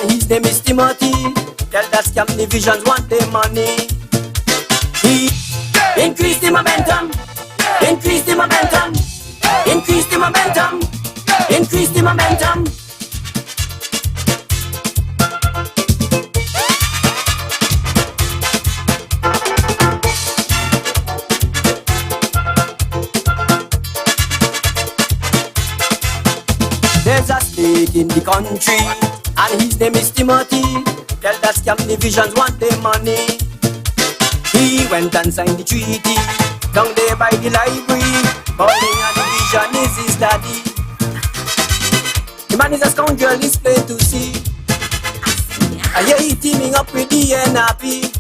and his name is Timothy. Tell that scam divisions want their money. He increase the momentum, increase the momentum, increase the momentum, increase the momentum. There's a snake in the country, and his name is Timothy. Tell that scam divisions want their money. He went and signed the treaty down there by the library. Calling a division is his daddy. The man is a scoundrel, it's plain to see. And yeah, he's teaming up with the NRP.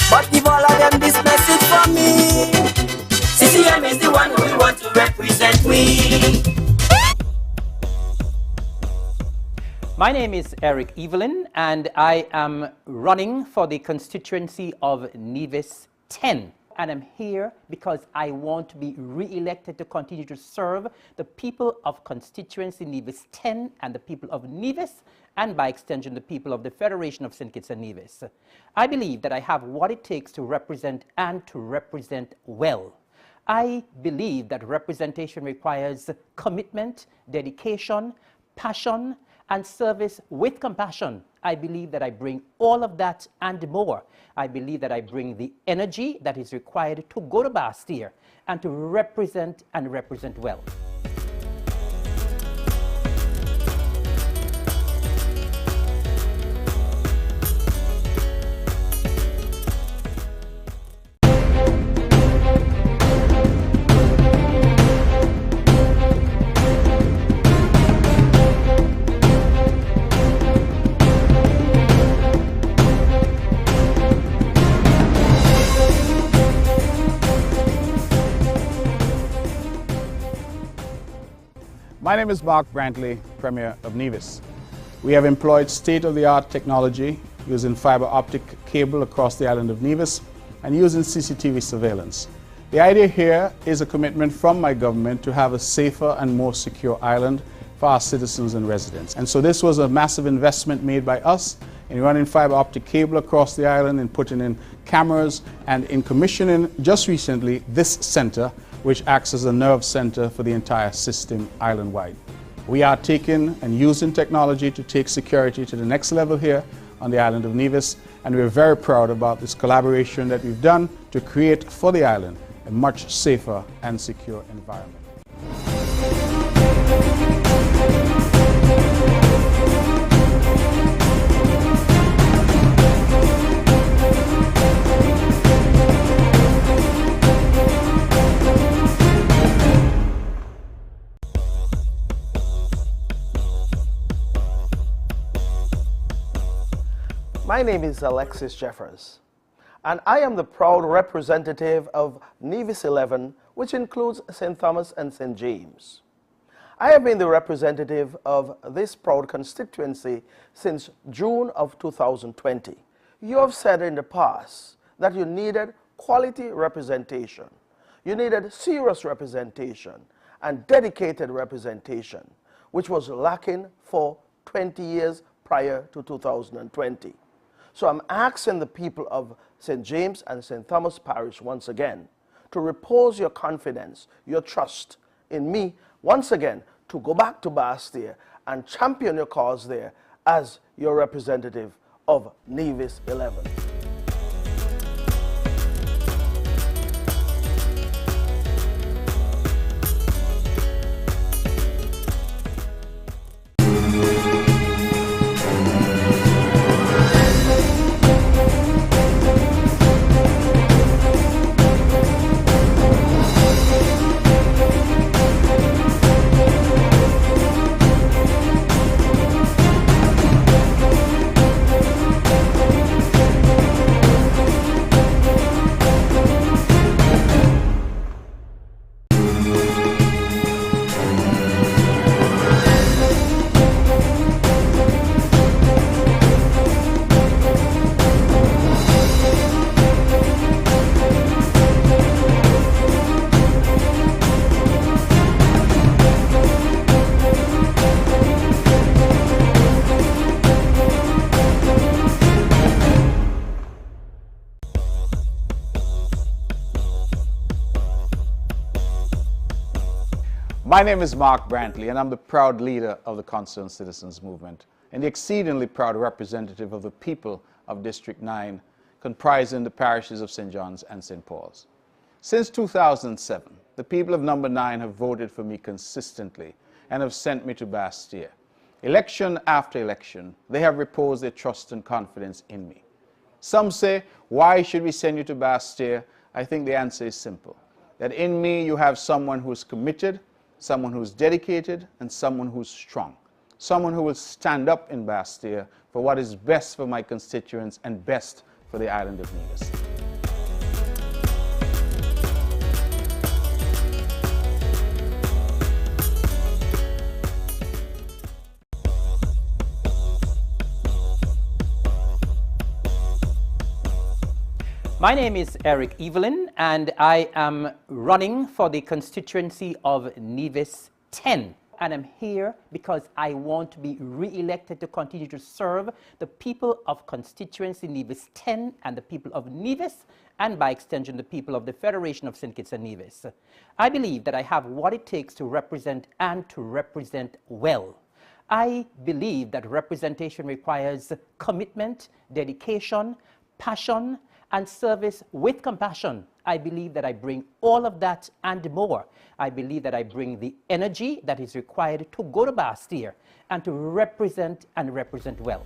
But give all of them this message from me. CCM is the one who will want to represent me. My name is Eric Evelyn, and I am running for the constituency of Nevis 10. And I'm here because I want to be re-elected to continue to serve the people of constituency Nevis 10 and the people of Nevis, and by extension the people of the Federation of St. Kitts and Nevis. I believe that I have what it takes to represent and to represent well. I believe that representation requires commitment, dedication, passion, and service with compassion. I believe that I bring all of that and more. I believe that I bring the energy that is required to go to Bastille and to represent and represent well. My name is Mark Brantley, Premier of Nevis. We have employed state-of-the-art technology using fiber optic cable across the island of Nevis and using CCTV surveillance. The idea here is a commitment from my government to have a safer and more secure island for our citizens and residents. And so this was a massive investment made by us in running fiber optic cable across the island and putting in cameras and in commissioning just recently this center, which acts as a nerve center for the entire system island-wide. We are taking and using technology to take security to the next level here on the island of Nevis, and we're very proud about this collaboration that we've done to create for the island a much safer and secure environment. My name is Alexis Jeffers, and I am the proud representative of Nevis 11, which includes St. Thomas and St. James. I have been the representative of this proud constituency since June of 2020. You have said in the past that you needed quality representation, you needed serious representation and dedicated representation, which was lacking for 20 years prior to 2020. So I'm asking the people of St. James and St. Thomas Parish once again to repose your confidence, your trust in me once again to go back to Bastille and champion your cause there as your representative of Nevis 11. My name is Mark Brantley, and I'm the proud leader of the Concerned Citizens Movement and the exceedingly proud representative of the people of District 9, comprising the parishes of St. John's and St. Paul's. Since 2007, the people of Number 9 have voted for me consistently and have sent me to Bastille. Election after election, they have reposed their trust and confidence in me. Some say, why should we send you to Bastille? I think the answer is simple, that in me you have someone who is committed, someone who's dedicated, and someone who's strong. Someone who will stand up in Bastille for what is best for my constituents and best for the island of Nevis. My name is Eric Evelyn, and I am running for the constituency of Nevis 10. And I'm here because I want to be re-elected to continue to serve the people of constituency Nevis 10 and the people of Nevis, and by extension the people of the Federation of St. Kitts and Nevis. I believe that I have what it takes to represent and to represent well. I believe that representation requires commitment, dedication, passion, and service with compassion. I believe that I bring all of that and more. I believe that I bring the energy that is required to go to Bastille and to represent and represent well.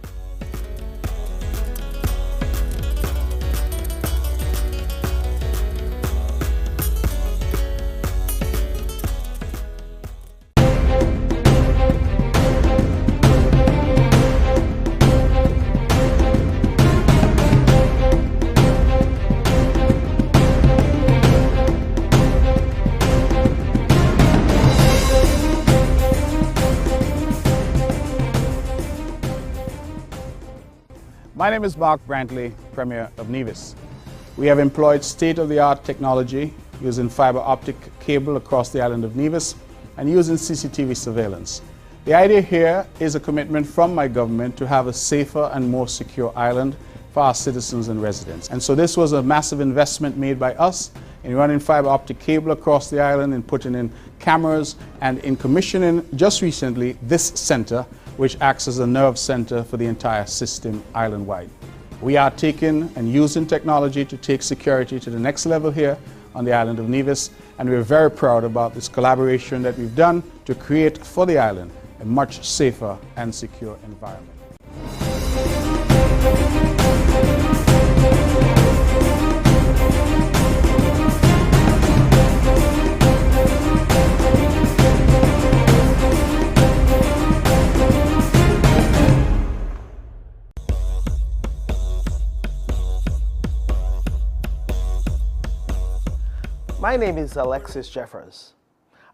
My name is Mark Brantley, Premier of Nevis. We have employed state-of-the-art technology using fiber optic cable across the island of Nevis and using CCTV surveillance. The idea here is a commitment from my government to have a safer and more secure island for our citizens and residents. And so this was a massive investment made by us in running fiber optic cable across the island and putting in cameras and in commissioning just recently this center, which acts as a nerve center for the entire system island-wide. We are taking and using technology to take security to the next level here on the island of Nevis, and we're very proud about this collaboration that we've done to create for the island a much safer and secure environment. My name is Alexis Jeffers,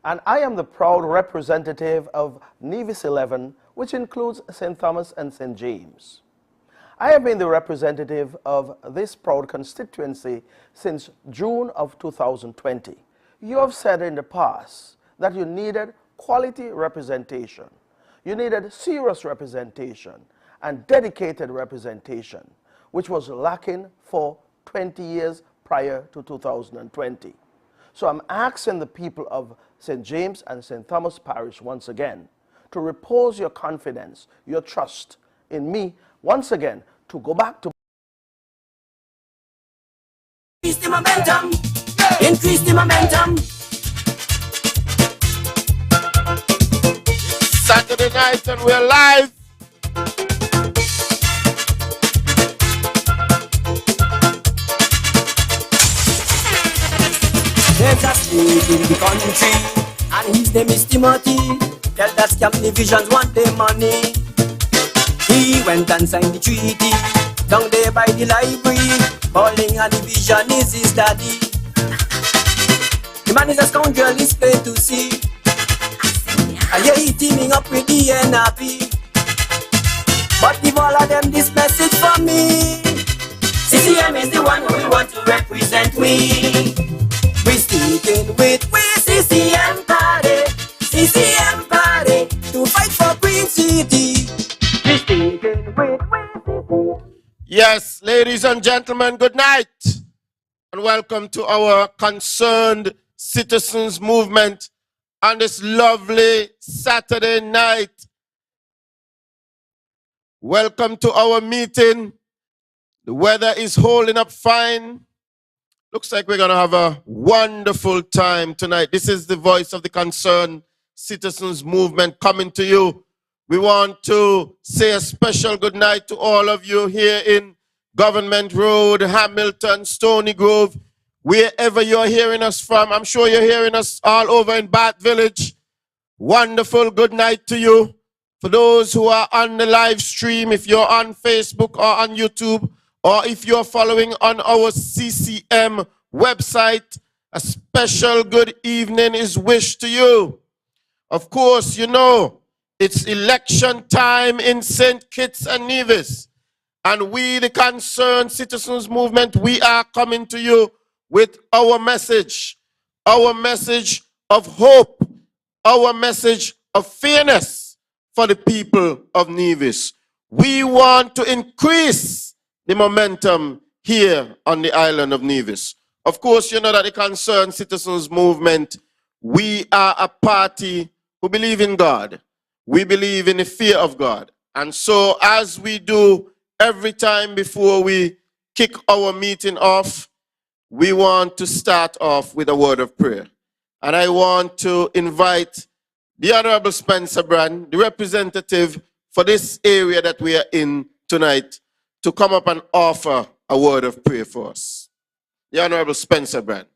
and I am the proud representative of Nevis 11, which includes St. Thomas and St. James. I have been the representative of this proud constituency since June of 2020. You have said in the past that you needed quality representation, you needed serious representation and dedicated representation, which was lacking for 20 years prior to 2020. So I'm asking the people of St. James and St. Thomas Parish once again to repose your confidence, your trust in me once again to go back to Increase the momentum. Increase the momentum. Saturday night and we're live. There's a slave in the country, and his name is Timothy. Tell that scam divisions want their money. He went and signed the treaty down there by the library, calling a division is his daddy. The man is a scoundrel, it's plain to see. And yeah, he teaming up with the NRP. But give all of them this message from me. CCM is the one who will want to represent me. We sticking with we CCM party, to fight for Green City. We sticking with we CCM. Yes, ladies and gentlemen, good night. And welcome to our Concerned Citizens Movement on this lovely Saturday night. Welcome to our meeting. The weather is holding up fine. Looks like we're going to have a wonderful time tonight. This is the voice of the Concerned Citizens Movement coming to you. We want to say a special good night to all of you here in Government Road, Hamilton, Stony Grove, wherever you're hearing us from. I'm sure you're hearing us all over in Bath Village. Wonderful good night to you. For those who are on the live stream, if you're on Facebook or on YouTube, or if you're following on our CCM website, a special good evening is wished to you. Of course, you know, it's election time in St. Kitts and Nevis. And we, the Concerned Citizens Movement, we are coming to you with our message of hope, our message of fairness for the people of Nevis. We want to increase the momentum here on the island of Nevis. Of course, you know that the Concerned Citizens Movement, we are a party who believe in God. We believe in the fear of God. And so as we do every time before we kick our meeting off, we want to start off with a word of prayer. And I want to invite the Honorable Spencer Brand, the representative for this area that we are in tonight, to come up and offer a word of prayer for us. The Honorable Spencer Brand.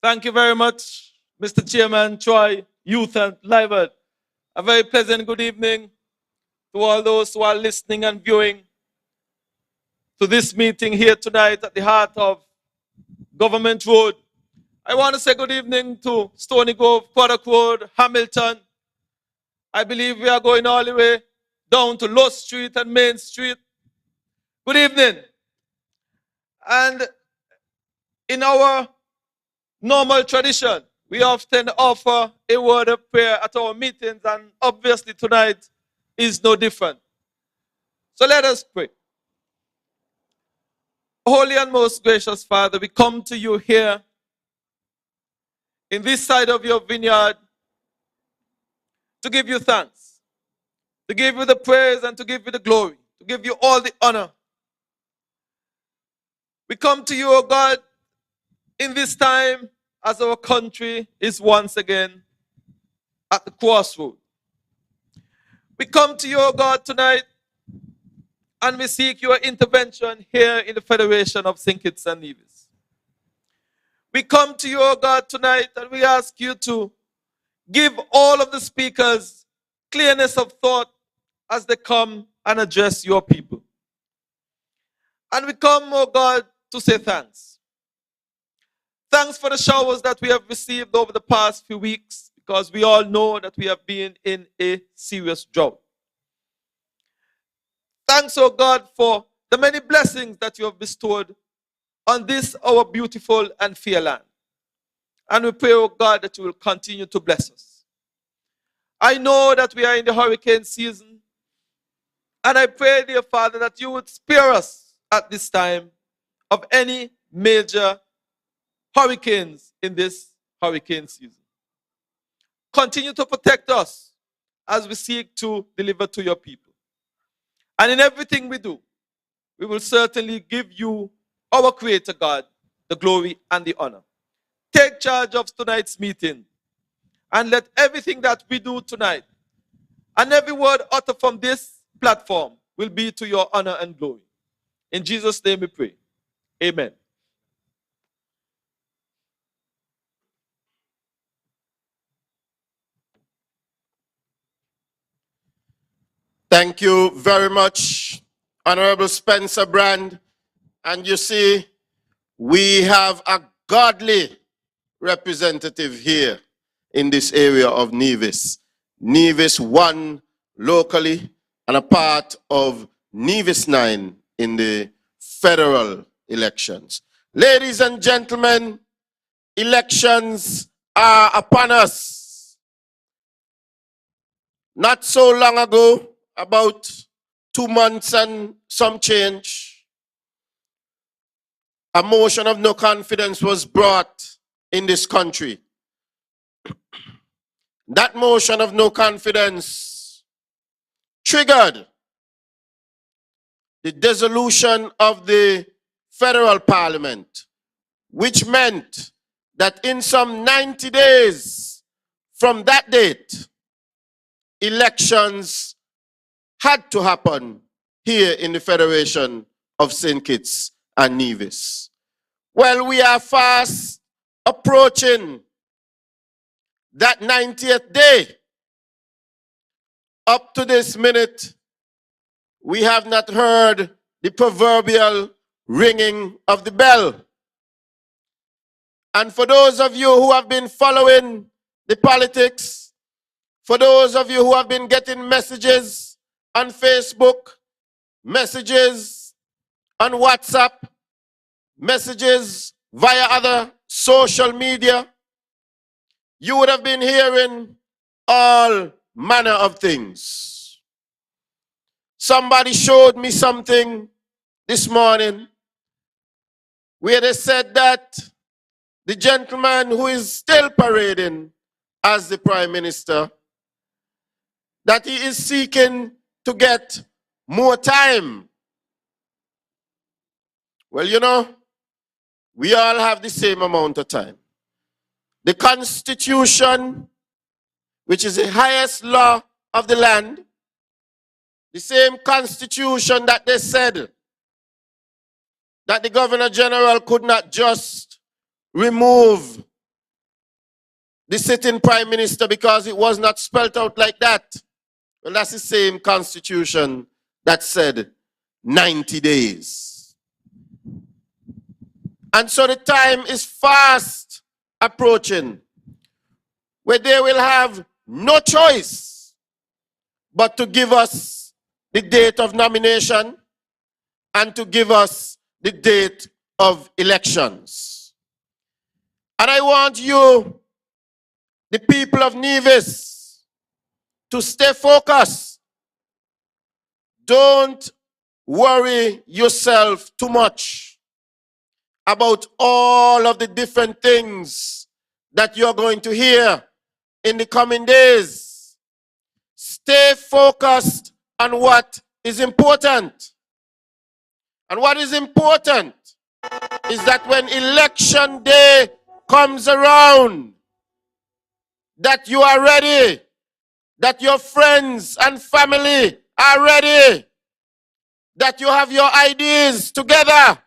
Thank you very much, Mr. Chairman, Troy, Youth and Lively. A very pleasant good evening to all those who are listening and viewing to this meeting here tonight at the heart of Government Road. I want to say good evening to Stony Grove, Paddock Road, Hamilton. I believe we are going all the way down to Low Street and Main Street. Good evening. And in our normal tradition, we often offer a word of prayer at our meetings, and obviously tonight is no different. So let us pray. Holy and most gracious Father, we come to you here in this side of your vineyard to give you thanks, to give you the praise and to give you the glory, to give you all the honor. We come to you, O God, in this time as our country is once again at the crossroad. We come to you, O God, tonight, and we seek your intervention here in the Federation of St. Kitts and Nevis. We come to you, O God, tonight, and we ask you to give all of the speakers clearness of thought as they come and address your people. And we come, O God, to say thanks. Thanks for the showers that we have received over the past few weeks, because we all know that we have been in a serious drought. Thanks, O God, for the many blessings that you have bestowed on this, our beautiful and fair land. And we pray, O God, that you will continue to bless us. I know that we are in the hurricane season, and I pray, dear Father, that you would spare us at this time of any major hurricanes in this hurricane season. Continue to protect us as we seek to deliver to your people. And in everything we do, we will certainly give you, our Creator God, the glory and the honor. Take charge of tonight's meeting, and let everything that we do tonight and every word uttered from this platform will be to your honor and glory. In Jesus' name we pray. Amen. Thank you very much, Honorable Spencer Brand. And you see, we have a godly representative here in this area of Nevis. Nevis 1 locally and a part of Nevis 9 in the federal elections. Ladies and gentlemen, elections are upon us. Not so long ago, about 2 months and some change, a motion of no confidence was brought in this country. That motion of no confidence triggered the dissolution of the federal parliament, which meant that in some 90 days from that date, elections had to happen here in the Federation of St. Kitts and Nevis. Well, we are fast approaching that 90th day. Up to this minute, we have not heard the proverbial ringing of the bell. And for those of you who have been following the politics, for those of you who have been getting messages on Facebook, messages on WhatsApp, messages via other social media, you would have been hearing all manner of things. Somebody showed me something this morning where they said that the gentleman who is still parading as the Prime Minister, that he is seeking to get more time. Well, you know, we all have the same amount of time. The Constitution, which is the highest law of the land, the same Constitution that they said that the Governor General could not just remove the sitting Prime Minister because it was not spelled out like that. Well, that's the same Constitution that said 90 days. And so the time is fast approaching where they will have no choice but to give us the date of nomination and to give us the date of elections. And I want you, the people of Nevis, to stay focused. Don't worry yourself too much about all of the different things that you're going to hear in the coming days. Stay focused on what is important. And what is important is that when election day comes around, that you are ready, that your friends and family are ready, that you have your ideas together,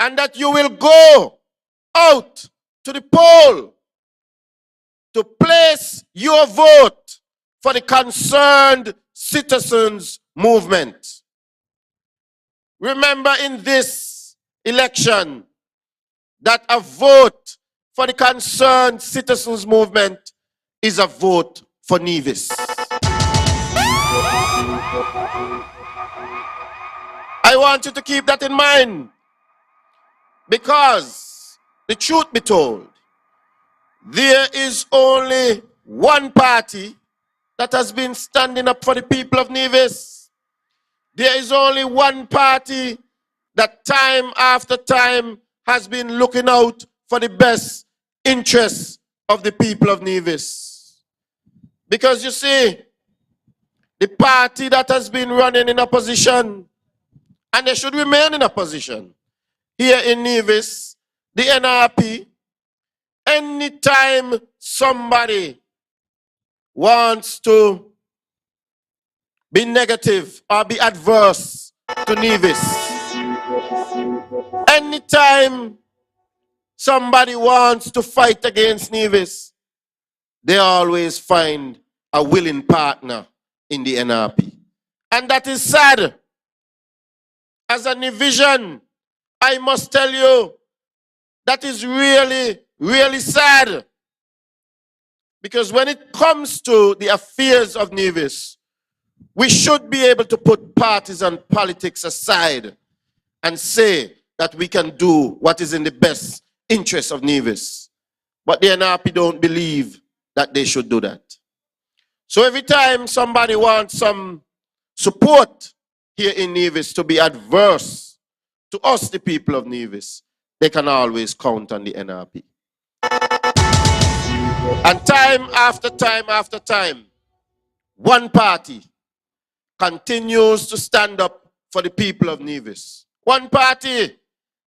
and that you will go out to the poll to place your vote for the concerned citizens movement. Remember in this election that a vote for the concerned citizens movement is a vote for Nevis. I want you to keep that in mind, because the truth be told, there is only one party that has been standing up for the people of Nevis. There is only one party that time after time has been looking out for the best interests of the people of Nevis. Because you see, the party that has been running in opposition, and they should remain in opposition, here in Nevis, the NRP, anytime somebody wants to be negative or be adverse to Nevis, anytime somebody wants to fight against Nevis, they always find a willing partner in the NRP. And that is sad. As a Nevisian, I must tell you, that is really, really sad. Because when it comes to the affairs of Nevis, we should be able to put parties and politics aside and say that we can do what is in the best interest of Nevis. But the NRP don't believe that they should do that. So every time somebody wants some support here in Nevis to be adverse to us, the people of Nevis, they can always count on the NRP. And time after time after time, one party continues to stand up for the people of Nevis. One party.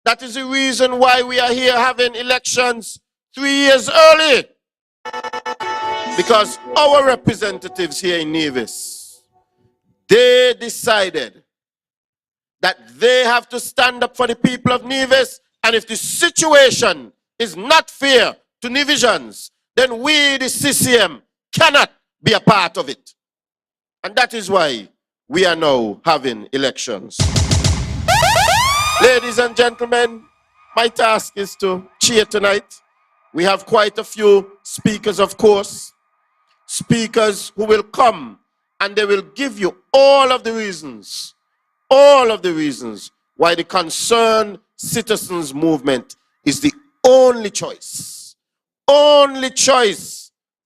That is the reason why we are here having elections 3 years early. Because our representatives here in Nevis, they decided that they have to stand up for the people of Nevis, and if the situation is not fair to Nevisians, then we, the CCM, cannot be a part of it. And that is why we are now having elections. Ladies and gentlemen, my task is to cheer tonight. We have quite a few speakers, of course. Speakers who will come and they will give you all of the reasons why the Concerned Citizens Movement is the only choice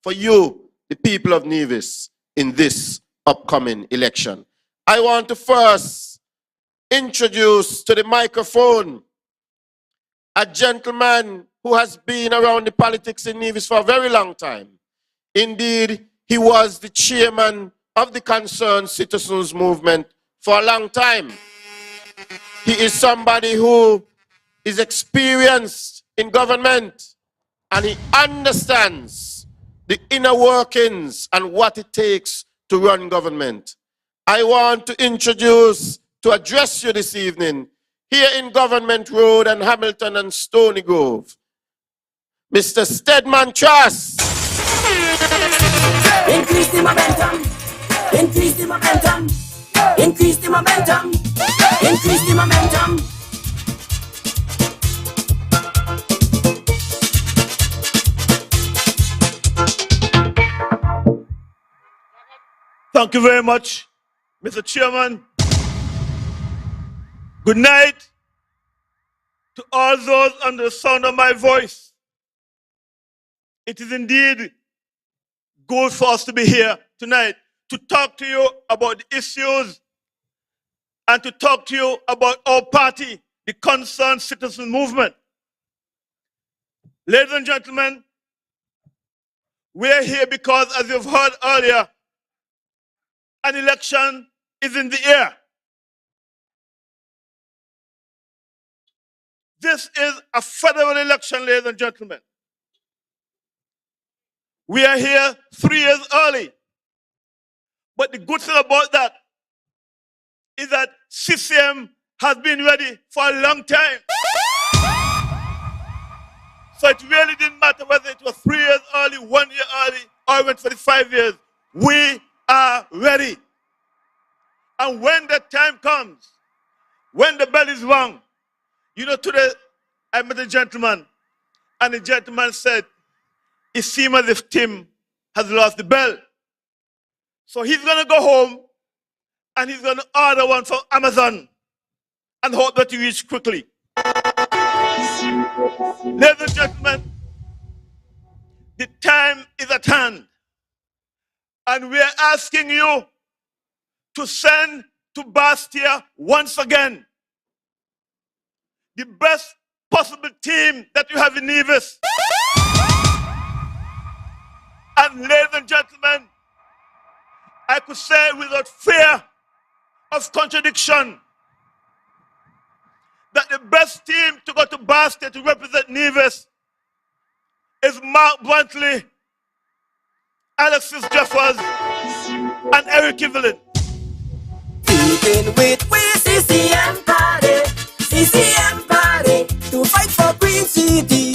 for you, the people of Nevis, in this upcoming election. I want to first introduce to the microphone a gentleman who has been around the politics in Nevis for a very long time. Indeed, he was the chairman of the Concerned Citizens Movement for a long time. He is somebody who is experienced in government, and he understands the inner workings and what it takes to run government. I want to introduce, to address you this evening, here in Government Road and Hamilton and Stony Grove, Mr. Stedman Truss. Increase the momentum. Increase the momentum. Increase the momentum. Increase the momentum. Thank you very much, Mr. Chairman. Good night to all those under the sound of my voice. It is indeed good for us to be here tonight to talk to you about the issues and to talk to you about our party, the Concerned Citizen Movement. Ladies and gentlemen, we are here because, as you've heard earlier, an election is in the air. This is a federal election, ladies and gentlemen. We are here 3 years early. But the good thing about that is that CCM has been ready for a long time. So it really didn't matter whether it was 3 years early, 1 year early, or it went for the 5 years. We are ready. And when the time comes, when the bell is rung, you know, today I met a gentleman, and the gentleman said, it seems as if Tim has lost the bell. So he's going to go home, and he's going to order one from Amazon and hope that he reach quickly. Ladies and gentlemen, the time is at hand, and we are asking you to send to Bastia once again the best possible team that you have in Nevis. And ladies and gentlemen, I could say without fear of contradiction that the best team to go to Bastia to represent Nevis is Mark Brantley, Alexis Jeffers, and Eric Evelyn. Keeping with we CCM party, to fight for Green City.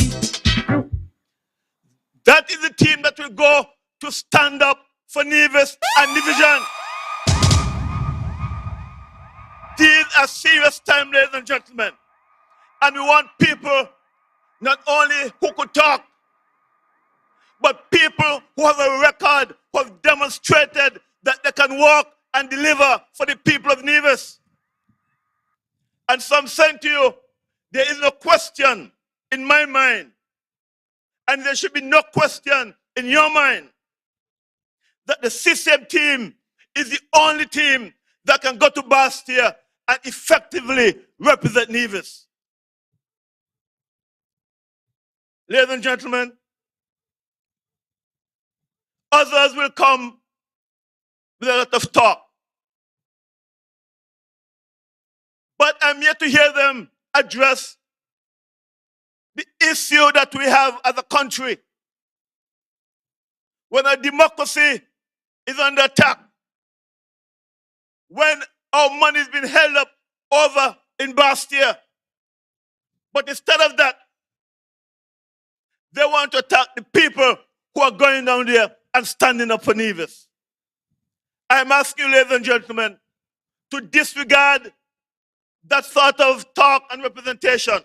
That is the team that will go to stand up for Nevis and Division. These are serious times, ladies and gentlemen. And we want people not only who could talk, but people who have a record, who have demonstrated that they can work and deliver for the people of Nevis. And so I'm saying to you, there is no question in my mind, and there should be no question in your mind, that the CCM team is the only team that can go to Bastia and effectively represent Nevis. Ladies and gentlemen, others will come with a lot of talk. But I'm yet to hear them address the issue that we have as a country. When our democracy is under attack, when our money is being held up over in Bastia, but instead of that, they want to attack the people who are going down there and standing up for Nevis. I'm asking you, ladies and gentlemen, to disregard that sort of talk and representation.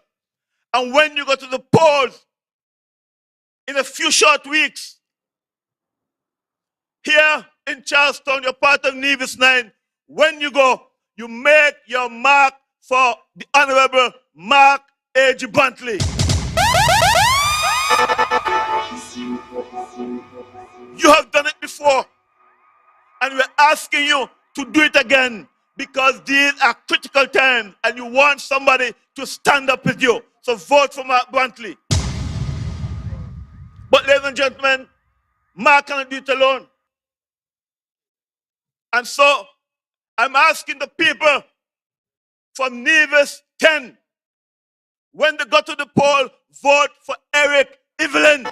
And when you go to the polls in a few short weeks, here in Charlestown, you're part of Nevis 9. When you go, you make your mark for the Honorable Mark A.G. Buntley. You have done it before, and we're asking you to do it again, because these are critical times and you want somebody to stand up with you. So vote for Mark Buntley. But ladies and gentlemen, Mark cannot do it alone. And so I'm asking the people from Nevis 10, when they go to the poll, vote for Eric Evelyn.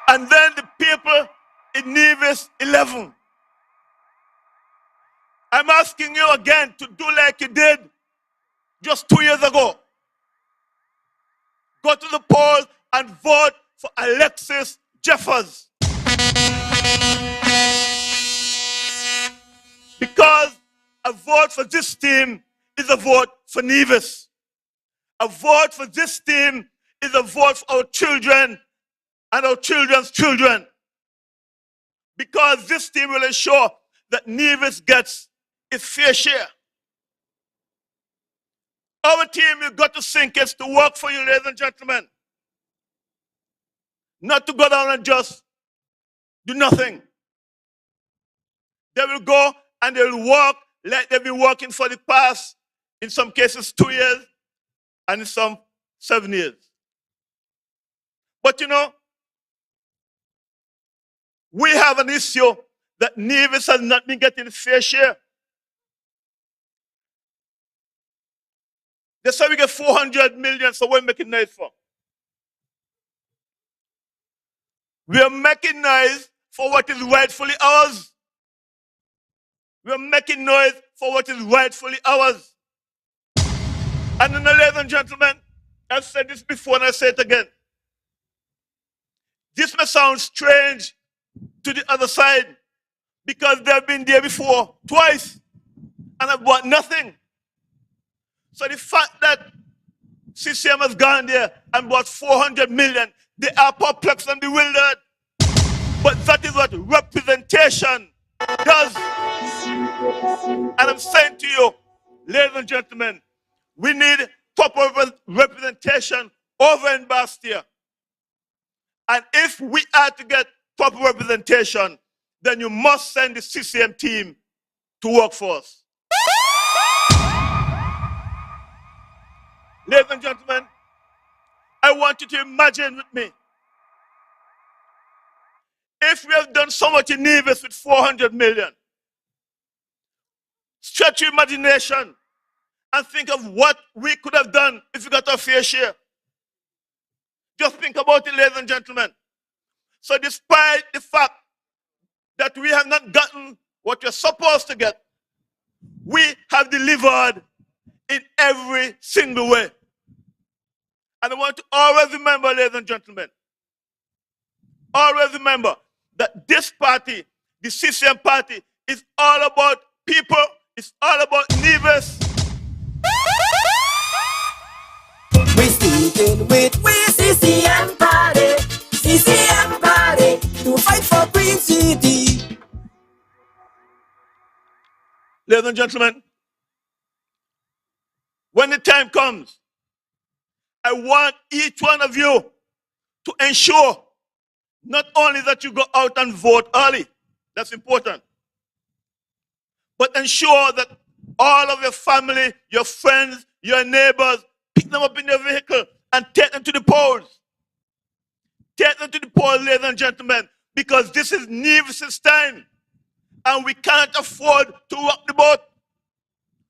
And then the people in Nevis 11. I'm asking you again to do like you did just 2 years ago. Go to the poll and vote for Alexis Jeffers. Because a vote for this team is a vote for Nevis. A vote for this team is a vote for our children and our children's children. Because this team will ensure that Nevis gets its fair share. Our team, you've got to think it's to work for you, ladies and gentlemen. Not to go down and just do nothing. They will go and they will work like they've been working for the past, in some cases, 2 years, and in some 7 years. But you know, we have an issue that Nevis has not been getting its fair share. They say we get 400 million, so we're making noise for. We are making noise for what is rightfully ours. We are making noise for what is rightfully ours. And then, ladies and gentlemen, I've said this before and I say it again. This may sound strange to the other side, because they've been there before, twice, and have bought nothing. So the fact that CCM has gone there and bought 400 million, they are perplexed and bewildered. But that is what representation does. And I'm saying to you, ladies and gentlemen, we need proper representation over in Bastia. And if we are to get proper representation, then you must send the CCM team to work for us. Ladies and gentlemen, I want you to imagine with me, if we have done so much in Nevis with 400 million, stretch your imagination and think of what we could have done if we got our fair share. Just think about it, ladies and gentlemen. So despite the fact that we have not gotten what we're supposed to get, we have delivered in every single way. And I want to always remember, ladies and gentlemen, always remember that this party, the CCM party, is all about people. It's all about Nevis. We sticking with we CCM party to fight for Green City. Ladies and gentlemen, when the time comes I want each one of you to ensure not only that you go out and vote early, that's important, but ensure that all of your family, your friends, your neighbors, pick them up in their vehicle and take them to the polls. Take them to the polls, ladies and gentlemen, because this is Nevis' time, and we can't afford to rock the boat.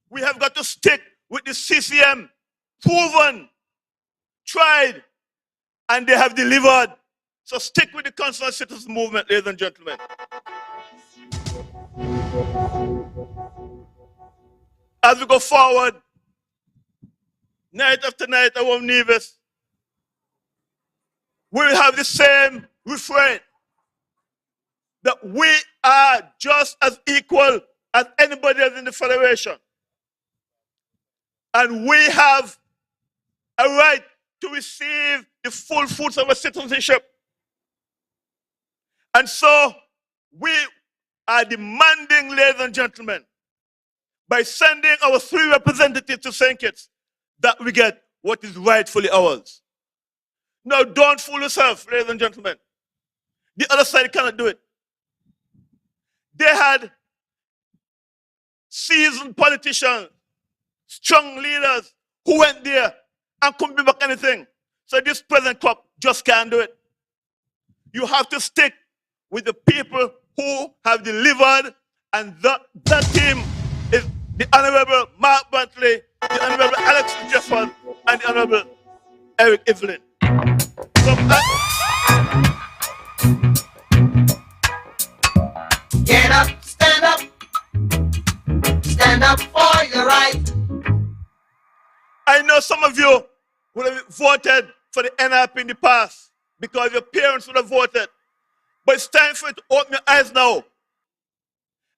We have got to stick with the CCM, proven, tried, and they have delivered. So stick with the Concerned Citizens Movement, ladies and gentlemen. As we go forward, night after night around Nevis, we will have the same refrain that we are just as equal as anybody else in the Federation. And we have a right to receive the full fruits of our citizenship. And so we are demanding, ladies and gentlemen, by sending our 3 representatives to St. Kitts, that we get what is rightfully ours. Now, don't fool yourself, ladies and gentlemen. The other side cannot do it. They had seasoned politicians, strong leaders who went there and couldn't bring back anything. So this present crop just can't do it. You have to stick with the people who have delivered, and that team is the Honorable Mark Brantley, the Honorable Alex Jeffers, and the Honorable Eric Evelyn. Get up, stand up for your right. I know some of you would have voted for the NRP in the past because your parents would have voted. But it's time for you to open your eyes now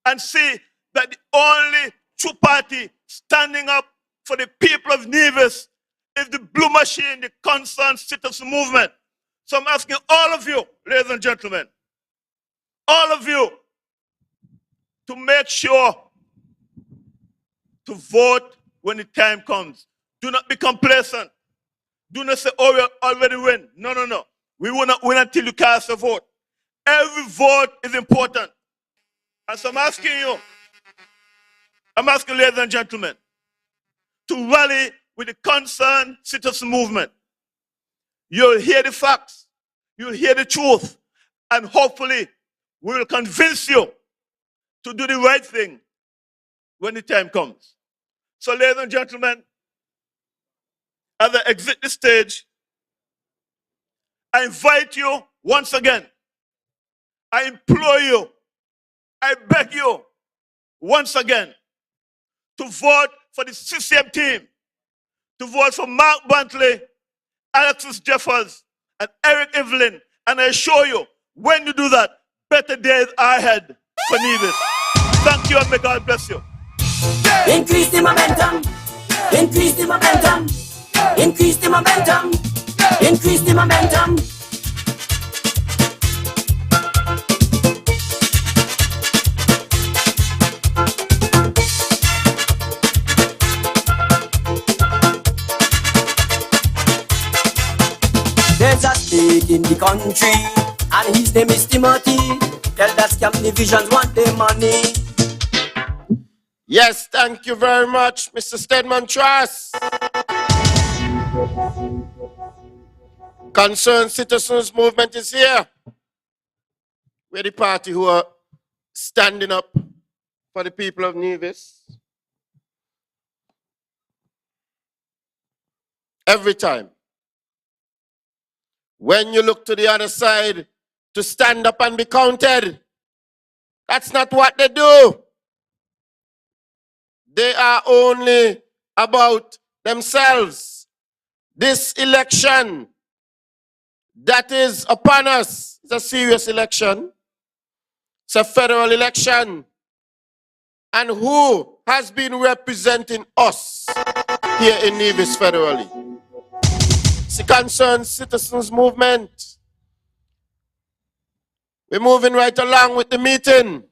and see that the only true party standing up for the people of Nevis is the Blue Machine, the Concerned Citizens Movement. So I'm asking all of you, ladies and gentlemen, all of you, to make sure to vote when the time comes. Do not be complacent. Do not say, oh, we already win. No, no, no. We will not win until you cast a vote. Every vote is important. And so I'm asking you, ladies and gentlemen, to rally with the Concerned Citizen Movement. You'll hear the facts, you'll hear the truth, and hopefully we will convince you to do the right thing when the time comes. So, ladies and gentlemen, as I exit the stage, I invite you once again. I implore you, I beg you once again to vote for the CCM team, to vote for Mark Brantley, Alexis Jeffers, and Eric Evelyn. And I assure you, when you do that, better days are ahead for Nevis. Thank you, and may God bless you. Increase the momentum, increase the momentum, increase the momentum, increase the momentum. There's a state in the country, and his name is Timothy. Tell that scam divisions want their money. Yes, thank you very much, Mr. Stedman Truss. Concerned Citizens Movement is here. We're the party who are standing up for the people of Nevis. Every time. When you look to the other side to stand up and be counted, that's not what they do. They are only about themselves. This election that is upon us is a serious election. It's a federal election. And who has been representing us here in Nevis federally? It's the Concerned Citizens Movement. We're moving right along with the meeting.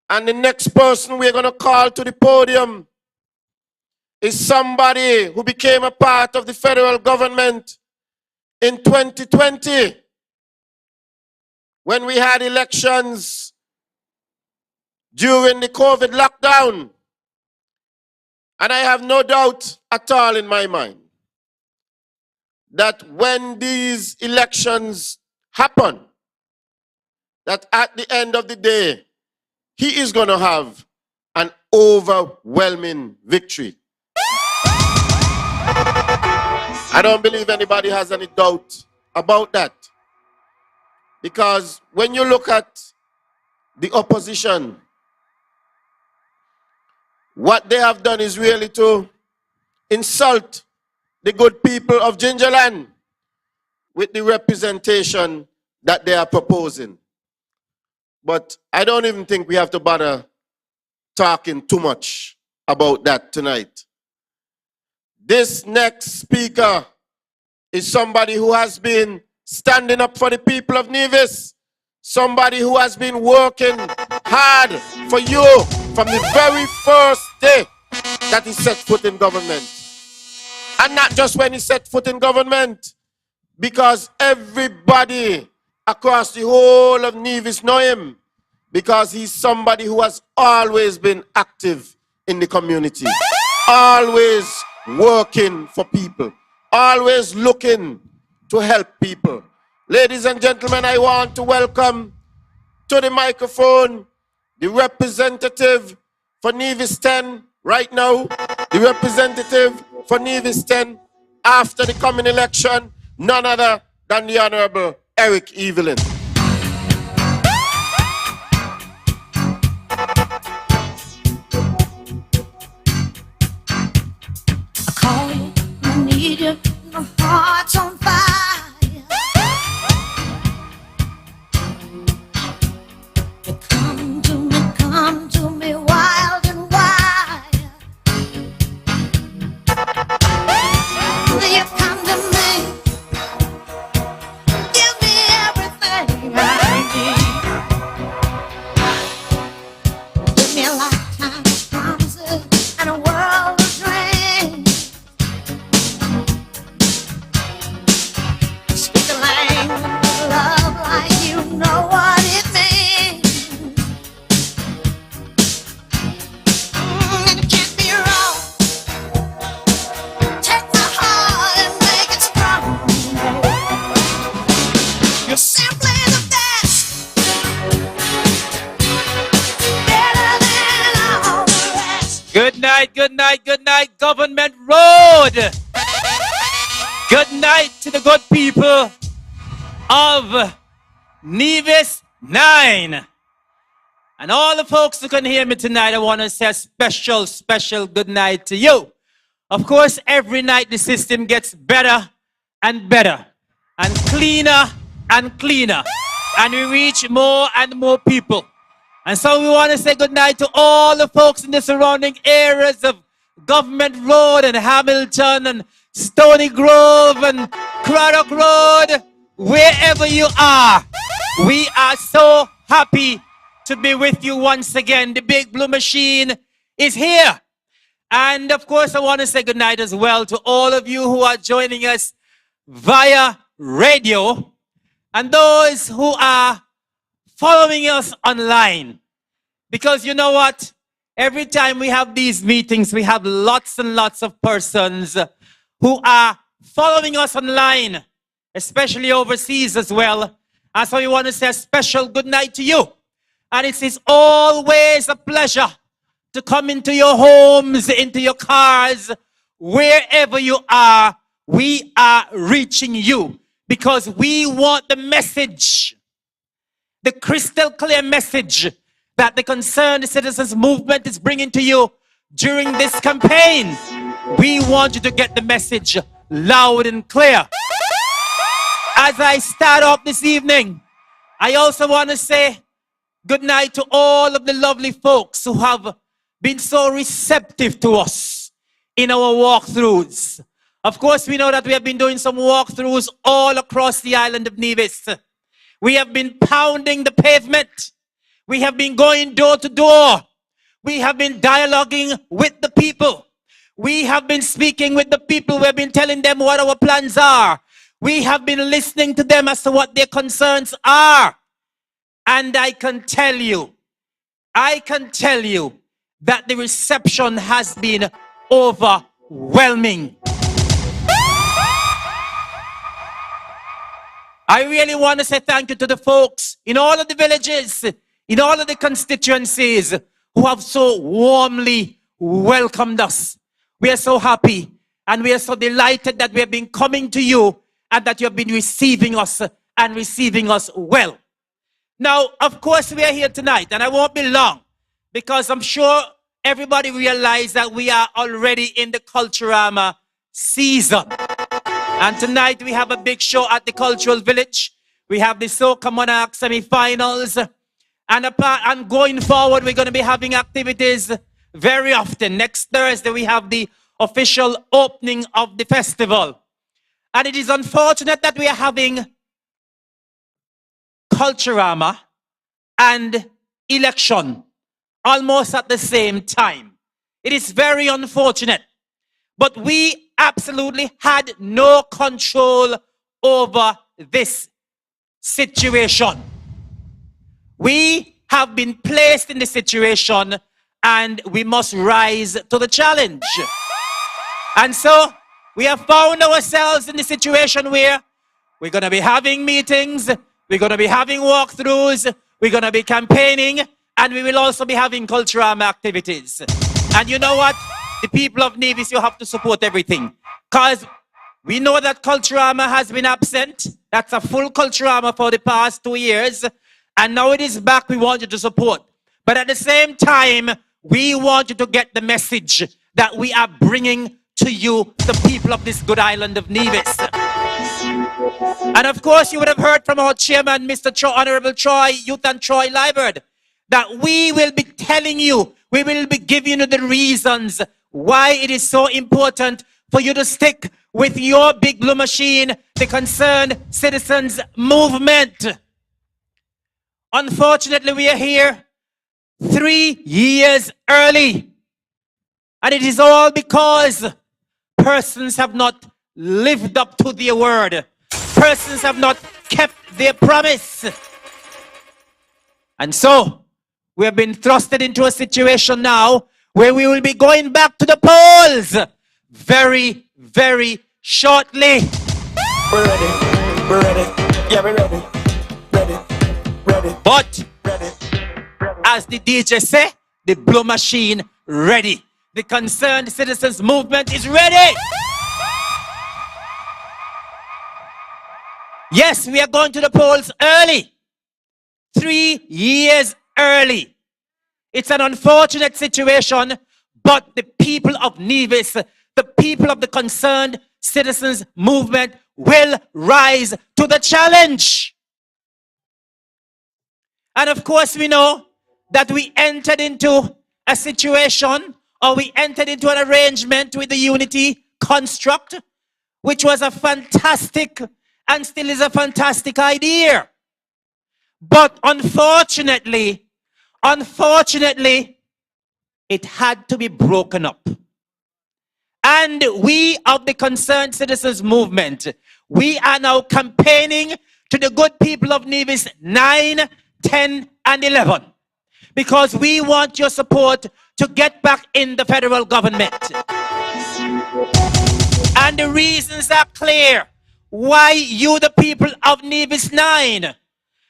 And the next person we're going to call to the podium is somebody who became a part of the federal government in 2020 when we had elections during the COVID lockdown. And I have no doubt at all in my mind that when these elections happen, that at the end of the day, he is going to have an overwhelming victory. I don't believe anybody has any doubt about that. Because when you look at the opposition, what they have done is really to insult the good people of Gingerland with the representation that they are proposing. But I don't even think we have to bother talking too much about that tonight. This next speaker is somebody who has been standing up for the people of Nevis, somebody who has been working hard for you from the very first day that he set foot in government. And not just when he set foot in government, because everybody across the whole of Nevis know him, because he's somebody who has always been active in the community, always working for people, always looking to help people. Ladies and gentlemen, I want to welcome to the microphone the representative for Nevis 10 right now, the representative for Nevis 10 after the coming election, none other than the Honorable Eric Evelyn. I call you, I need you, my heart's on fire. You come to me wild and wild. You come to me, give me everything I need. Give me a lifetime of promises and a world of dreams. Speak the language of love like you know what it means. And it can't be wrong. Take my heart and make it strong. You're simply the best, better than all the rest. Good night, good night, good night, Government Road. Good night to the good people of Nevis 9. And all the folks who can hear me tonight, I want to say a special, special good night to you. Of course, every night the system gets better and better, and cleaner and cleaner, and we reach more and more people. And so we want to say good night to all the folks in the surrounding areas of Government Road and Hamilton and Stony Grove and Craddock Road, wherever you are. We are so happy to be with you once again. The Big Blue Machine is here. And of course, I want to say good night as well to all of you who are joining us via radio and those who are following us online. Because you know what? Every time we have these meetings, we have lots and lots of persons who are following us online, especially overseas as well. And so we want to say a special good night to you. And it is always a pleasure to come into your homes, into your cars, wherever you are. We are reaching you because we want the message, the crystal clear message that the Concerned Citizens Movement is bringing to you during this campaign. We want you to get the message loud and clear. As I start off this evening, I also want to say good night to all of the lovely folks who have been so receptive to us in our walkthroughs. Of course, we know that we have been doing some walkthroughs all across the island of Nevis. We have been pounding the pavement. We have been going door to door. We have been dialoguing with the people. We have been speaking with the people. We have been telling them what our plans are. We have been listening to them as to what their concerns are. And I can tell you that the reception has been overwhelming. I really want to say thank you to the folks in all of the villages, in all of the constituencies who have so warmly welcomed us. We are so happy and we are so delighted that we have been coming to you and that you have been receiving us and receiving us well. Now, of course, we are here tonight and I won't be long because I'm sure everybody realizes that we are already in the Culturama season. And tonight we have a big show at the Cultural Village. We have the Soca Monarch semi-finals. And going forward, we're going to be having activities very often. Next Thursday, we have the official opening of the festival. And it is unfortunate that we are having Culturama and election almost at the same time. It is very unfortunate. But we absolutely had no control over this situation. We have been placed in this situation and we must rise to the challenge. And so we have found ourselves in the situation where we're going to be having meetings, we're going to be having walkthroughs, we're going to be campaigning, and we will also be having cultural activities. And you know what? The people of Nevis, you have to support everything. Because we know that Culturama has been absent. That's a full Culturama for the past 2 years. And now it is back. We want you to support. But at the same time, we want you to get the message that we are bringing to you, the people of this good island of Nevis. And of course, you would have heard from our chairman, Mr. Honorable Troy, Youth and Troy Liburd, that we will be telling you, we will be giving you the reasons why it is so important for you to stick with your big blue machine, the Concerned Citizens Movement. Unfortunately, we are here 3 years early. And it is all because persons have not lived up to their word. Persons have not kept their promise. And so, we have been thrusted into a situation now where we will be going back to the polls very, very shortly. We're ready. We're ready. Yeah, we're ready. Ready. Ready. But, Ready. as the DJ say, the blue machine ready. The Concerned Citizens Movement is ready. Yes, we are going to the polls early. 3 years early. It's an unfortunate situation, but the people of Nevis, the people of the Concerned Citizens Movement will rise to the challenge. And of course, we know that we entered into a situation, or we entered into an arrangement with the unity construct, which was a fantastic and still is a fantastic idea. But unfortunately, it had to be broken up. And we of the Concerned Citizens Movement, we are now campaigning to the good people of Nevis 9, 10, and 11. Because we want your support to get back in the federal government. And the reasons are clear. Why you, the people of Nevis 9,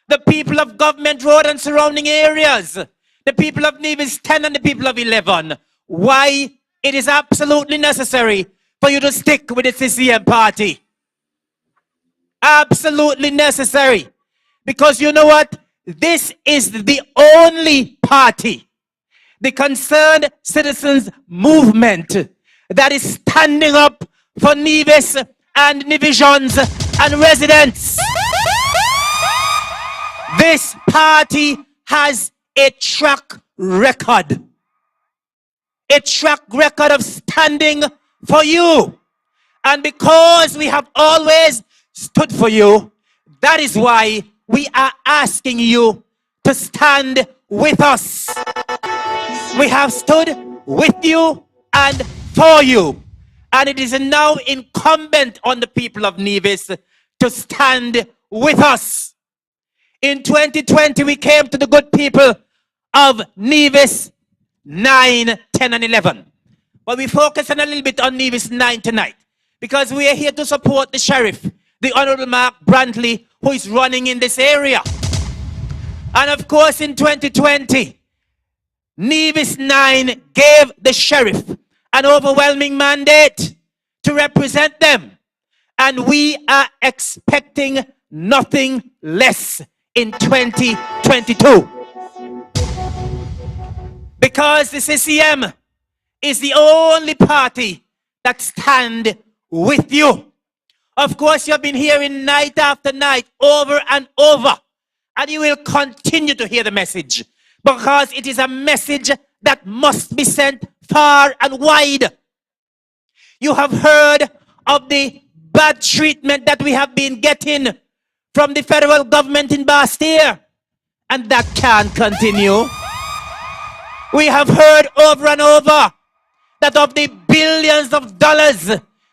the people of Government Road and surrounding areas, the people of Nevis 10 and the people of 11, why it is absolutely necessary for you to stick with the CCM party. Absolutely necessary. Because you know what? This is the only party, the Concerned Citizens Movement, that is standing up for Nevis and Nevisians and residents. This party has a track record. A track record of standing for you. And because we have always stood for you, that is why we are asking you to stand with us. We have stood with you and for you. And it is now incumbent on the people of Nevis to stand with us. In 2020, we came to the good people of Nevis 9, 10, and 11. But we focus on a little bit on Nevis 9 tonight, because we are here to support the sheriff, the Honorable Mark Brantley, who is running in this area. And of course, in 2020, Nevis 9 gave the sheriff an overwhelming mandate to represent them. And we are expecting nothing less in 2022. Because the CCM is the only party that stand with you. Of course, you've been hearing night after night, over and over. And you will continue to hear the message, because it is a message that must be sent far and wide. You have heard of the bad treatment that we have been getting from the federal government in Bastille, and that can't continue. We have heard over and over that of the billions of dollars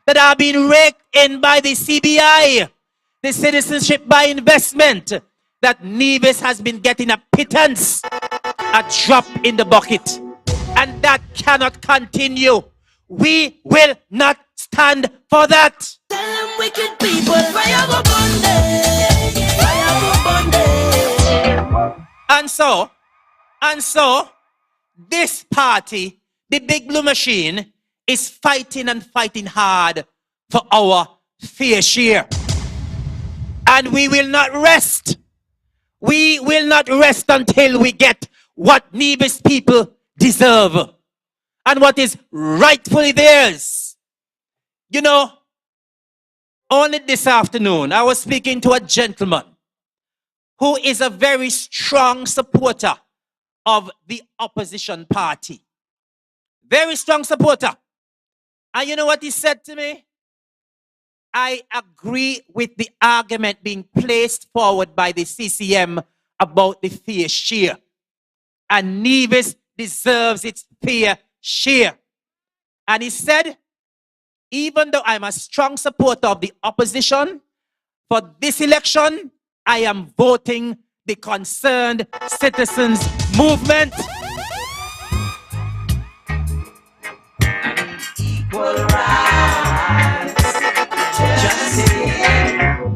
that are being raked in by the CBI, the Citizenship by Investment, that Nevis has been getting a pittance, a drop in the bucket. And that cannot continue. We will not stand for that. Tell them wicked people, fire go Bundy, fire go Bundy. And so, this party, the Big Blue Machine, is fighting and fighting hard for our fair share. And we will not rest. We will not rest until we get what Nevis people deserve and what is rightfully theirs. You know, only this afternoon, I was speaking to a gentleman who is a very strong supporter of the opposition party. Very strong supporter. And you know what he said to me? I agree with the argument being placed forward by the CCM about the fair share. And Nevis deserves its fair share. And he said, even though I'm a strong supporter of the opposition, for this election, I am voting the Concerned Citizens Movement. Equal rights.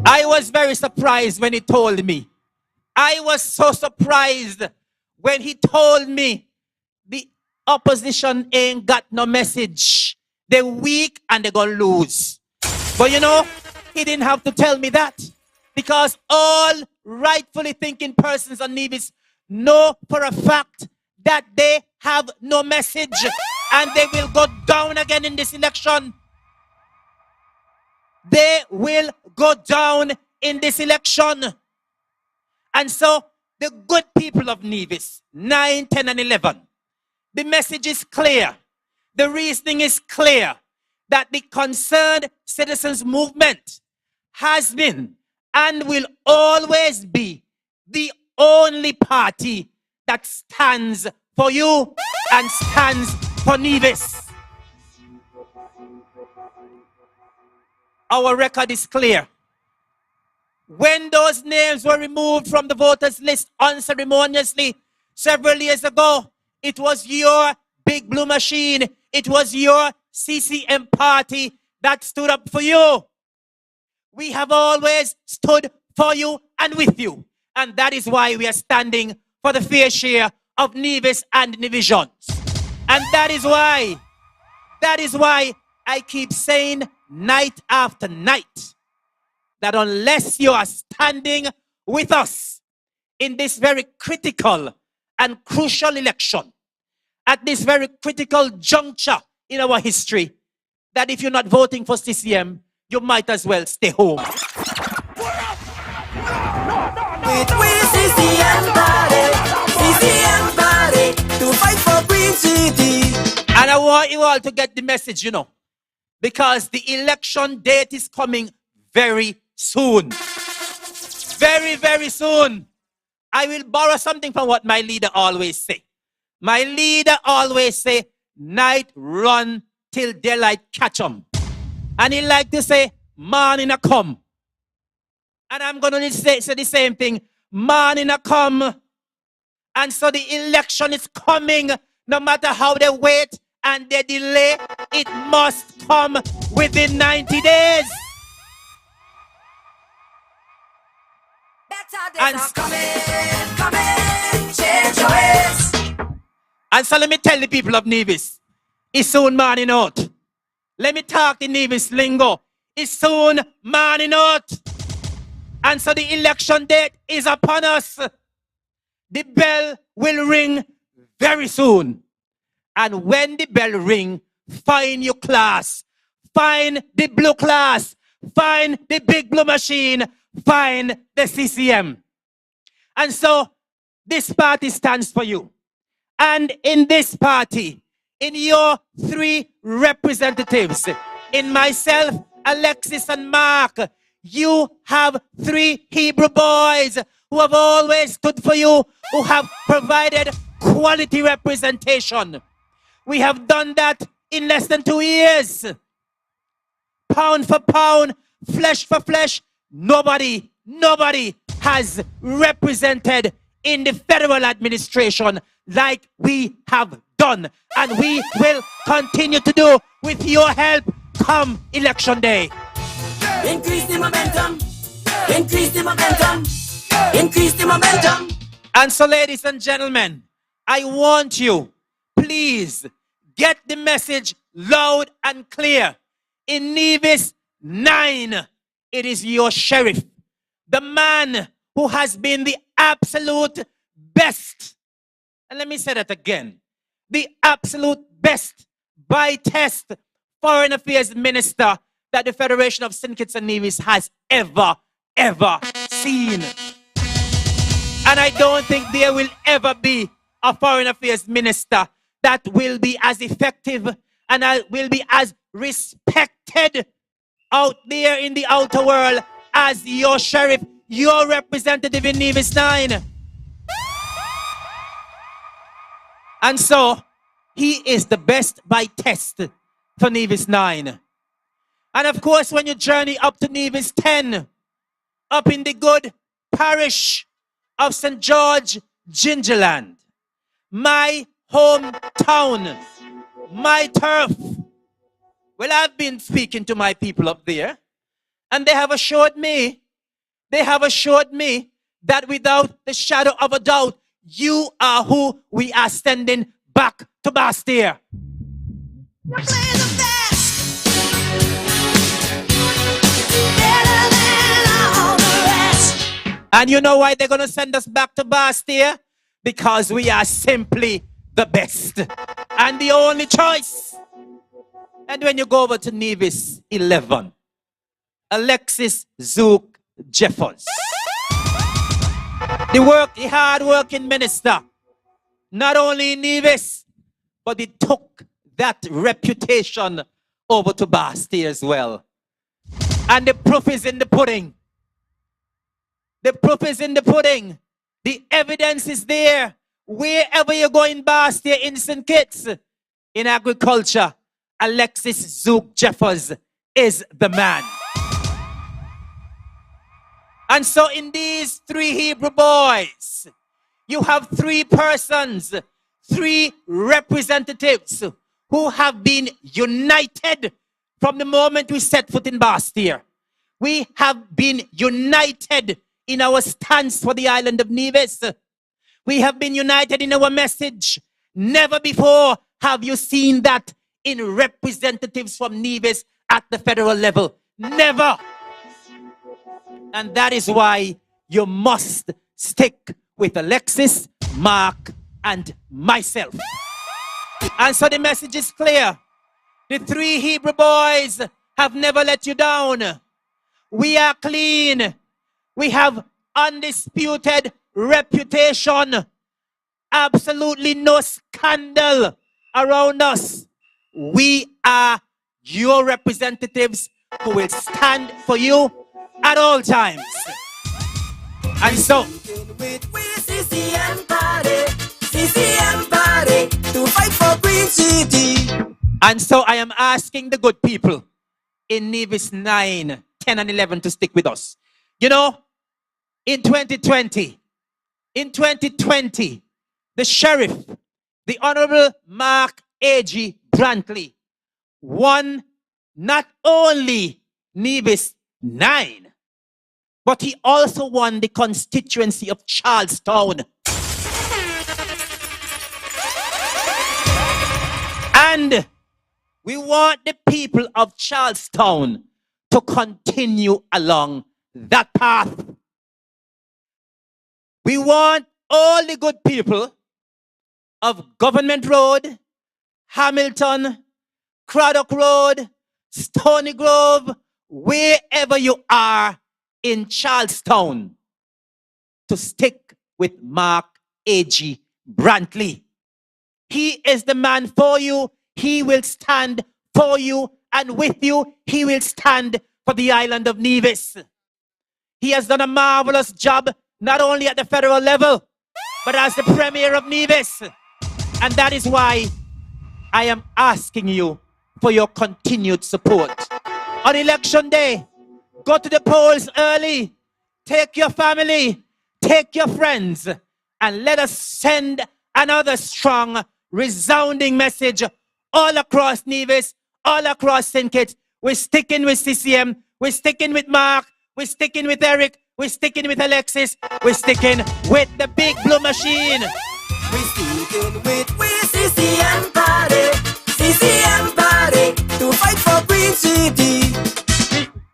I was very surprised when he told me. I was so surprised when he told me the opposition ain't got no message. They're weak and they're gonna lose. But you know, he didn't have to tell me that, because all rightfully thinking persons on Nevis know for a fact that they have no message and they will go down again in this election. They will go down in this election. And so, the good people of Nevis, 9, 10, and 11, the message is clear. The reasoning is clear that the Concerned Citizens Movement has been and will always be the only party that stands for you and stands for Nevis. Our record is clear. When those names were removed from the voters list unceremoniously several years ago, it was your Big Blue Machine, it was your CCM party that stood up for you. We have always stood for you and with you. And that is why we are standing for the fair share of Nevis and Nevisians. And that is why I keep saying night after night that unless you are standing with us in this very critical and crucial election, at this very critical juncture in our history, that if you're not voting for CCM, you might as well stay home. To fight for Green City. And I want you all to get the message, you know, because the election date is coming very soon. Very, very soon. I will borrow something from what my leader always say. My leader always say, night run till daylight catch 'em. And he like to say, morning a come. And I'm going to say the same thing, morning a come. And so the election is coming, no matter how they wait and they delay, it must come within 90 days. And change your ways. And so let me tell the people of Nevis, it's soon morning out. Let me talk the Nevis lingo. It's soon morning out. And so the election date is upon us. The bell will ring very soon. And when the bell ring, find your class. Find the blue class. Find the big blue machine. Find the CCM. And so this party stands for you. And in this party, in your three representatives, in myself, Alexis, and Mark, you have three Hebrew boys who have always stood for you, who have provided quality representation. We have done that in less than 2 years. Pound for pound, flesh for flesh, nobody has represented in the federal administration like we have done. And we will continue to do with your help come election day. Increase the momentum. Increase the momentum. Increase the momentum. And so, ladies and gentlemen, I want you, please, get the message loud and clear. In Nevis 9, it is your sheriff, the man who has been the absolute best. And let me say that again. The absolute best by test foreign affairs minister that the Federation of St. Kitts and Nevis has ever seen. And I don't think there will ever be a foreign affairs minister that will be as effective and will be as respected out there in the outer world as your sheriff, your representative in Nevis 9. And so, he is the best by test for Nevis 9. And of course, when you journey up to Nevis 10, up in the good parish of St. George, Gingerland, my hometown, my turf. Well, I've been speaking to my people up there, and they have assured me that without the shadow of a doubt, you are who we are sending back to Bastille. You play the best, better than all the rest. And you know why they're going to send us back to Bastille? Because we are simply the best and the only choice. And when you go over to Nevis 11, Alexis Zook Jeffers, the hard-working minister, not only in Nevis, but he took that reputation over to Bastille as well. And the proof is in the pudding. The proof is in the pudding. The evidence is there. Wherever you go in Bastille, in St. Kitts, in agriculture, Alexis Zook Jeffers is the man. And so in these three Hebrew boys, you have three persons, three representatives who have been united from the moment we set foot in Bastille. We have been united in our stance for the island of Nevis. We have been united in our message. Never before have you seen that in representatives from Nevis at the federal level. Never. And that is why you must stick with Alexis, Mark, and myself. And so the message is clear. The three Hebrew boys have never let you down. We are clean. We have undisputed reputation. Absolutely no scandal around us. We are your representatives who will stand for you at all times. And so, We CCM party to fight for Green City. And so I am asking the good people in Nevis 9, 10, and 11 to stick with us. You know, in 2020, the sheriff, the Honorable Mark A.G. Brantley, won not only Nevis 9, but he also won the constituency of Charlestown. And we want the people of Charlestown to continue along that path. We want all the good people of Government Road, Hamilton, Craddock Road, Stony Grove, wherever you are in Charlestown, to stick with Mark A.G. Brantley. He is the man for you. He will stand for you, and with you, he will stand for the island of Nevis. He has done a marvelous job, not only at the federal level, but as the Premier of Nevis. And that is why I am asking you for your continued support. On election day, go to the polls early. Take your family, take your friends, and let us send another strong, resounding message all across Nevis, all across St. Kitts. We're sticking with CCM, we're sticking with Mark, we're sticking with Eric, we're sticking with Alexis, we're sticking with the big blue machine. We sticking with we CCM party to fight for Green City.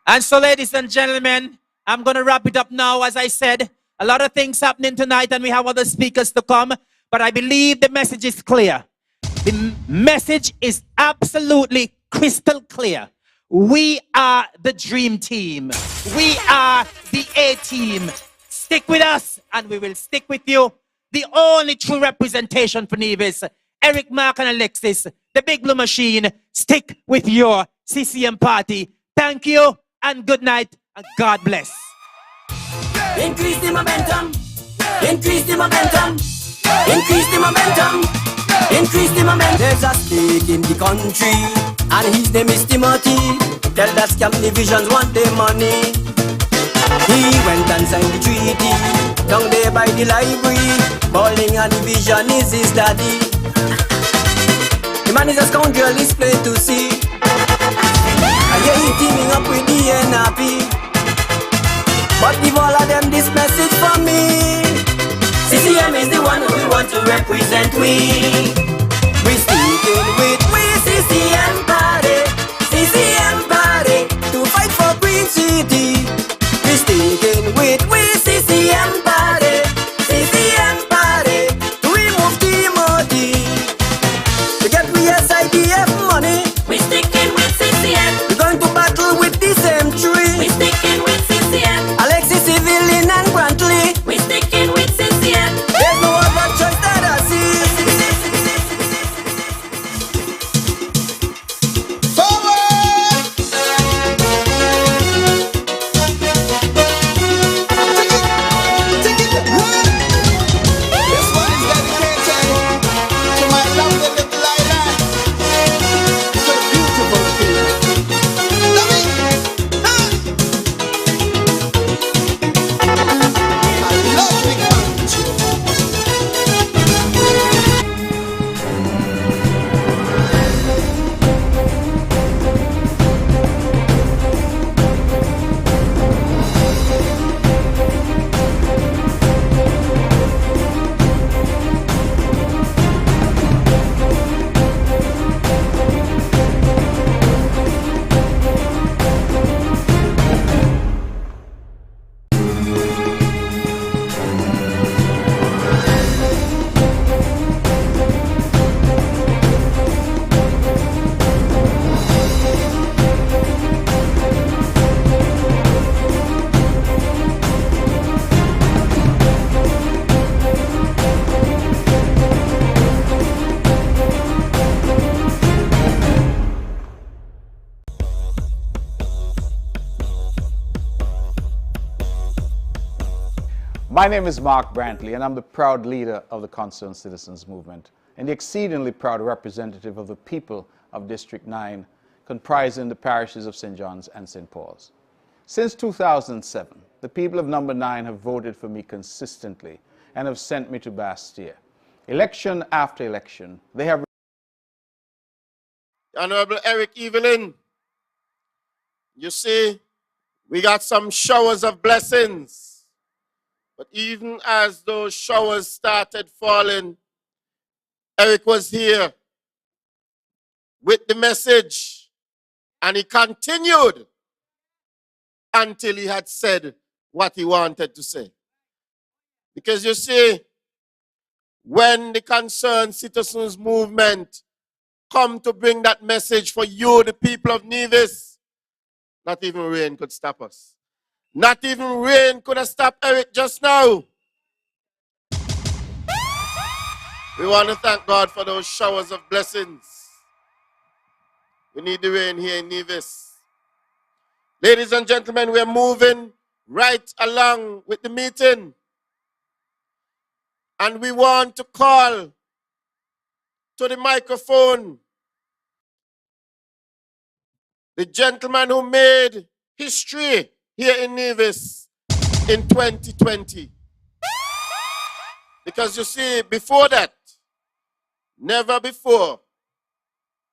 And so, ladies and gentlemen, I'm going to wrap it up now. As I said, a lot of things happening tonight, and we have other speakers to come, but I believe the message is clear. The message is absolutely crystal clear. We are the dream team. We are the A team. Stick with us, and we will stick with you. The only true representation for Nevis, Eric, Mark, and Alexis, the big blue machine. Stick with your CCM party. Thank you, and good night, and God bless. Increase the momentum. Increase the momentum. Increase the momentum. Increase the momentum. There's a snake in the country, and his name is Timothy. Tell that scam divisions want their money. He went and signed the treaty down there by the library. Balling and division is his daddy. The man is a scoundrel, it's plain to see. And yeah, he teaming up with the NRP. But give all of them this message from me. CCM is the one we want to represent we. We sticking with we CCM party to fight for Green City. We sticking with we CCM party to remove Timothy. To get we SIDF money. We sticking with CCM. We're going to battle with the same tree. We sticking with CCM. Alexis, Evelyn, and Brantley. We sticking with CCM. There's no other choice that I see. My name is Mark Brantley, and I'm the proud leader of the Concerned Citizens Movement and the exceedingly proud representative of the people of District 9, comprising the parishes of St. John's and St. Paul's. Since 2007, the people of Number 9 have voted for me consistently and have sent me to Bastille. Election after election, they have... Honorable Eric Evelyn, you see, we got some showers of blessings. But even as those showers started falling, Eric was here with the message, and he continued until he had said what he wanted to say. Because you see, when the Concerned Citizens Movement come to bring that message for you, the people of Nevis, not even rain could stop us. Not even rain could have stopped Eric just now. We want to thank God for those showers of blessings. We need the rain here in Nevis. Ladies and gentlemen, we're moving right along with the meeting. And we want to call to the microphone the gentleman who made history here in Nevis in 2020. Because you see, before that, never before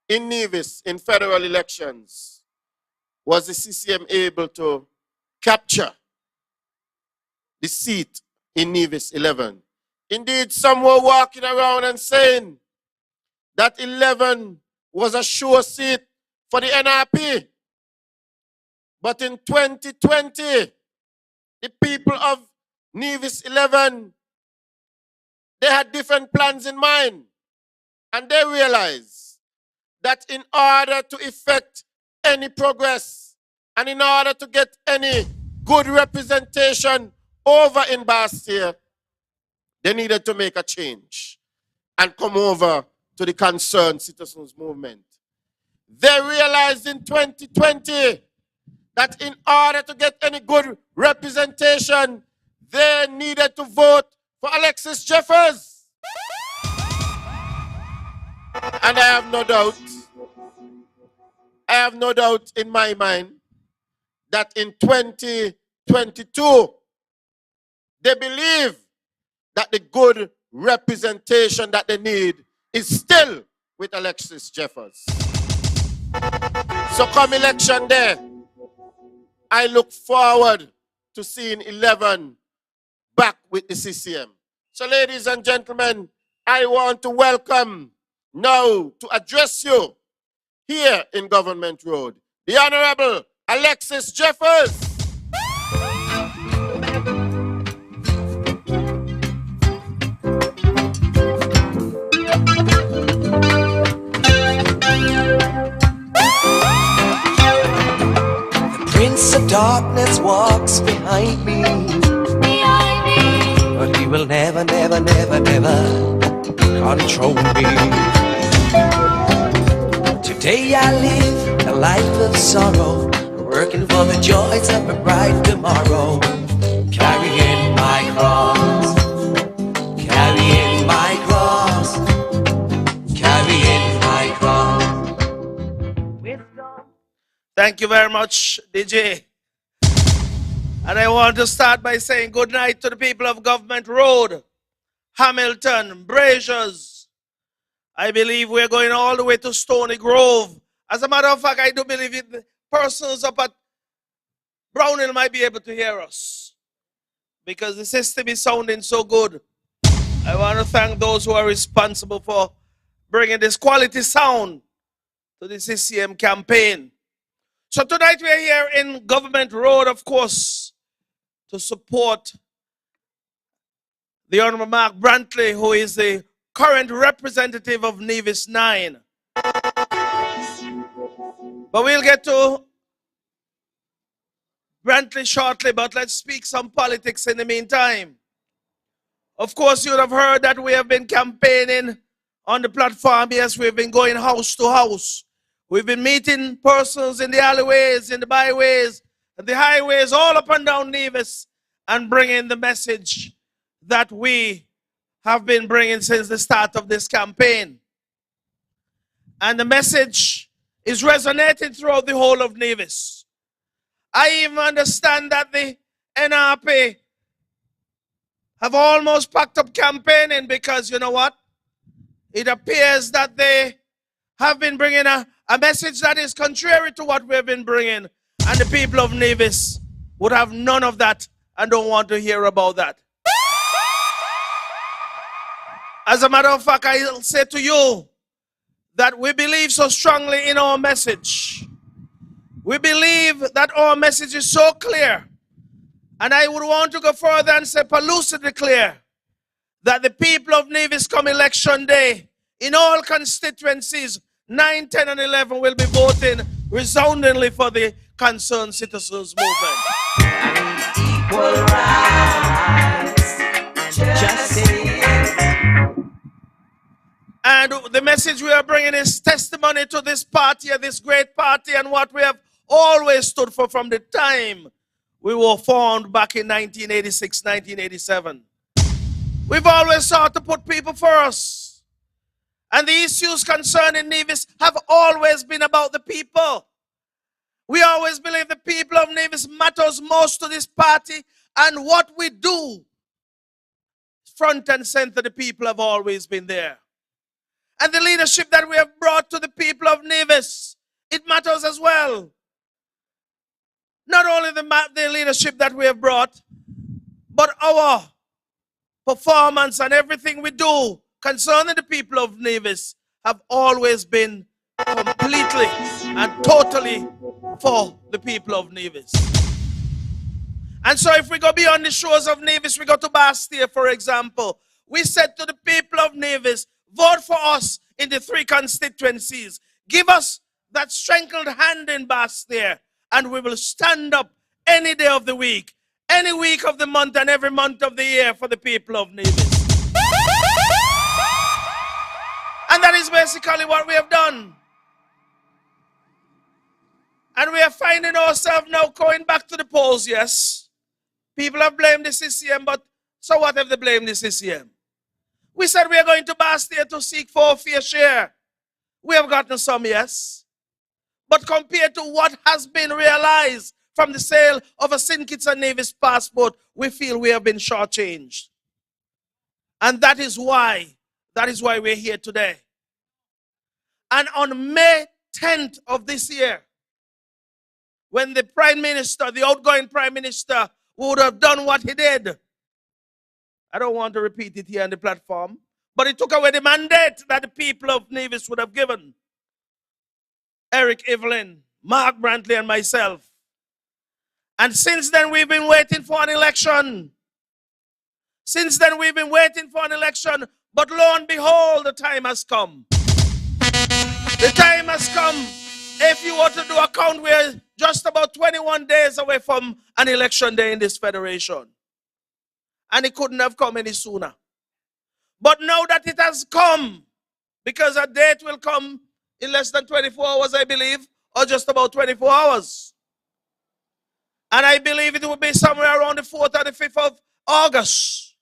in Nevis, in federal elections, was the CCM able to capture the seat in Nevis 11. Indeed, some were walking around and saying that 11 was a sure seat for the NRP. But in 2020, the people of Nevis 11, they had different plans in mind. And they realized that in order to effect any progress and in order to get any good representation over in Bastille, they needed to make a change and come over to the Concerned Citizens Movement. They realized in 2020 that in order to get any good representation, they needed to vote for Alexis Jeffers. And I have no doubt in my mind that in 2022, they believe that the good representation that they need is still with Alexis Jeffers. So come election day, I look forward to seeing 11 back with the CCM. So ladies and gentlemen, I want to welcome now to address you here in Government Road, the Honorable Alexis Jeffers. Prince of Darkness walks behind me. But he will never, never, never, never control me. Today I live a life of sorrow, working for the joys of a bright tomorrow. Carrying my cross, carrying my cross, carrying my cross. Thank you very much, DJ. And I want to start by saying good night to the people of Government Road, Hamilton, Braziers. I believe we're going all the way to Stony Grove. As a matter of fact, I do believe the persons up at Brownhill might be able to hear us because the system is sounding so good. I want to thank those who are responsible for bringing this quality sound to the CCM campaign. So tonight we're here in Government Road, of course, to support the Honorable Mark Brantley, who is the current representative of Nevis 9. But we'll get to Brantley shortly, but let's speak some politics in the meantime. Of course, you would have heard that we have been campaigning on the platform. Yes, we've been going house to house. We've been meeting persons in the alleyways, in the byways, and the highways, all up and down Nevis, and bringing the message that we have been bringing since the start of this campaign. And the message is resonating throughout the whole of Nevis. I even understand that the NRP have almost packed up campaigning because, you know what? It appears that they have been bringing a message that is contrary to what we've been bringing. And the people of Nevis would have none of that and don't want to hear about that. As a matter of fact, I'll say to you that we believe so strongly in our message. We believe that our message is so clear. And I would want to go further and say lucidly clear that the people of Nevis come election day in all constituencies 9, 10, and 11 will be voting resoundingly for the Concerned Citizens Movement. Equal rights, justice. And the message we are bringing is testimony to this party, this great party, and what we have always stood for from the time we were formed back in 1986, 1987. We've always sought to put people first. And the issues concerning Nevis have always been about the people. We always believe the people of Nevis matters most to this party, and what we do, front and center, the people have always been there. And the leadership that we have brought to the people of Nevis, it matters as well. Not only the leadership that we have brought, but our performance and everything we do concerning the people of Nevis have always been completely and totally for the people of Nevis. And so if we go beyond the shores of Nevis, we go to Bastia, for example. We said to the people of Nevis, vote for us in the 3 constituencies. Give us that strengthened hand in Bastia, and we will stand up any day of the week, any week of the month, and every month of the year for the people of Nevis. And that is basically what we have done. And we are finding ourselves now going back to the polls, yes. People have blamed the CCM, but so what if they blame the CCM? We said we are going to Bastia to seek for a fair share. We have gotten some, yes. But compared to what has been realized from the sale of a St. Kitts and Nevis passport, we feel we have been shortchanged. And that is why we're here today. And on May 10th of this year, when the Prime Minister, the outgoing Prime Minister, would have done what he did, I don't want to repeat it here on the platform, but he took away the mandate that the people of Nevis would have given Eric Evelyn, Mark Brantley, and myself. And since then, we've been waiting for an election. Since then, we've been waiting for an election, but lo and behold, the time has come. The time has come. If you were to do a count, we're just about 21 days away from an election day in this federation. And it couldn't have come any sooner. But now that it has come, because a date will come in less than 24 hours, I believe, or just about 24 hours. And I believe it will be somewhere around the 4th or the 5th of August.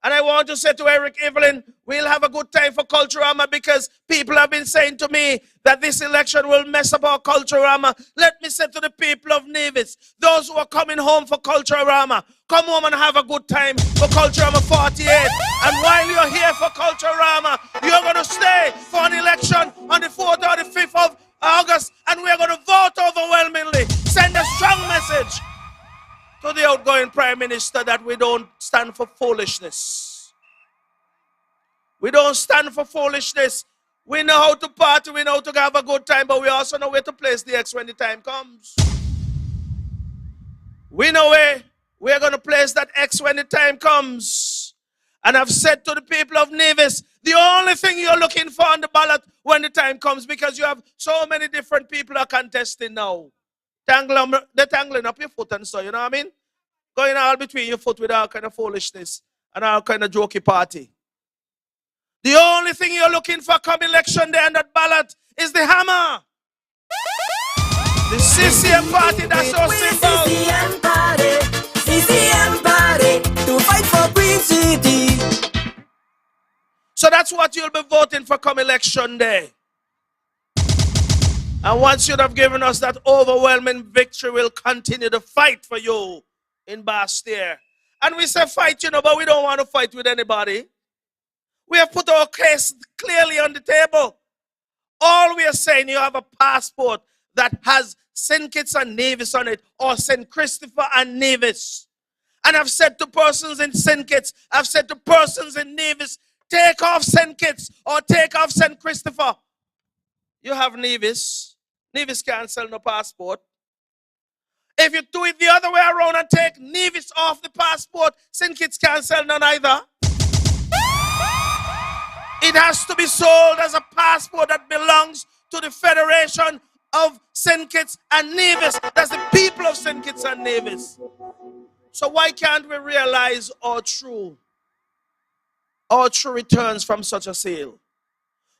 And I want to say to Eric Evelyn, we'll have a good time for Culturama, because people have been saying to me that this election will mess up our Culturama. Let me say to the people of Nevis, those who are coming home for Culturama, come home and have a good time for Culturama 48. And while you're here for Culturama, you're going to stay for an election on the 4th or the 5th of August, and we're going to vote overwhelmingly. Send a strong message to the outgoing Prime Minister that we don't stand for foolishness. We don't stand for foolishness. We know how to party, we know how to have a good time, but we also know where to place the X when the time comes. We know where we're going to place that X when the time comes. And I've said to the people of Nevis, the only thing you're looking for on the ballot when the time comes, because you have so many different people are contesting now. They're tangling up your foot and so, you know what I mean? Going all between your foot with all kind of foolishness and all kind of jokey party. The only thing you're looking for come election day on that ballot is the hammer. The CCM party, that's our symbol. CCM party, to fight for Queen City. So that's what you'll be voting for come election day. And once you'd have given us that overwhelming victory, we'll continue to fight for you in Bastille. And we say fight, but we don't want to fight with anybody. We have put our case clearly on the table. All we are saying, you have a passport that has St. Kitts and Nevis on it, or St. Christopher and Nevis. And I've said to persons in St. Kitts, I've said to persons in Nevis, take off St. Kitts or take off St. Christopher. You have Nevis. Nevis can't sell no passport. If you do it the other way around and take Nevis off the passport, St. Kitts can't sell none either. It has to be sold as a passport that belongs to the Federation of St. Kitts and Nevis. That's the people of St. Kitts and Nevis. So why can't we realize our true returns from such a sale?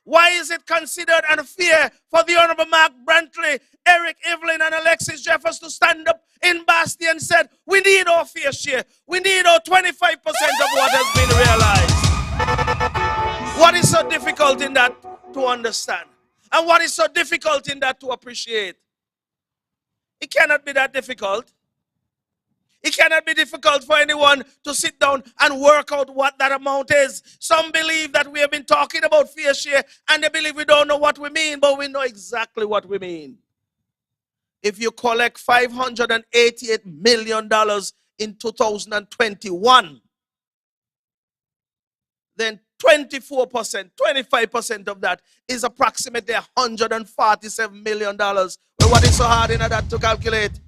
Why is it considered unfair for the Honorable Mark Brantley, Eric Evelyn, and Alexis Jeffers to stand up in Bastille and said, we need our fair share. We need our 25% of what has been realized. What is so difficult in that to understand? And what is so difficult in that to appreciate? It cannot be that difficult. It cannot be difficult for anyone to sit down and work out what that amount is. Some believe that we have been talking about fair share and they believe we don't know what we mean, but we know exactly what we mean. If you collect $588 million in 2021, then 24%, 25% of that is approximately $147 million. Well, what is so hard in that to calculate?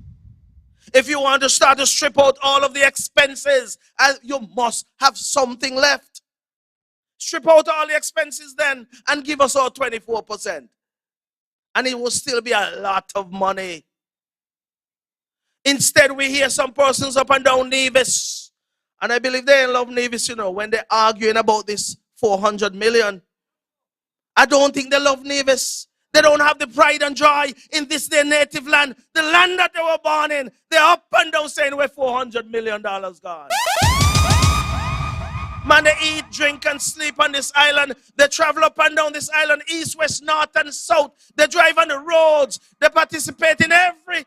If you want to start to strip out all of the expenses, you must have something left. Strip out all the expenses then and give us our 24%. And it will still be a lot of money. Instead, we hear some persons up and down Nevis. And I believe they love Nevis, when they're arguing about this 400 million. I don't think they love Nevis. They don't have the pride and joy in this their native land. The land that they were born in. They're up and down saying we're $400 million gone. Man, they eat, drink, and sleep on this island. They travel up and down this island, east, west, north, and south. They drive on the roads. They participate in everything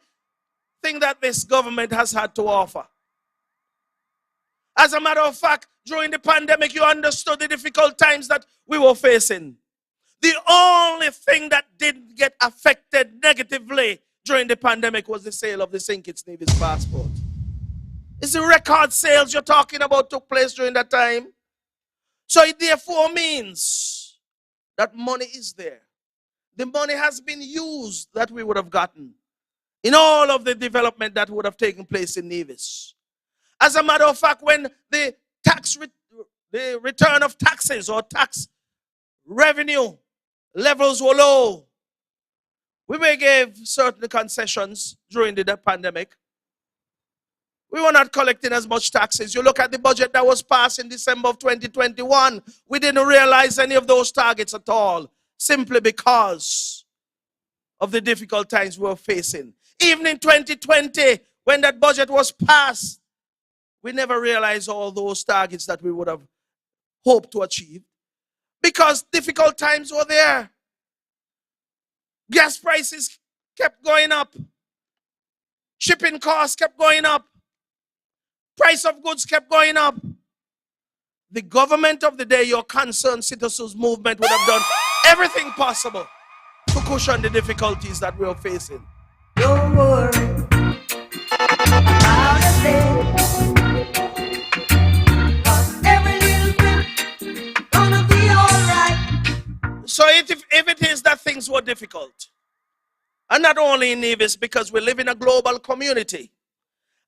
that this government has had to offer. As a matter of fact, during the pandemic, you understood the difficult times that we were facing. The only thing that didn't get affected negatively during the pandemic was the sale of the St. Kitts Nevis passport. It's the record sales you're talking about took place during that time. So it therefore means that money is there. The money has been used that we would have gotten in all of the development that would have taken place in Nevis. As a matter of fact, when the return of taxes or tax revenue levels were low, we may give certain concessions during the pandemic. We were not collecting as much taxes. You look at the budget that was passed in December of 2021, we didn't realize any of those targets at all, simply because of the difficult times we were facing. Even in 2020, when that budget was passed, we never realized all those targets that we would have hoped to achieve, because difficult times were there. Gas prices kept going up. Shipping costs kept going up. Price of goods kept going up. The government of the day, your concerned citizens movement, would have done everything possible to cushion the difficulties that we are facing. Don't worry about a thing. 'Cause every little bit gonna be alright. So if it is that things were difficult, and not only in Nevis, because we live in a global community.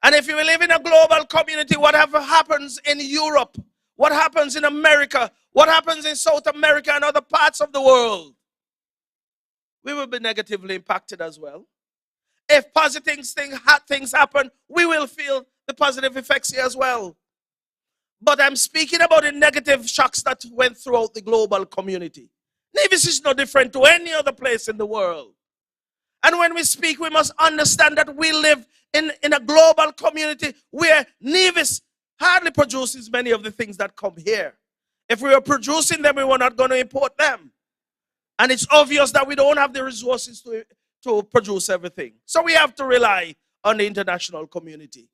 And if you live in a global community, whatever happens in Europe, what happens in America, what happens in South America and other parts of the world, we will be negatively impacted as well. If positive things happen, we will feel the positive effects here as well. But I'm speaking about the negative shocks that went throughout the global community. Nevis is no different to any other place in the world. And when we speak, we must understand that we live in a global community where Nevis hardly produces many of the things that come here. If we were producing them, we were not going to import them. And it's obvious that we don't have the resources to produce everything. So we have to rely on the international community.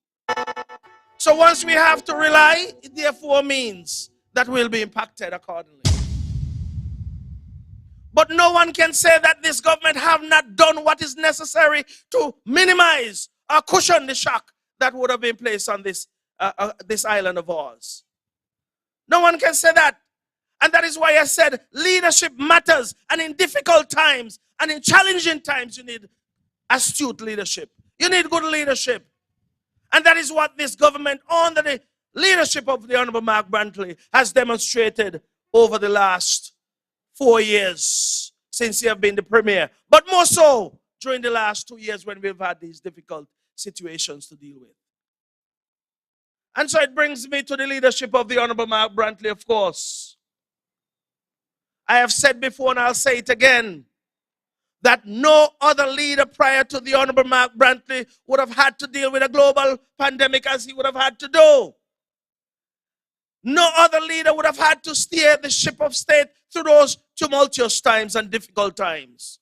So once we have to rely, it therefore means that we'll be impacted accordingly. But no one can say that this government have not done what is necessary to minimize or cushion the shock that would have been placed on this island of ours. No one can say that. And that is why I said leadership matters. And in difficult times and in challenging times, you need astute leadership. You need good leadership. And that is what this government, under the leadership of the Honorable Mark Brantley, has demonstrated over the last 4 years since he has been the premier. But more so during the last 2 years when we've had these difficult situations to deal with. And so it brings me to the leadership of the Honorable Mark Brantley, of course. I have said before and I'll say it again, that no other leader prior to the Honorable Mark Brantley would have had to deal with a global pandemic as he would have had to do. No other leader would have had to steer the ship of state through those tumultuous times and difficult times.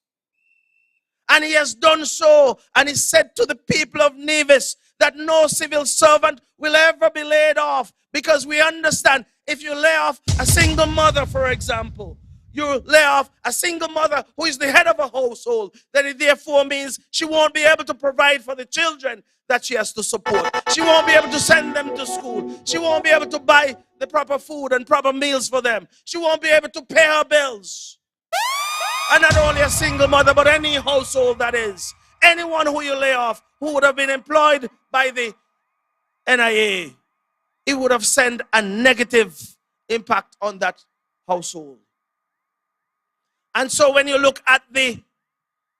And he has done so, and he said to the people of Nevis that no civil servant will ever be laid off, because we understand if you lay off a single mother, for example, you lay off a single mother who is the head of a household, then it therefore means she won't be able to provide for the children that she has to support. She won't be able to send them to school. She won't be able to buy the proper food and proper meals for them. She won't be able to pay her bills. And not only a single mother, but any household that is. Anyone who you lay off who would have been employed by the NIA, it would have sent a negative impact on that household. And so when you look at the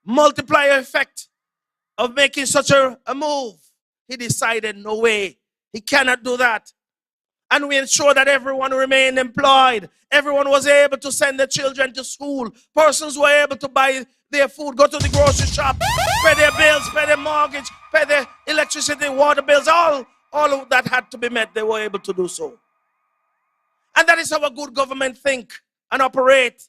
multiplier effect of making such a move, he decided no way, he cannot do that. And we ensured that everyone remained employed. Everyone was able to send their children to school. Persons were able to buy their food, go to the grocery shop, pay their bills, pay their mortgage, pay their electricity, water bills. All of that had to be met. They were able to do so. And that is how a good government think and operate.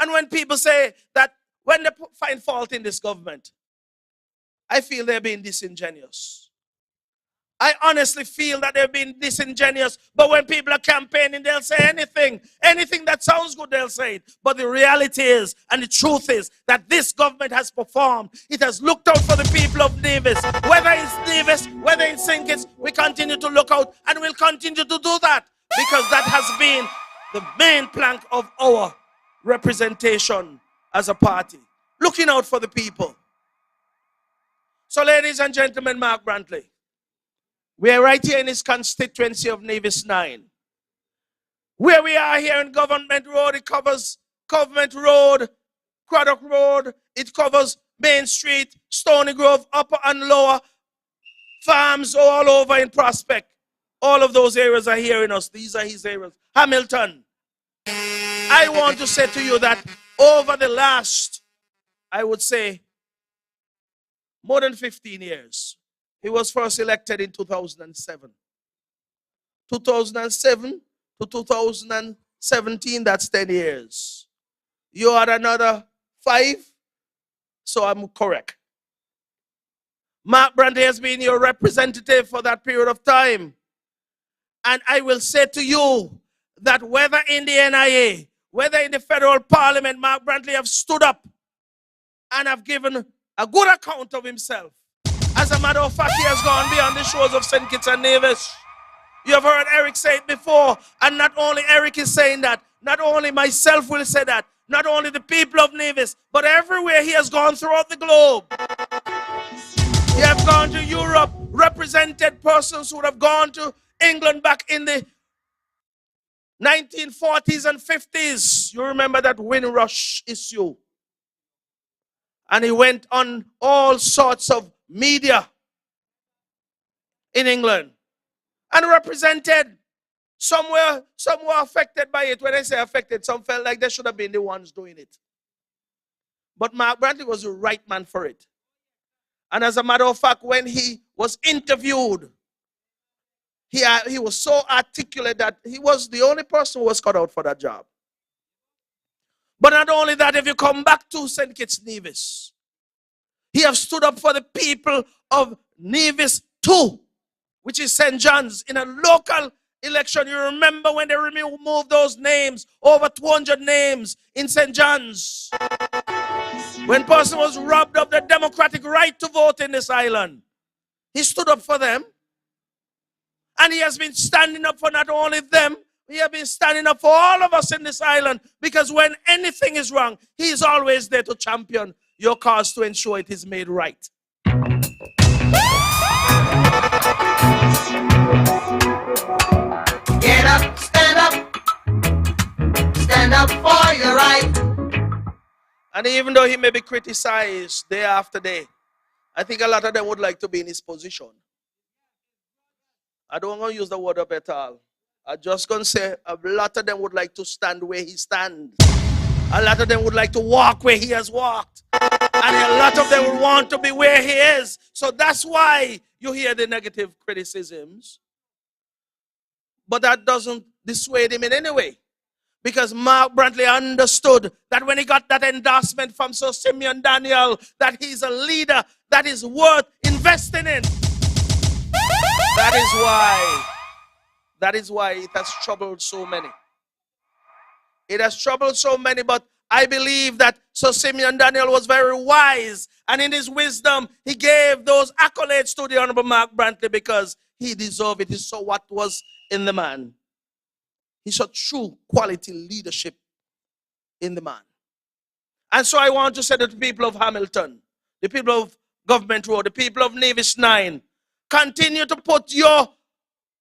And when people say that, when they find fault in this government, I feel they're being disingenuous. I honestly feel that they're being disingenuous. But when people are campaigning, they'll say anything. Anything that sounds good, they'll say it. But the reality is, and the truth is, that this government has performed. It has looked out for the people of Nevis. Whether it's Nevis, whether it's St. Kitts, we continue to look out, and we'll continue to do that. Because that has been the main plank of our representation as a party. Looking out for the people. So ladies and gentlemen, Mark Brantley, we are right here in his constituency of Nevis 9. Where we are here in Government Road, it covers Government Road, Craddock Road, it covers Main Street, Stony Grove, Upper and Lower, farms all over in Prospect. All of those areas are hearing us. These are his areas. Hamilton. I want to say to you that over the last, I would say, more than 15 years, he was first elected in 2007. 2007 to 2017, that's 10 years. You had another 5, so I'm correct. Mark Brantley has been your representative for that period of time. And I will say to you that whether in the NIA, whether in the federal parliament, Mark Brantley have stood up and have given a good account of himself. As a matter of fact, he has gone beyond the shores of St. Kitts and Nevis. You have heard Eric say it before, and not only Eric is saying that, not only myself will say that, not only the people of Nevis, but everywhere he has gone throughout the globe. He has gone to Europe, represented persons who would have gone to England back in the 1940s and 50s. You remember that Windrush issue. And he went on all sorts of media in England and represented. Some were affected by it. When I say affected, some felt like they should have been the ones doing it. But Mark Brantley was the right man for it. And as a matter of fact, when he was interviewed he was so articulate that he was the only person who was cut out for that job. But not only that, if you come back to St. Kitts Nevis, he have stood up for the people of Nevis too, which is St. John's, in a local election. You remember when they removed those names, over 200 names in St. John's, when person was robbed of the democratic right to vote in this island. He stood up for them. And he has been standing up for not only them, he has been standing up for all of us in this island, because when anything is wrong, he is always there to champion your cause to ensure it is made right. Get up, stand up for your right. And even though he may be criticized day after day, I think a lot of them would like to be in his position. I don't want to use the word up at all. I'm just going to say a lot of them would like to stand where he stands. A lot of them would like to walk where he has walked. And a lot of them would want to be where he is. So that's why you hear the negative criticisms. But that doesn't dissuade him in any way. Because Mark Brantley understood that when he got that endorsement from Sir Simeon Daniel, that he's a leader that is worth investing in. That is why it has troubled so many. It has troubled so many, but I believe that Sir Simeon Daniel was very wise, and in his wisdom, he gave those accolades to the Honorable Mark Brantley because he deserved it. He saw what was in the man. He saw true quality leadership in the man. And so I want to say to the people of Hamilton, the people of Government Road, the people of Nevis 9, continue to put your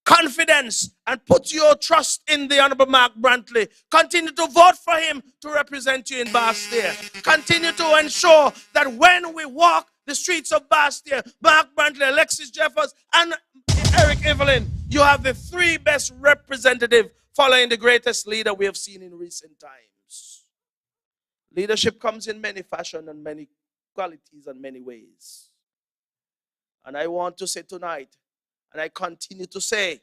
confidence and put your trust in the Honorable Mark Brantley. Continue to vote for him to represent you in Bastia. Continue to ensure that when we walk the streets of Bastia, Mark Brantley, Alexis Jeffers, and Eric Evelyn, you have the three best representatives following the greatest leader we have seen in recent times. Leadership comes in many fashions and many qualities and many ways. And I want to say tonight, and I continue to say,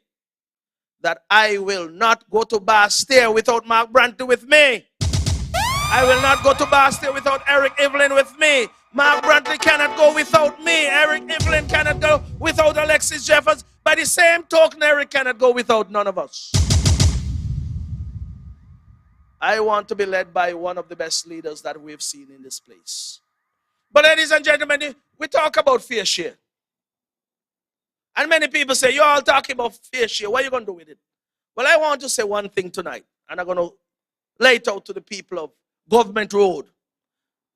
that I will not go to Bastia without Mark Brantley with me. I will not go to Bastia without Eric Evelyn with me. Mark Brantley cannot go without me. Eric Evelyn cannot go without Alexis Jeffers. By the same token, Eric cannot go without none of us. I want to be led by one of the best leaders that we've seen in this place. But ladies and gentlemen, we talk about fair share. And many people say, you're all talking about fair share. What are you going to do with it? Well, I want to say one thing tonight. And I'm going to lay it out to the people of Government Road,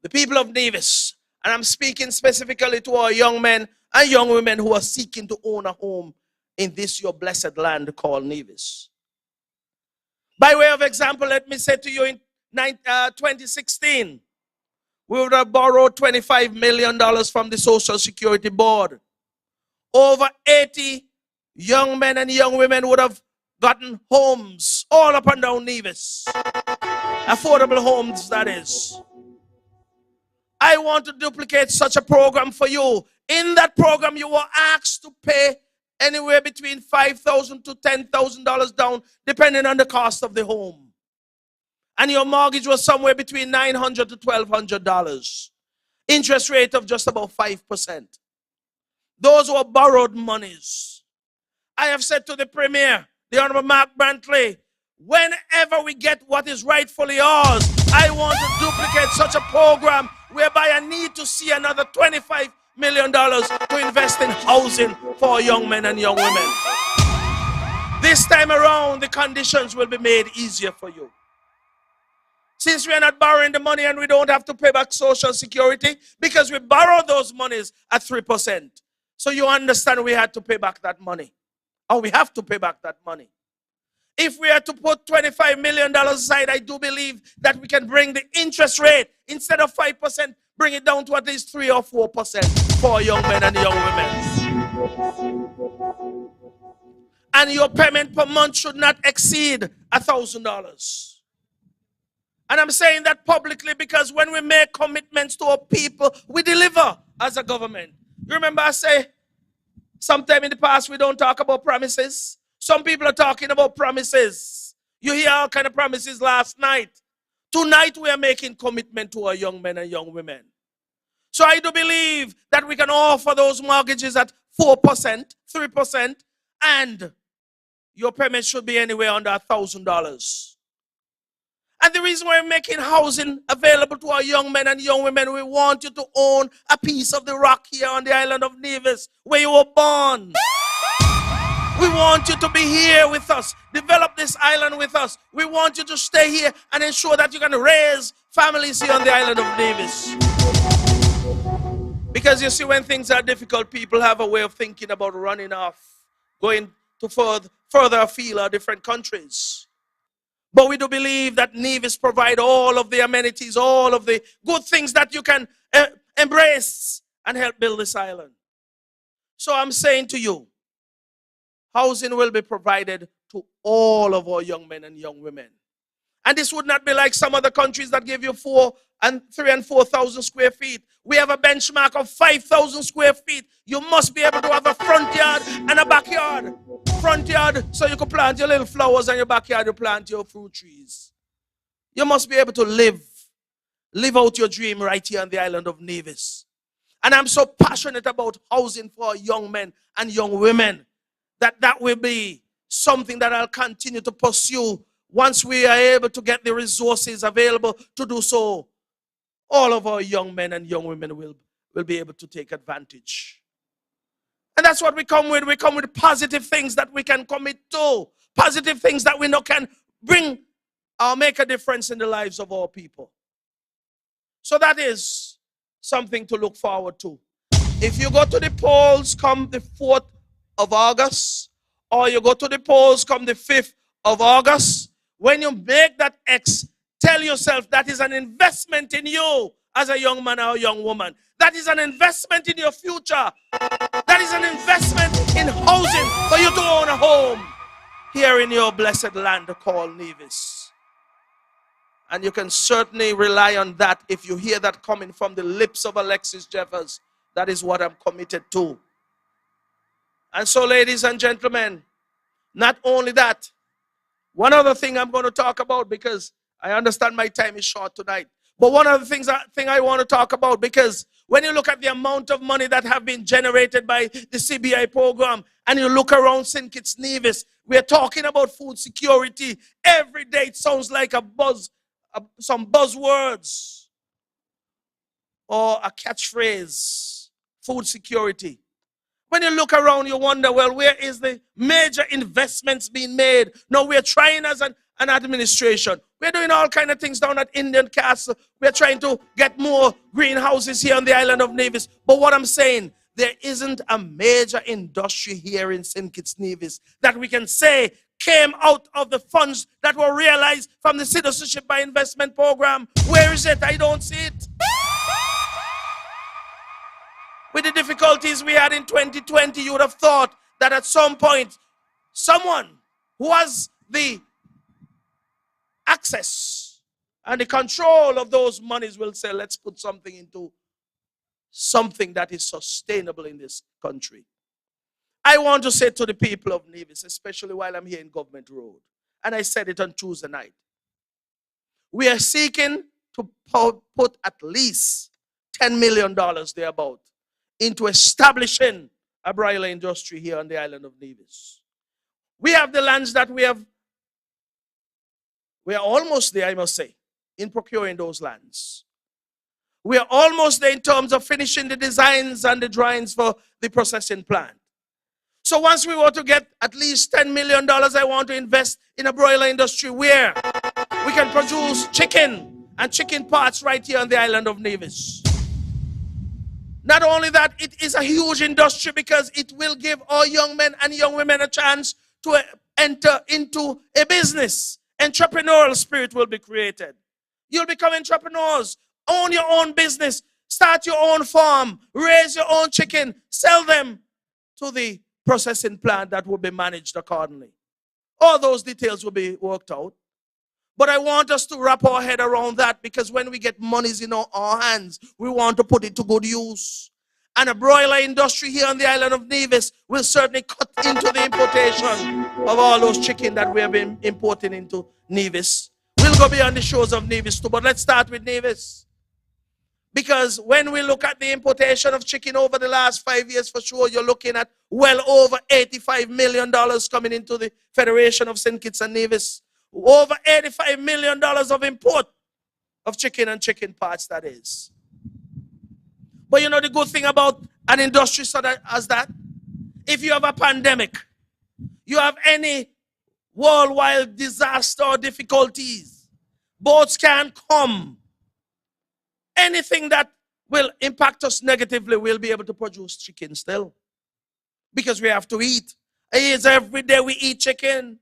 the people of Nevis. And I'm speaking specifically to our young men and young women who are seeking to own a home in this your blessed land called Nevis. By way of example, let me say to you, in 2016, we would have borrowed $25 million from the Social Security Board. Over 80 young men and young women would have gotten homes all up and down Nevis. Affordable homes, that is. I want to duplicate such a program for you. In that program, you were asked to pay anywhere between $5,000 to $10,000 down, depending on the cost of the home. And your mortgage was somewhere between $900 to $1,200. Interest rate of just about 5%. Those were borrowed monies. I have said to the Premier, the Honorable Mark Brantley, whenever we get what is rightfully ours, I want to duplicate such a program whereby I need to see another $25 million to invest in housing for young men and young women. This time around, the conditions will be made easier for you. Since we are not borrowing the money and we don't have to pay back Social Security because we borrow those monies at 3%. So you understand we had to pay back that money. Or we have to pay back that money. If we are to put $25 million aside, I do believe that we can bring the interest rate, instead of 5%, bring it down to at least 3 or 4% for young men and young women. And your payment per month should not exceed $1,000. And I'm saying that publicly because when we make commitments to our people, we deliver as a government. You remember I say, sometime in the past we don't talk about promises. Some people are talking about promises. You hear all kind of promises last night. Tonight we are making commitment to our young men and young women. So I do believe that we can offer those mortgages at 4%, 3%, and your payment should be anywhere under $1,000. And the reason why we're making housing available to our young men and young women, we want you to own a piece of the rock here on the island of Nevis, where you were born. We want you to be here with us, develop this island with us. We want you to stay here and ensure that you can raise families here on the island of Nevis. Because you see, when things are difficult, people have a way of thinking about running off, going to further afield or different countries. But we do believe that Nevis provide all of the amenities, all of the good things that you can embrace and help build this island. So I'm saying to you, housing will be provided to all of our young men and young women. And this would not be like some other countries that give you 3,000 and 4,000 square feet. We have a benchmark of 5,000 square feet. You must be able to have a front yard and a backyard. Front yard, so you can plant your little flowers, and your backyard, you plant your fruit trees. You must be able to live out your dream right here on the island of Nevis. And I'm so passionate about housing for young men and young women that will be something that I'll continue to pursue once we are able to get the resources available to do so. All of our young men and young women will be able to take advantage. And that's what we come with. We come with positive things that we can commit to. Positive things that we know can bring or make a difference in the lives of our people. So that is something to look forward to. If you go to the polls come the 4th of August, or you go to the polls come the 5th of August, when you make that X, tell yourself that is an investment in you as a young man or a young woman. That is an investment in your future. That is an investment in housing for you to own a home here in your blessed land called Nevis. And you can certainly rely on that. If you hear that coming from the lips of Alexis Jeffers, that is what I'm committed to. And so, ladies and gentlemen, not only that, one other thing I'm going to talk about, because I understand my time is short tonight. But one of the things I want to talk about, because when you look at the amount of money that have been generated by the CBI program, and you look around St. Kitts Nevis, we're talking about food security. Every day it sounds like some buzzwords or a catchphrase, food security. When you look around, you wonder, well, where is the major investments being made? No, we're trying as an administration. We're doing all kind of things down at Indian Castle. We're trying to get more greenhouses here on the island of Nevis. But what I'm saying, there isn't a major industry here in St. Kitts Nevis that we can say came out of the funds that were realized from the Citizenship by Investment Program. Where is it? I don't see it. With the difficulties we had in 2020, you would have thought that at some point, someone who has the access and the control of those monies will say, let's put something into something that is sustainable in this country. I want to say to the people of Nevis, especially while I'm here in Government Road, and I said it on Tuesday night, we are seeking to put at least $10 million thereabout into establishing a broiler industry here on the island of Nevis. We have the lands that we are almost there, I must say, in procuring those lands. We are almost there in terms of finishing the designs and the drawings for the processing plant. So once we were to get at least $10 million, I want to invest in a broiler industry where we can produce chicken and chicken parts right here on the island of Nevis. Not only that, it is a huge industry because it will give our young men and young women a chance to enter into a business. Entrepreneurial spirit will be created. You'll become entrepreneurs. Own your own business. Start your own farm. Raise your own chicken. Sell them to the processing plant that will be managed accordingly. All those details will be worked out. But I want us to wrap our head around that, because when we get monies in our hands, we want to put it to good use. and a broiler industry here on the island of Nevis will certainly cut into the importation of all those chicken that we have been importing into Nevis. We'll go beyond the shores of Nevis too, but let's start with Nevis. Because when we look at the importation of chicken over the last 5 years, for sure, you're looking at well over $85 million coming into the Federation of St. Kitts and Nevis. Over $85 million of import of chicken and chicken parts, that is. But you know the good thing about an industry such as that? If you have a pandemic, you have any worldwide disaster or difficulties, boats can't come. Anything that will impact us negatively, we'll be able to produce chicken still. Because we have to eat. Is every day we eat chicken?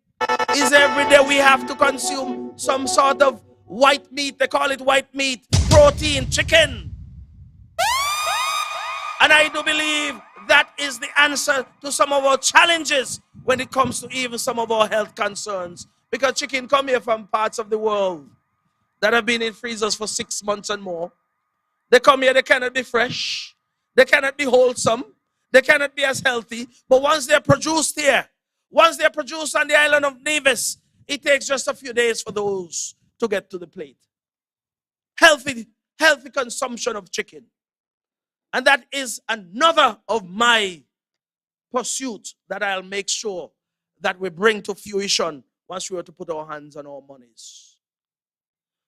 Is every day we have to consume some sort of white meat? They call it white meat, protein, chicken. And I do believe that is the answer to some of our challenges when it comes to even some of our health concerns. Because chicken come here from parts of the world that have been in freezers for 6 months and more. They come here, they cannot be fresh. They cannot be wholesome. They cannot be as healthy. But once they're produced here, once they're produced on the island of Nevis, it takes just a few days for those to get to the plate. Healthy consumption of chicken. And that is another of my pursuits that I'll make sure that we bring to fruition once we were to put our hands on our monies.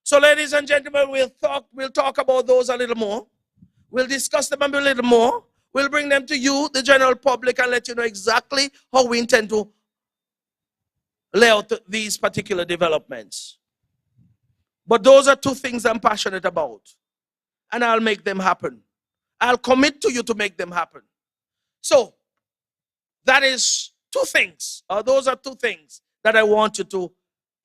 So, ladies and gentlemen, we'll talk about those a little more. We'll discuss them a little more. We'll bring them to you, the general public, and let you know exactly how we intend to lay out these particular developments. But those are two things I'm passionate about. And I'll make them happen. I'll commit to you to make them happen. So, that is two things, or those are two things that I want you to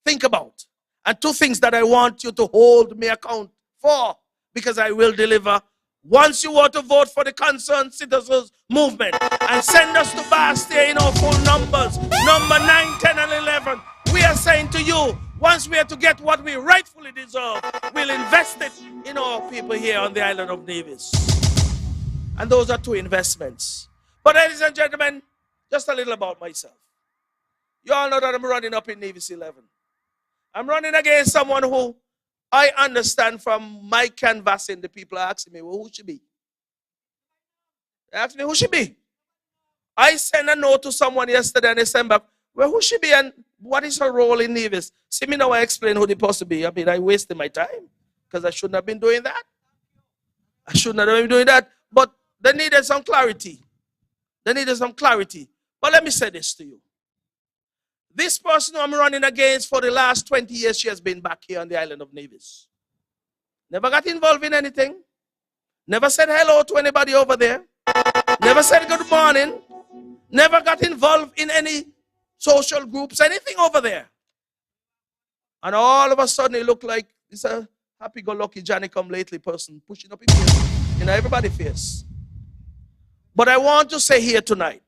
think about. And two things that I want you to hold me account for, because I will deliver. Once you want to vote for the Concerned Citizens Movement and send us to Bastia in our full numbers, number 9, 10, and 11, we are saying to you, once we are to get what we rightfully deserve, we'll invest it in our people here on the island of Nevis. And those are two investments. But ladies and gentlemen, just a little about myself. You all know that I'm running up in Nevis 11. I'm running against someone who I understand from my canvassing, the people are asking me, well, who should be? They asked me, who should be? I sent a note to someone yesterday and they sent back, well, who should be and what is her role in Nevis? See me now, I explain who they're supposed to be. I mean, I wasted my time because I shouldn't have been doing that. I shouldn't have been doing that. But they needed some clarity. They needed some clarity. But let me say this to you. This person who I'm running against for the last 20 years, she has been back here on the island of Nevis. Never got involved in anything. Never said hello to anybody over there. Never said good morning. Never got involved in any social groups, anything over there. And all of a sudden it looked like it's a happy-go-lucky Johnny-come-lately person pushing up his face in everybody's face. But I want to say here tonight,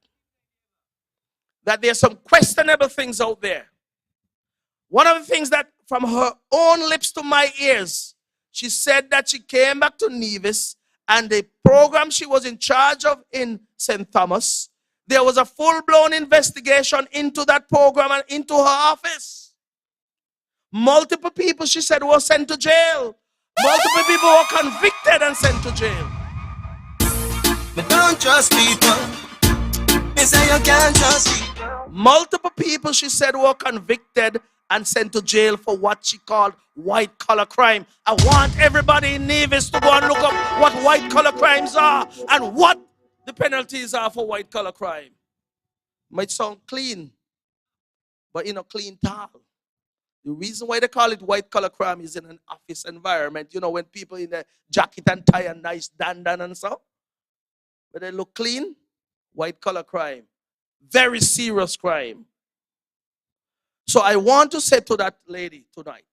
that there's some questionable things out there. One of the things that from her own lips to my ears, she said that she came back to Nevis and the program she was in charge of in St. Thomas, there was a full-blown investigation into that program and into her office. Multiple people, she said, were sent to jail. Multiple people were convicted and sent to jail. But don't trust people. Me say you can't trust people. Multiple people, she said, were convicted and sent to jail for what she called white-collar crime. I want everybody in Nevis to go and look up what white-collar crimes are and what the penalties are for white-collar crime. Might sound clean, but in a clean towel. The reason why they call it white-collar crime is in an office environment. You know, when people in a jacket and tie and nice dandan and so, but they look clean, white-collar crime. Very serious crime. So I want to say to that lady tonight,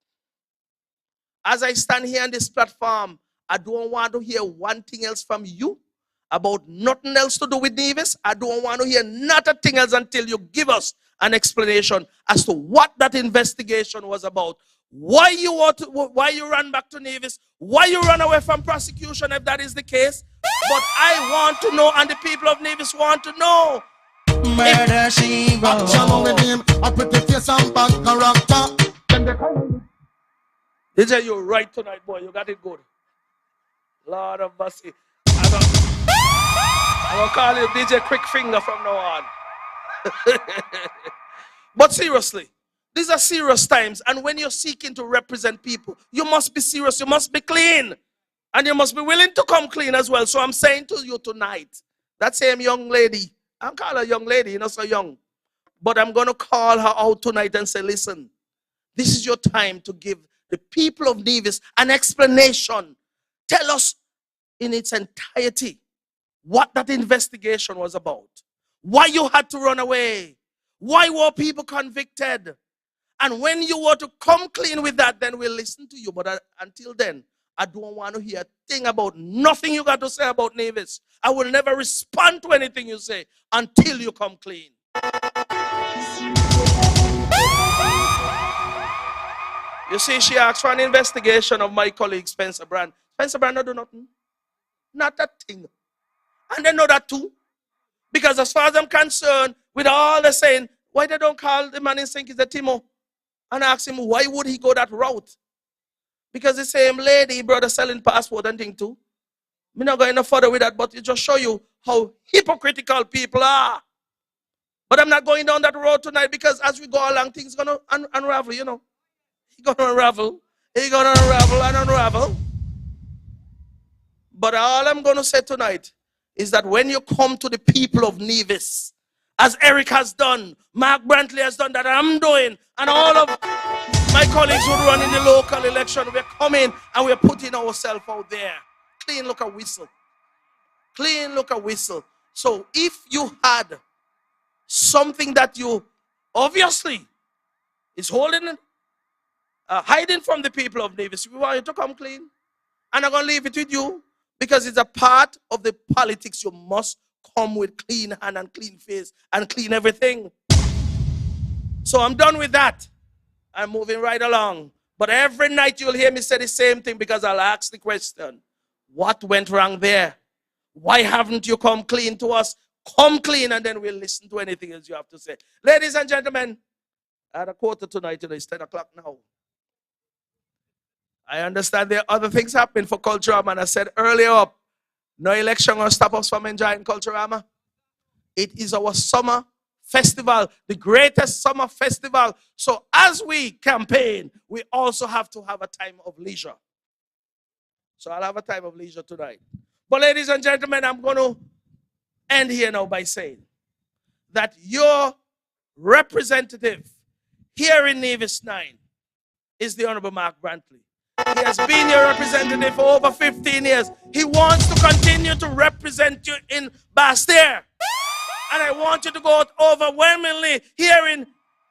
as I stand here on this platform, I don't want to hear one thing else from you about nothing else to do with Nevis. I don't want to hear not a thing else until you give us an explanation as to what that investigation was about. Why you ran back to Nevis? Why you run away from prosecution if that is the case? But I want to know, and the people of Nevis want to know. Murder she wrote. Action with him, a pretty face and bad character. DJ, you're right tonight, boy. You got it good. Lord of mercy. I'm gonna call you DJ Quick Finger from now on. But seriously, these are serious times, and when you're seeking to represent people, you must be serious, you must be clean, and you must be willing to come clean as well. So I'm saying to you tonight, that same young lady, I'm calling her young lady, you're not so young, but I'm going to call her out tonight and say, listen, this is your time to give the people of Nevis an explanation. Tell us in its entirety what that investigation was about, why you had to run away, why were people convicted? And when you were to come clean with that, then we'll listen to you. But until then, I don't want to hear a thing about nothing you got to say about Nevis. I will never respond to anything you say until you come clean. You see, she asked for an investigation of my colleague Spencer Brand. Spencer Brand don't do nothing. Not a thing. And they know that too. Because as far as I'm concerned, with all the saying, why they don't call the man in St. Kitts Timo and ask him why would he go that route? Because the same lady, brother, selling passport and thing too. I'm not going no further with that, but it just show you how hypocritical people are. But I'm not going down that road tonight because as we go along, things are going to unravel, you know. It's going to unravel. It's going to unravel and unravel. But all I'm going to say tonight is that when you come to the people of Nevis, as Eric has done, Mark Brantley has done, that I'm doing, and all of my colleagues who run in the local election, we're coming and we're putting ourselves out there. Clean look a whistle. Clean look a whistle. So if you had something that you obviously is holding, hiding from the people of Nevis, we want you to come clean. And I'm going to leave it with you because it's a part of the politics. You must come with clean hand and clean face and clean everything. So I'm done with that. I'm moving right along. But every night you'll hear me say the same thing because I'll ask the question, what went wrong there? Why haven't you come clean to us? Come clean and then we'll listen to anything else you have to say. Ladies and gentlemen, at a quarter tonight, it's 10 o'clock now. I understand there are other things happening for Culturama, and I said earlier up, no election will stop us from enjoying Culturama. It is our summer festival, the greatest summer festival. So as we campaign, we also have to have a time of leisure. So I'll have a time of leisure tonight. But ladies and gentlemen, I'm going to end here now by saying that your representative here in Nevis 9 is the Honorable Mark Brantley. He has been your representative for over 15 years. He wants to continue to represent you in Basse-Terre. And I want you to go out overwhelmingly here in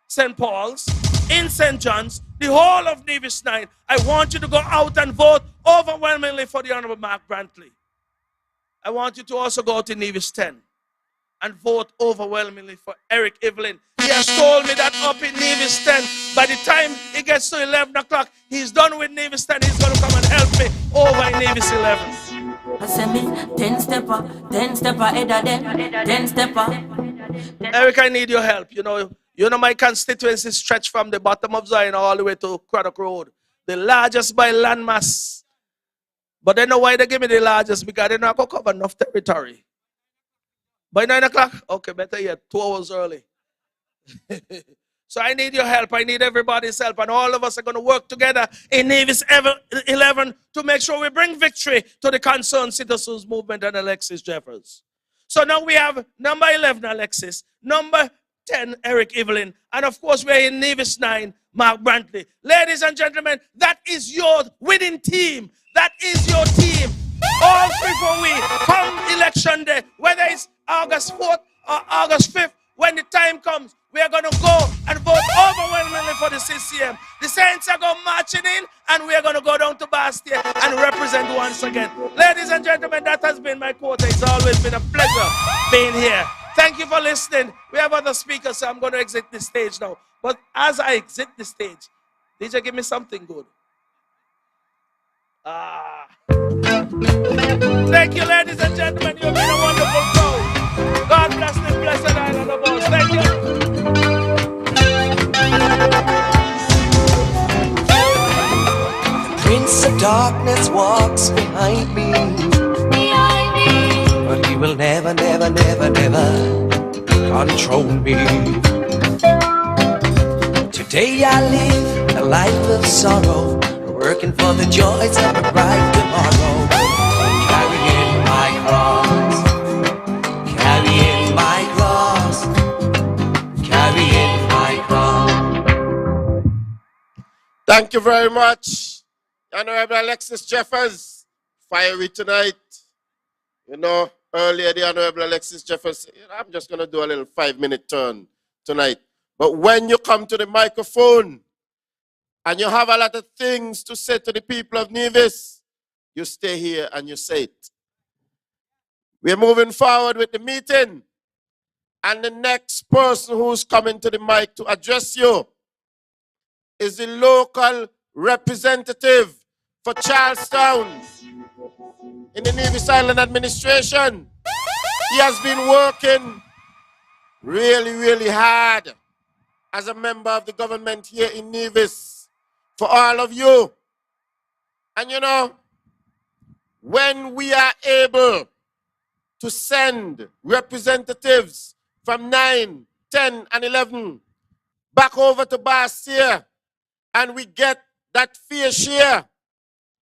St. Paul's, in St. John's, the whole of Nevis 9. I want you to go out and vote overwhelmingly for the Honorable Mark Brantley. I want you to also go out in Nevis 10 and vote overwhelmingly for Eric Evelyn. He has told me that up in Nevis 10, by the time it gets to 11 o'clock, he's done with Nevis 10. He's going to come and help me over in Nevis 11. I send me 10 stepper, head of them, 10 stepper. Eric, I need your help. You know my constituency stretch from the bottom of Zion all the way to Craddock Road. The largest by landmass. But they know why they give me the largest, because they know I can cover enough territory. By 9 o'clock? Okay, better yet, 2 hours early. So I need your help. I need everybody's help. And all of us are going to work together in Nevis 11 to make sure we bring victory to the Concerned Citizens Movement and Alexis Jeffers. So now we have number 11, Alexis. Number 10, Eric Evelyn. And of course, we're in Nevis 9, Mark Brantley. Ladies and gentlemen, that is your winning team. That is your team. All 3 we come election day, whether it's August 4th or August 5th, when the time comes, we are going to go and vote overwhelmingly for the CCM. The Saints are going marching in, and we are going to go down to Basse-Terre and represent once again. Ladies and gentlemen, that has been my quota. It's always been a pleasure being here. Thank you for listening. We have other speakers, so I'm going to exit the stage now. But as I exit the stage, DJ, give me something good. Ah. Thank you, ladies and gentlemen. You've been a wonderful crowd. God bless the blessed island of us. Thank you. Prince of Darkness walks behind me. But he will never, never, never, never control me. Today I live a life of sorrow, working for the joys of a bright tomorrow. Carrying my cross, carrying my cross, carrying my cross. Thank you very much, Honorable Alexis Jeffers. Fiery tonight. You know, earlier the Honorable Alexis Jeffers, I'm just going to do a little 5-minute turn tonight. But when you come to the microphone and you have a lot of things to say to the people of Nevis, you stay here and you say it. We're moving forward with the meeting. And the next person who's coming to the mic to address you is the local representative for Charlestown in the Nevis Island administration. He has been working really, really hard as a member of the government here in Nevis for all of you. And you know, when we are able to send representatives from 9, 10, and 11 back over to Bastia, and we get that fair share,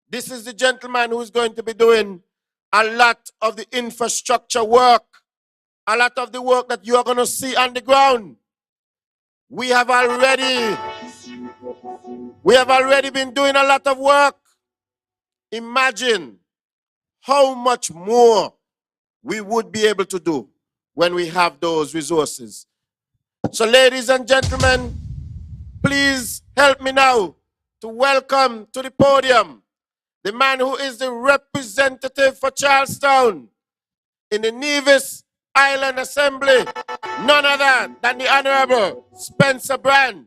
this is the gentleman who is going to be doing a lot of the infrastructure work, a lot of the work that you are going to see on the ground. We have already been doing a lot of work. Imagine how much more we would be able to do when we have those resources. So ladies and gentlemen, please help me now to welcome to the podium the man who is the representative for Charlestown in the Nevis Island Assembly, none other than the Honorable Spencer Brand.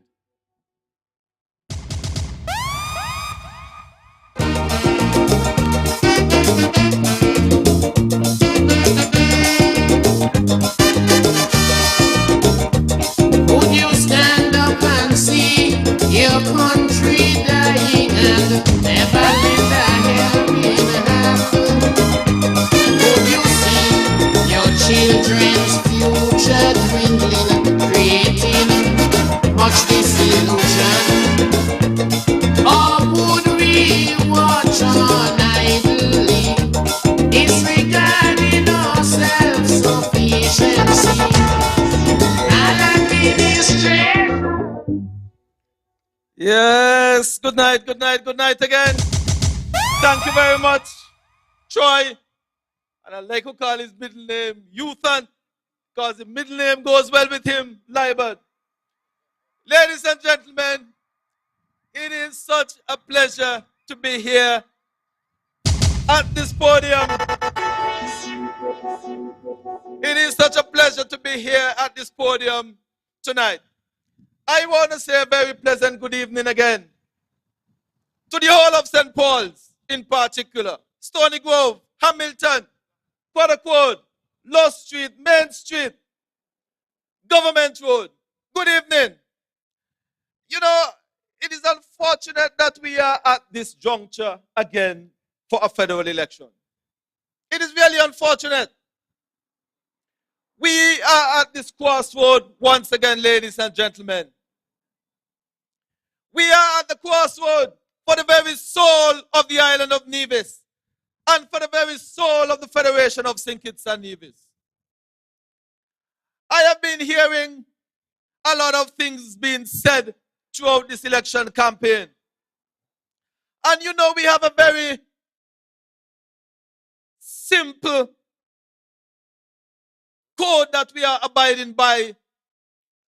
Would you stand up and see your country dying and never lend a helping hand? Would you see your children's future dwindling, creating much disillusion? Or would we watch on idly, disregarding our self-sufficiency? Yes. Good night, good night, good night again. Thank you very much, Troy. And I like to call his middle name Youthan, because the middle name goes well with him, Libert. Ladies and gentlemen, it is such a pleasure to be here at this podium. It is such a pleasure to be here at this podium tonight. I want to say a very pleasant good evening again to the whole of St. Paul's in particular, Stony Grove, Hamilton, Quadaquote, Law Street, Main Street, Government Road. Good evening. You know, it is unfortunate that we are at this juncture again for a federal election. It is really unfortunate. We are at this crossroad once again, ladies and gentlemen. We are at the crossroad for the very soul of the island of Nevis and for the very soul of the Federation of St. Kitts and Nevis. I have been hearing a lot of things being said throughout this election campaign. And you know, we have a very simple code that we are abiding by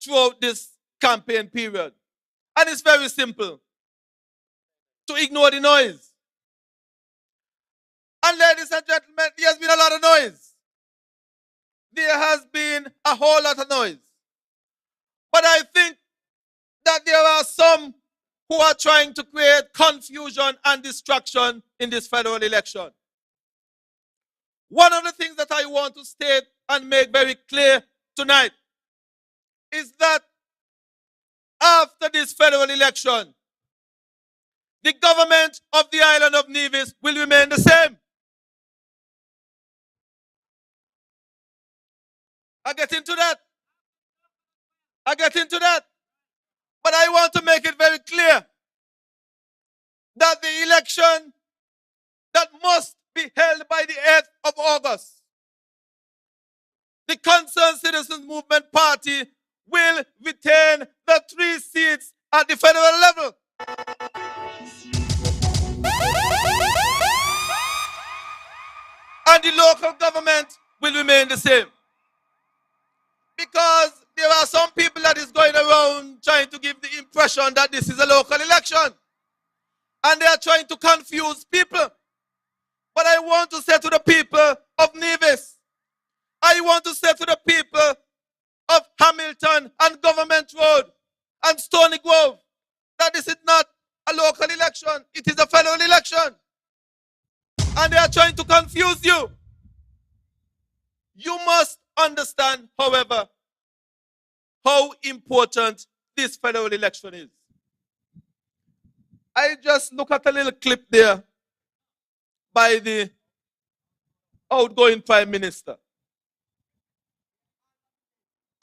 throughout this campaign period. And it's very simple: to ignore the noise. And ladies and gentlemen, there has been a lot of noise. There has been a whole lot of noise. But I think that there are some who are trying to create confusion and distraction in this federal election. One of the things that I want to state and make very clear tonight is that after this federal election, the government of the island of Nevis will remain the same. I get into that. But I want to make it very clear that the election that must be held by the 8th of August, the Concerned Citizens Movement Party will retain the 3 seats at the federal level. And the local government will remain the same. Because there are some people that is going around trying to give the impression that this is a local election. And they are trying to confuse people. But I want to say to the people of Nevis, I want to say to the people of Hamilton and Government Road and Stony Grove that this is not a local election, it is a federal election. And they are trying to confuse you. You must understand, however, how important this federal election is. I just look at a little clip there by the outgoing Prime Minister.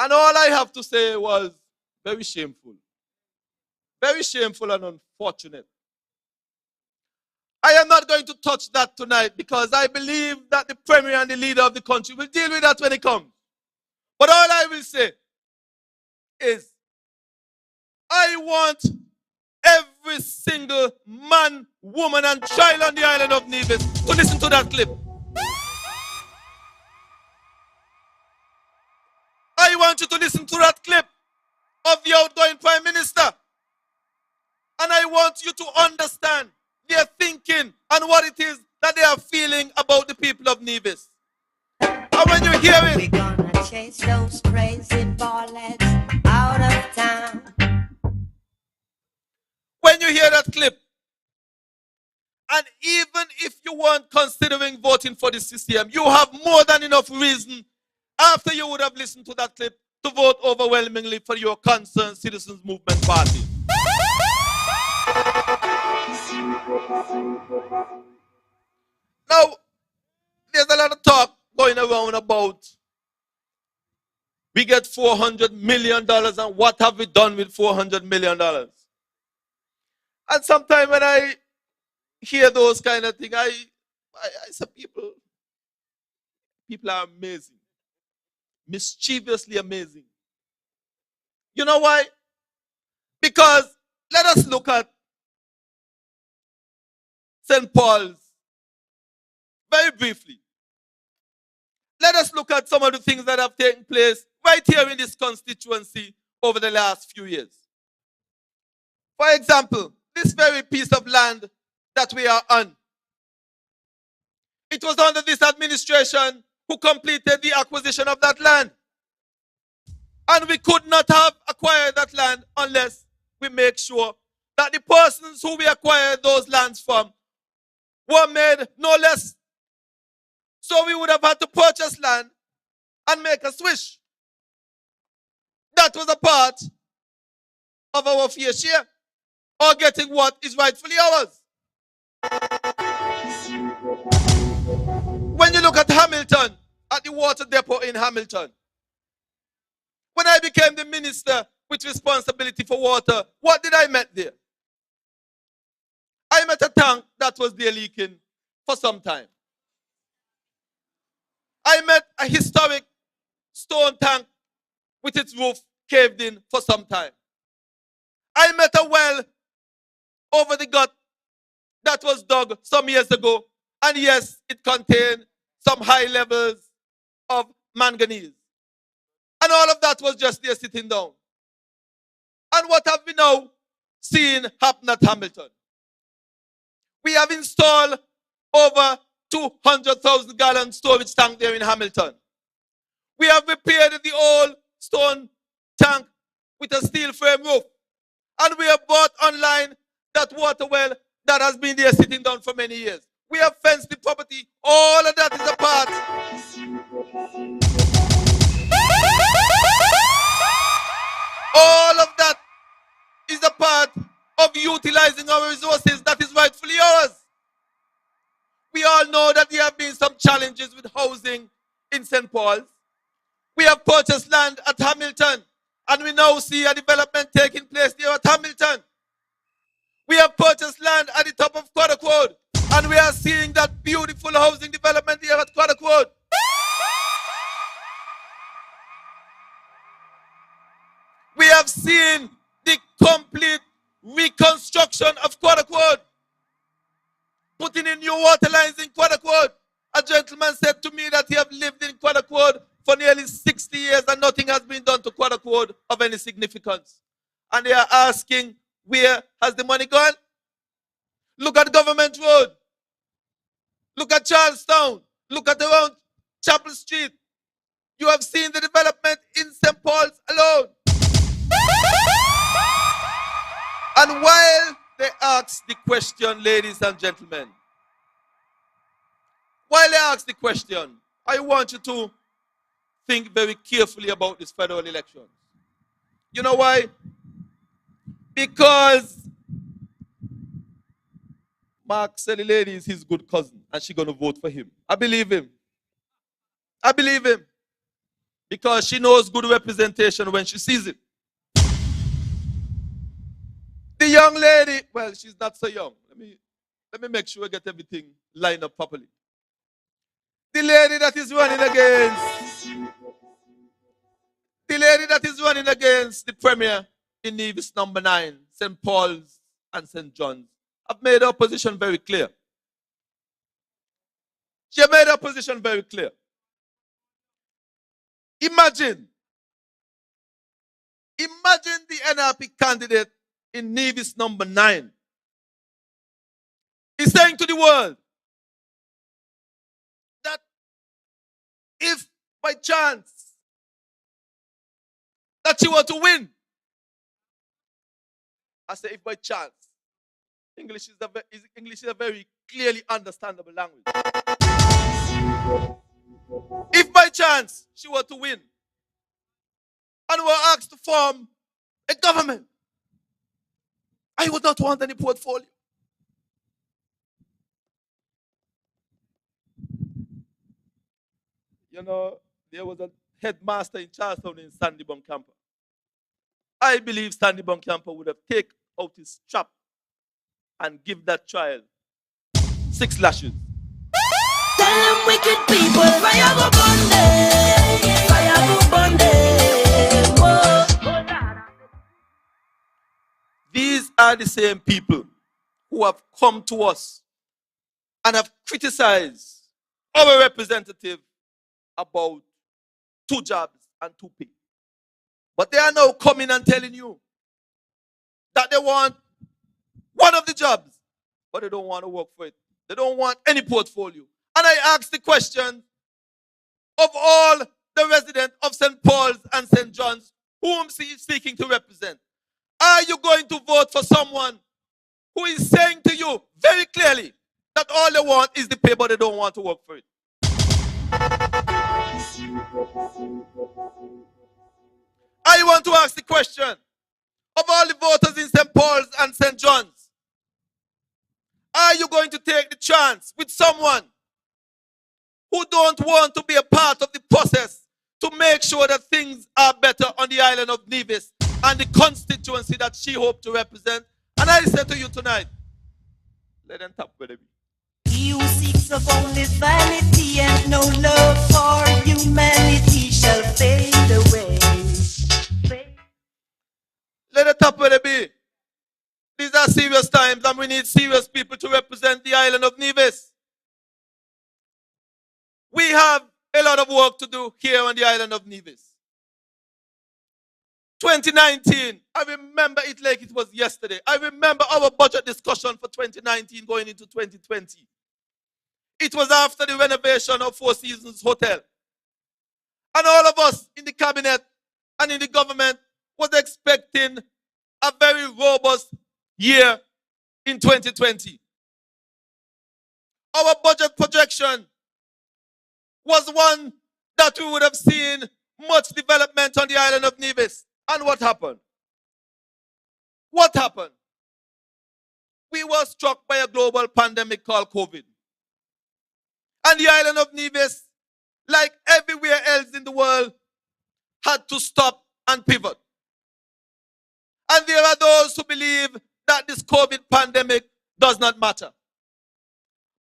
And all I have to say was very shameful. Very shameful and unfortunate. I am not going to touch that tonight because I believe that the Premier and the leader of the country will deal with that when it comes. But all I will say is, I want every single man, woman, and child on the island of Nevis to listen to that clip. I want you to listen to that clip of the outgoing Prime Minister. And I want you to understand their thinking and what it is that they are feeling about the people of Nevis. And when you hear it, we're gonna chase those crazy ballets out of town. When you hear that clip, and even if you weren't considering voting for the CCM, you have more than enough reason, after you would have listened to that clip, to vote overwhelmingly for your Concerned Citizens Movement Party. Now, there's a lot of talk going around about we get $400 million and what have we done with $400 million? And sometimes when I hear those kind of things, I say people are amazing. Mischievously amazing. You know why? Because let us look at St. Paul's very briefly. Let us look at some of the things that have taken place right here in this constituency over the last few years. For example, this very piece of land that we are on, it was under this administration who completed the acquisition of that land. And we could not have acquired that land unless we make sure that the persons who we acquired those lands from were made no less. So we would have had to purchase land and make a switch. That was a part of our fair share, or getting what is rightfully ours. When you look at Hamilton, at the water depot in Hamilton, when I became the minister with responsibility for water, what did I met there? I met a tank that was there leaking for some time. I met a historic stone tank with its roof caved in for some time. I met a well over the gut that was dug some years ago, and yes, it contained some high levels of manganese. And all of that was just there sitting down. And what have we now seen happen at Hamilton? We have installed over 200,000 gallon storage tank there in Hamilton. We have repaired the old stone tank with a steel frame roof. And we have bought online that water well that has been there sitting down for many years. We have fenced the property. All of that is a part. All of that is a part of utilizing our resources that is rightfully ours. We all know that there have been some challenges with housing in St. Paul's. We have purchased land at Hamilton, and we now see a development taking place there at Hamilton. We have purchased land at the top of Quaddock Road, and we are seeing that beautiful housing development here at Quaddock Road. We have seen the complete reconstruction of Quaddock Road, putting in new water lines in Quaddock Road. A gentleman said to me that he have lived in Quaddock Road for nearly 60 years and nothing has been done to Quaddock Road of any significance. And they are asking, where has the money gone? Look at Government Road. Look at Charlestown. Look at around Chapel Street. You have seen the development in St. Paul's alone. And while they ask the question, ladies and gentlemen, while they ask the question, I want you to think very carefully about this federal election. You know why? Because Mark said the lady is his good cousin and she's going to vote for him. I believe him. I believe him. Because she knows good representation when she sees it. The young lady, well, she's not so young. Let me make sure I get everything lined up properly. The lady that is running against the premier in Nevis number 9, St. Paul's and St. John's, have made her position very clear. She has made her position very clear. Imagine the NRP candidate in Nevis number 9 is saying to the world that if by chance that she were to win, I say if by chance, English is a very clearly understandable language. If by chance she were to win and were asked to form a government, I would not want any portfolio. You know, there was a headmaster in Charlestown in Sandy Camper. I believe Sandy Camper would have taken out his strap and give that child 6 lashes. Tell them wicked people, fire go burn them, fire go burn them. Whoa. These are the same people who have come to us and have criticized our representative about 2 jobs and 2 pay. But they are now coming and telling you that they want one of the jobs, but they don't want to work for it. They don't want any portfolio. And I ask the question of all the residents of St. Paul's and St. John's, whom she is seeking to represent. Are you going to vote for someone who is saying to you very clearly that all they want is the pay, but they don't want to work for it? I want to ask the question of all the voters in St. Paul's and St. John's. Are you going to take the chance with someone who don't want to be a part of the process to make sure that things are better on the island of Nevis and the constituency that she hoped to represent? And I say to you tonight, let them tap with me. He who seeks of only vanity and no love for humanity shall fade away. Let the top with be. These are serious times and we need serious people to represent the island of Nevis. We have a lot of work to do here on the island of Nevis. 2019, I remember it like it was yesterday. I remember our budget discussion for 2019 going into 2020. It was after the renovation of Four Seasons Hotel. And all of us in the cabinet and in the government was expecting a very robust year in 2020. Our budget projection was one that we would have seen much development on the island of Nevis. And what happened? What happened? We were struck by a global pandemic called COVID. And the island of Nevis, like everywhere else in the world, had to stop and pivot. And there are those who believe that this COVID pandemic does not matter.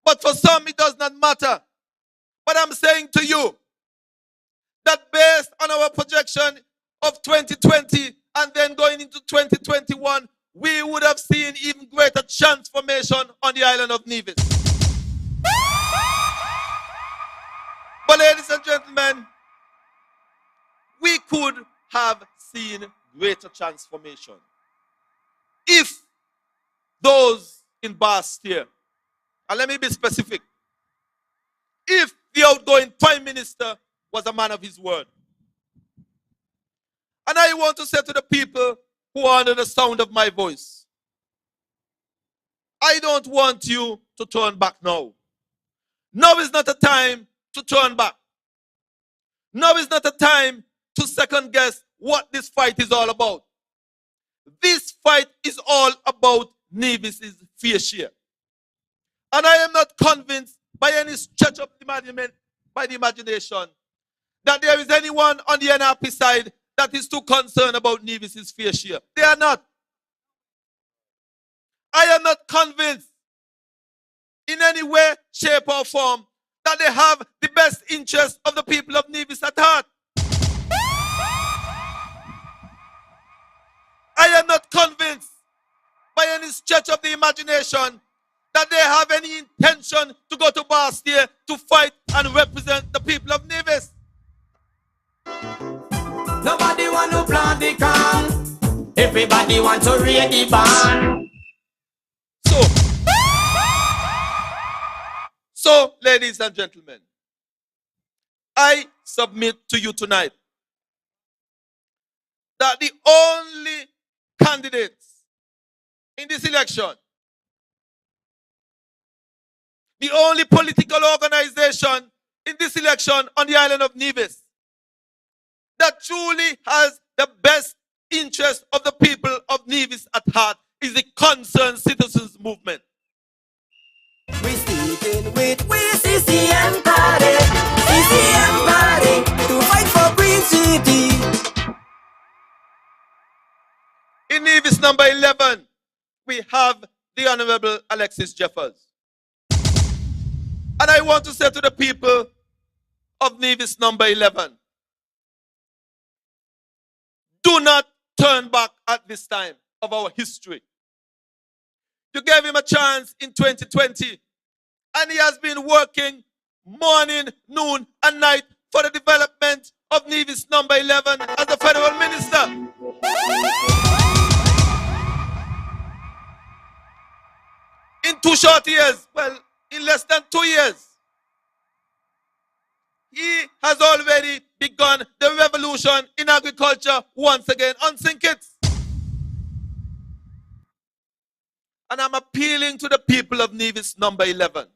But for some, it does not matter. But I'm saying to you that based on our projection of 2020 and then going into 2021, we would have seen even greater transformation on the island of Nevis. But ladies and gentlemen, we could have seen greater transformation if those in Bastia, and let me be specific, if the outgoing Prime Minister was a man of his word. And I want to say to the people who are under the sound of my voice, I don't want you to turn back now. Now is not a time to turn back. Now is not a time to second guess what this fight is all about. This fight is all about Nevis's fair share. And I am not convinced by any stretch of the imagination that there is anyone on the NRP side that is too concerned about Nevis's fair share. They are not. I am not convinced in any way, shape, or form that they have the best interest of the people of Nevis at heart. I am not convinced by any stretch of the imagination that they have any intention to go to Bastia to fight and represent the people of Nevis. Nobody want to plant the corn. Everybody want to read the barn. So, ladies and gentlemen, I submit to you tonight that the only candidates in this election, the only political organization in this election on the island of Nevis that truly has the best interest of the people of Nevis at heart is the Concerned Citizens Movement. We sticking with we CCM party, CCM party, to fight for Green City. In Nevis number 11, we have the Honorable Alexis Jeffers. And I want to say to the people of Nevis number 11, do not turn back at this time of our history. You gave him a chance in 2020, and he has been working morning, noon, and night for the development of Nevis number 11 as the federal minister. In 2 short years, well, in less than 2 years, he has already begun the revolution in agriculture once again. Unsink it. And I'm appealing to the people of Nevis number 11.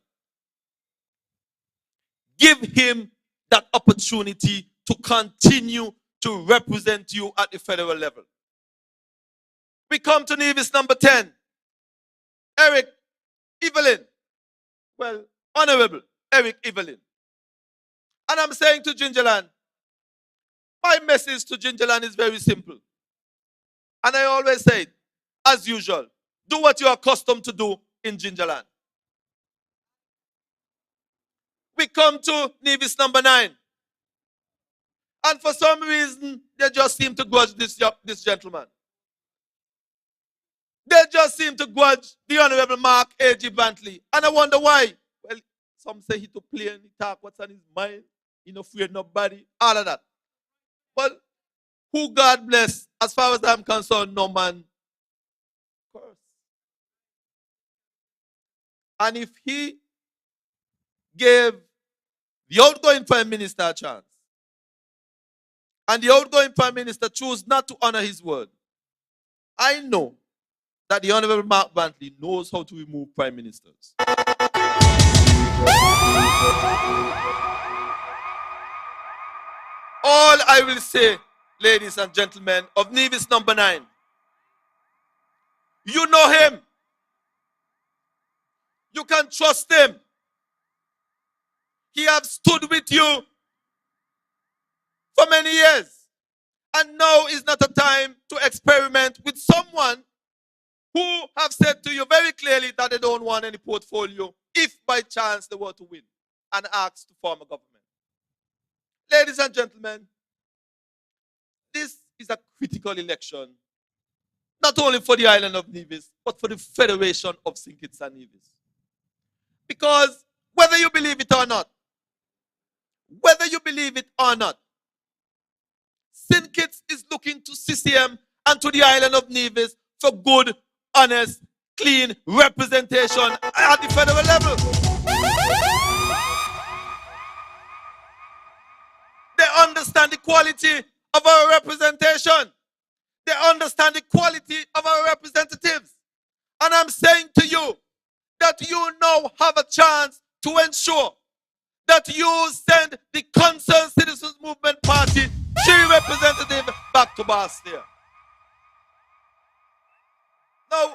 Give him that opportunity to continue to represent you at the federal level. We come to Nevis number 10. Eric Evelyn. Well, Honorable Eric Evelyn. And I'm saying to Gingerland, my message to Gingerland is very simple. And I always say it, as usual, do what you are accustomed to do in Gingerland. We come to Nevis number 9. And for some reason, they just seem to grudge this gentleman. They just seem to grudge the Honorable Mark A.G. Brantley. And I wonder why. Well, some say he to play and he talk what's on his mind. He no afraid nobody. All of that. But who God bless, as far as I'm concerned, no man curse. And if he gave the outgoing Prime Minister a chance, and the outgoing Prime Minister chose not to honor his word, I know that the Honorable Mark Brantley knows how to remove prime ministers. All I will say, ladies and gentlemen, of Nevis number 9, you know him. You can trust him. He has stood with you for many years. And now is not a time to experiment with someone who have said to you very clearly that they don't want any portfolio if by chance they were to win and ask to form a government. Ladies and gentlemen, this is a critical election, not only for the island of Nevis, but for the Federation of St. Kitts and Nevis. Because whether you believe it or not, St. Kitts is looking to CCM and to the island of Nevis for good, honest, clean representation at the federal level. They understand the quality of our representation. They understand the quality of our representatives. And I'm saying to you that you now have a chance to ensure that you send the Concerned Citizens Movement Party 3 representatives back to Bastille. Now,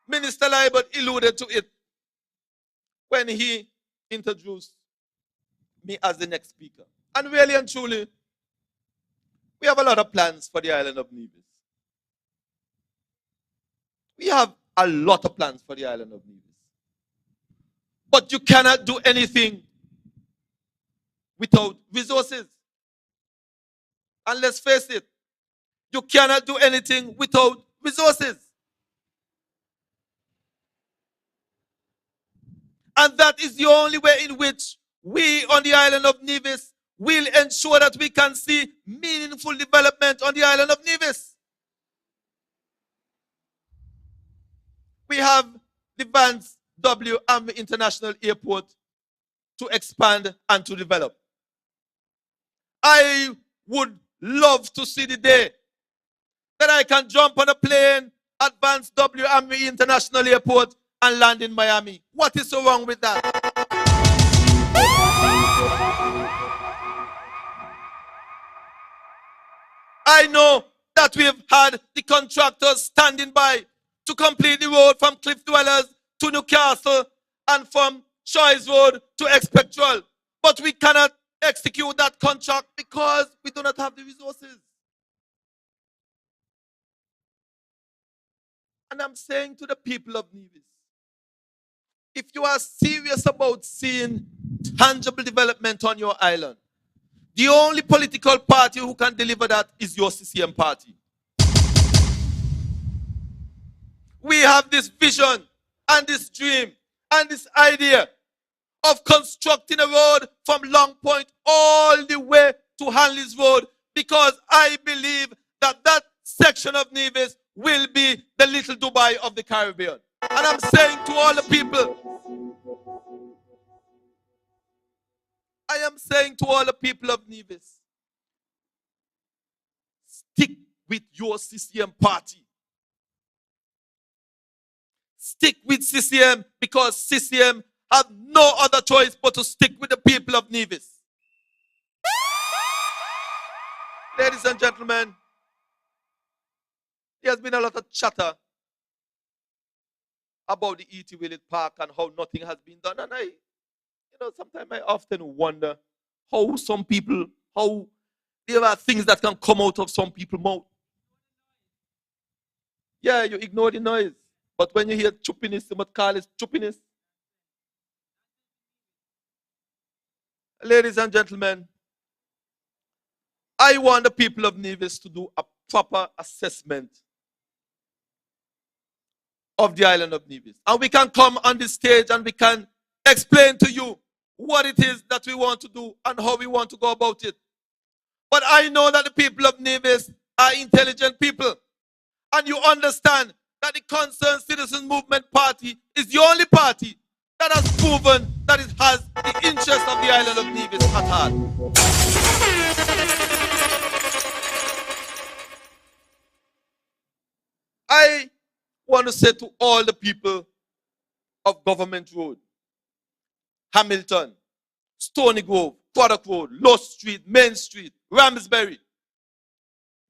Minister Libert alluded to it when he introduced me as the next speaker. And really and truly, we have a lot of plans for the island of Nevis. We have a lot of plans for the island of Nevis. But you cannot do anything without resources. And let's face it, you cannot do anything without resources. And that is the only way in which we on the island of Nevis will ensure that we can see meaningful development on the island of Nevis. We have the Vance W. Amby International Airport to expand and to develop. I would love to see the day that I can jump on a plane at Vance W. Amby International Airport and land in Miami. What is so wrong with that? I know that we have had the contractors standing by to complete the road from Cliff Dwellers to Newcastle and from Choice Road to Expectoral. But we cannot execute that contract because we do not have the resources. And I'm saying to the people of Nevis, if you are serious about seeing tangible development on your island, the only political party who can deliver that is your CCM party. We have this vision and this dream and this idea of constructing a road from Long Point all the way to Hanley's Road, because I believe that that section of Nevis will be the little Dubai of the Caribbean. And I'm saying to all the people, I am saying to all the people of Nevis, stick with your CCM party. Stick with CCM, because CCM have no other choice but to stick with the people of Nevis. Ladies and gentlemen, there has been a lot of chatter about the E.T. Willett Park and how nothing has been done. And sometimes I often wonder how there are things that can come out of some people's mouth. Yeah, you ignore the noise. But when you hear choppiness, you must call it choppiness. Ladies and gentlemen, I want the people of Nevis to do a proper assessment of the island of Nevis. And we can come on this stage and we can explain to you what it is that we want to do and how we want to go about it. But I know that the people of Nevis are intelligent people. And you understand that the Concerned Citizens Movement Party is the only party that has proven that it has the interest of the island of Nevis at heart. want to say to all the people of Government Road, Hamilton, Stony Grove, Craddock Road, Lost Street, Main Street, Ramsbury,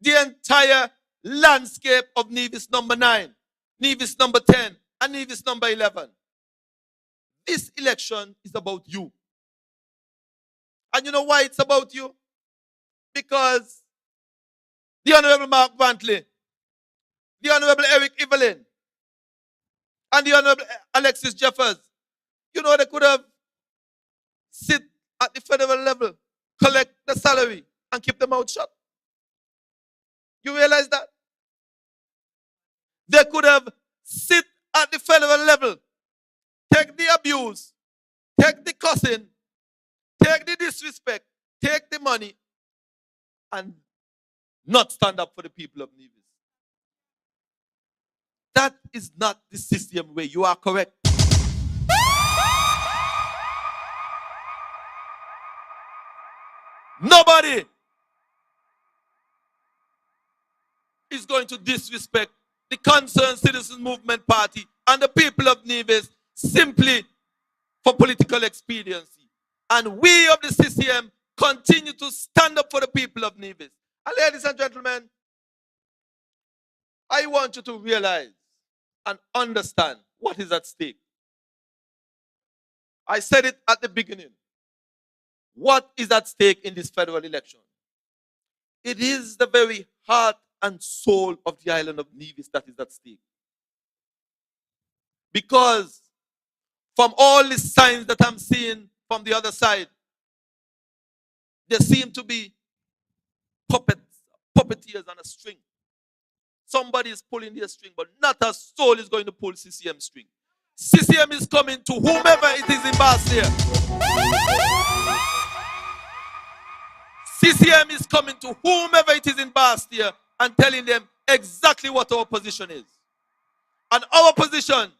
the entire landscape of Nevis number 9, Nevis number 10, and Nevis number 11. This election is about you. And you know why it's about you? Because the Honorable Mark Brantley, the Honorable Eric Evelyn, and the Honorable Alexis Jeffers, you know, they could have sit at the federal level, collect the salary, and keep them out shut. You realize that? They could have sit at the federal level, take the abuse, take the cussing, take the disrespect, take the money, and not stand up for the people of Nevis. That is not the CCM way. You are correct. Nobody is going to disrespect the Concerned Citizens Movement Party and the people of Nevis simply for political expediency. And we of the CCM continue to stand up for the people of Nevis. And ladies and gentlemen, I want you to realize and understand what is at stake. I said it at the beginning. What is at stake in this federal election? It is the very heart and soul of the island of Nevis that is at stake. Because from all the signs that I'm seeing from the other side, there seem to be puppeteers on a string. Somebody is pulling their string, but not a soul is going to pull CCM string. CCM is coming to whomever it is in Bastia. CCM is coming to whomever it is in Bastia and telling them exactly what our position is. And our position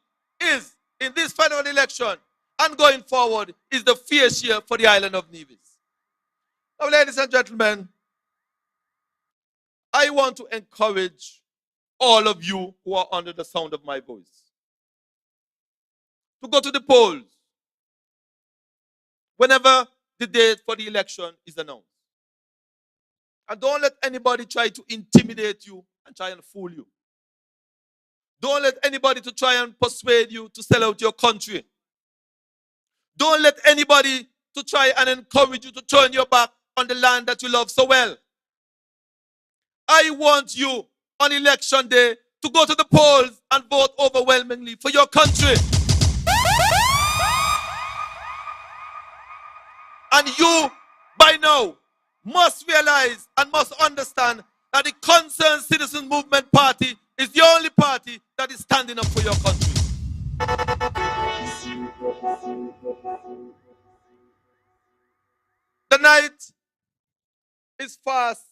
is, in this final election and going forward, is the fair share for the island of Nevis. Now, ladies and gentlemen, I want to encourage all of you who are under the sound of my voice to go to the polls whenever the date for the election is announced. And don't let anybody try to intimidate you and try and fool you. Don't let anybody to try and persuade you to sell out your country. Don't let anybody to try and encourage you to turn your back on the land that you love so well. I want you on election day to go to the polls and vote overwhelmingly for your country. And you, by now, must realize and must understand that the Concerned Citizen Movement Party is the only party that is standing up for your country. The night is fast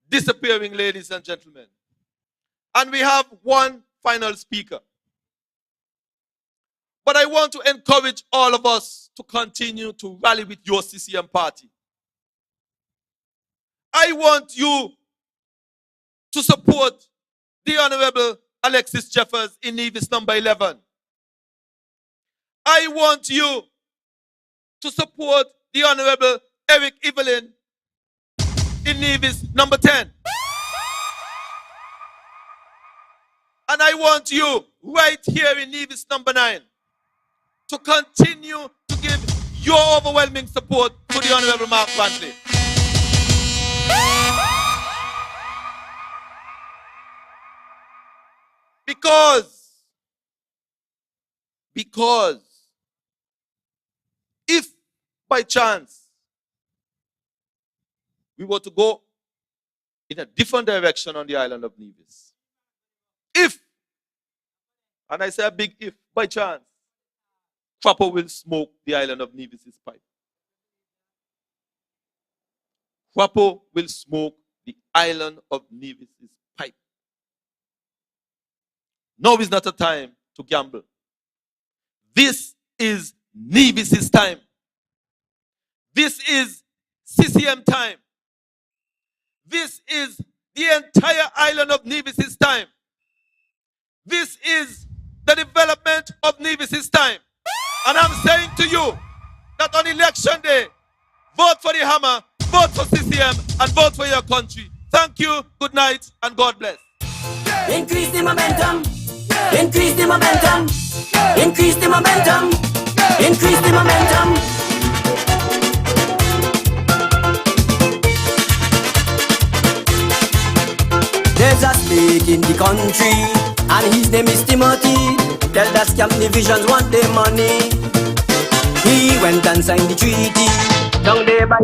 disappearing, ladies and gentlemen. And we have one final speaker. But I want to encourage all of us to continue to rally with your CCM party. I want you to support the Honorable Alexis Jeffers in Nevis number 11. I want you to support the Honorable Eric Evelyn in Nevis number 10. And I want you right here in Nevis number 9 to continue to give your overwhelming support to the Honorable Mark Brantley. Because if by chance we were to go in a different direction on the island of Nevis, if, and I say a big if, by chance, Cropper will smoke the island of Nevis' pipe. Cropper will smoke the island of Nevis' pipe. Now is not a time to gamble. This is Nevis' time. This is CCM time. This is the entire island of Nevis' time. This is the development of Nevis' time. And I'm saying to you that on election day, vote for the hammer, vote for CCM, and vote for your country. Thank you, good night, and God bless. Increase the momentum. Increase the momentum. Increase the momentum. Increase the momentum. There's a snake in the country, and his name is Timothy. Tell that scam divisions want their money. He went and signed the treaty down there by.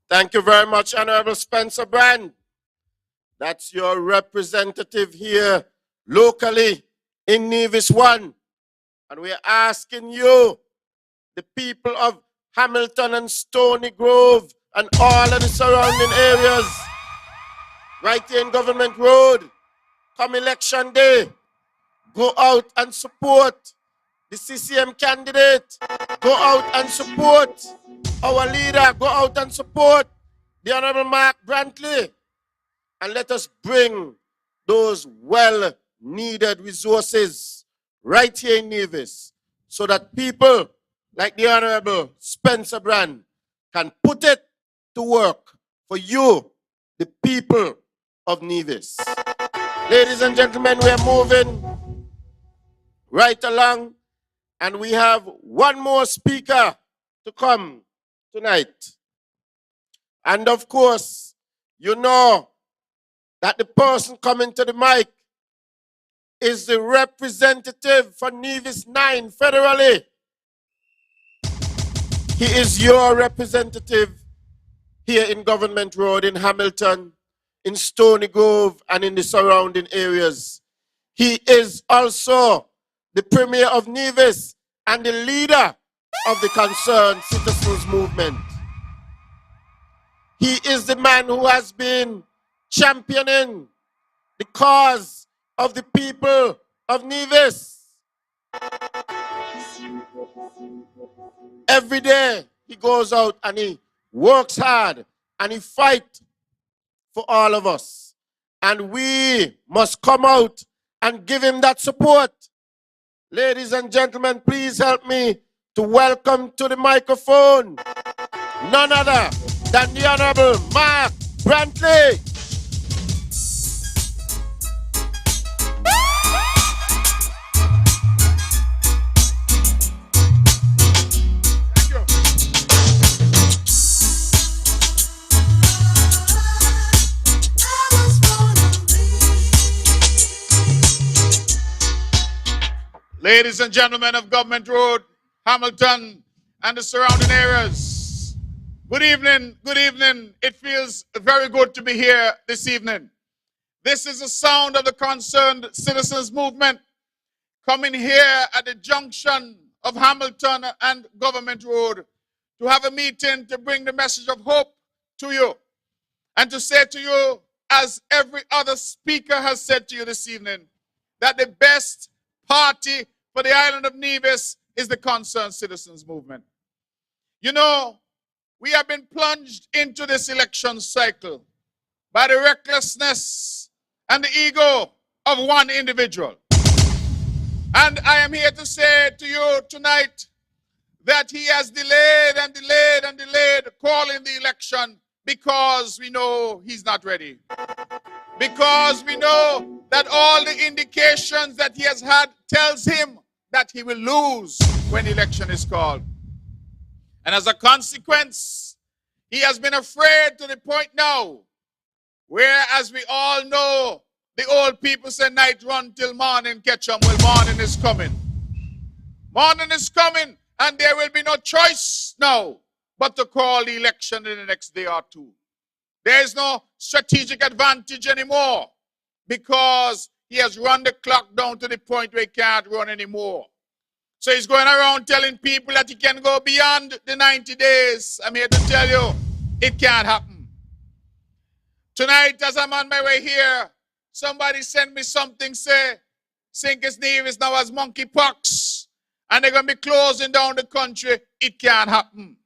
Thank you very much, Honorable Spencer Brand. That's your representative here locally in Nevis 1. And we're asking you, the people of Hamilton and Stony Grove and all of the surrounding areas, right here in Government Road, come election day, go out and support the CCM candidate. Go out and support our leader. Go out and support the Honorable Mark Brantley. And let us bring those well-needed resources right here in Nevis so that people like the Honorable Spencer Brand can put it to work for you, the people of Nevis. Ladies and gentlemen, we are moving right along, and we have one more speaker to come tonight. And of course, you know that the person coming to the mic is the representative for Nevis 9 federally. He is your representative here in Government Road, in Hamilton, in Stony Grove, and in the surrounding areas. He is also the Premier of Nevis and the leader of the Concerned Citizens Movement. He is the man who has been championing the cause of the people of Nevis. Every day he goes out and he works hard and he fights for all of us. And we must come out and give him that support. Ladies and gentlemen, please help me to welcome to the microphone none other than the Honorable Mark Brantley. Ladies and gentlemen of Government Road, Hamilton, and the surrounding areas, good evening, good evening. It feels very good to be here this evening. This is the sound of the Concerned Citizens Movement coming here at the junction of Hamilton and Government Road to have a meeting to bring the message of hope to you and to say to you, as every other speaker has said to you this evening, that the best party for the island of Nevis is the Concerned Citizens Movement. You know, we have been plunged into this election cycle by the recklessness and the ego of one individual. And I am here to say to you tonight that he has delayed and delayed and delayed calling the election because we know he's not ready. Because we know that all the indications that he has had tells him that he will lose when the election is called. And as a consequence, he has been afraid to the point now where, as we all know, the old people say night run till morning catch 'em. Well, morning is coming. Morning is coming, and there will be no choice now but to call the election in the next day or two. There is no strategic advantage anymore because he has run the clock down to the point where he can't run anymore. So he's going around telling people that he can go beyond the 90 days. I'm here to tell you, it can't happen. Tonight, as I'm on my way here, somebody sent me something, say, St. Nevis now has monkeypox, and they're going to be closing down the country. It can't happen.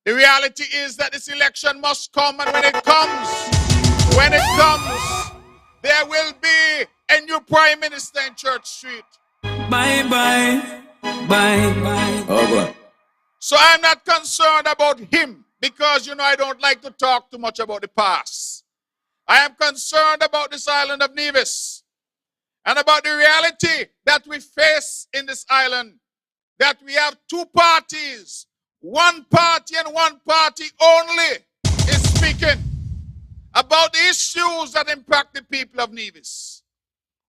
The reality is that this election must come, and when it comes, there will be a new prime minister in Church Street. Bye, bye, bye, bye. Oh, boy. So I'm not concerned about him because, you know, I don't like to talk too much about the past. I am concerned about this island of Nevis and about the reality that we face in this island, that we have two parties. One party and one party only is speaking about the issues that impact the people of Nevis.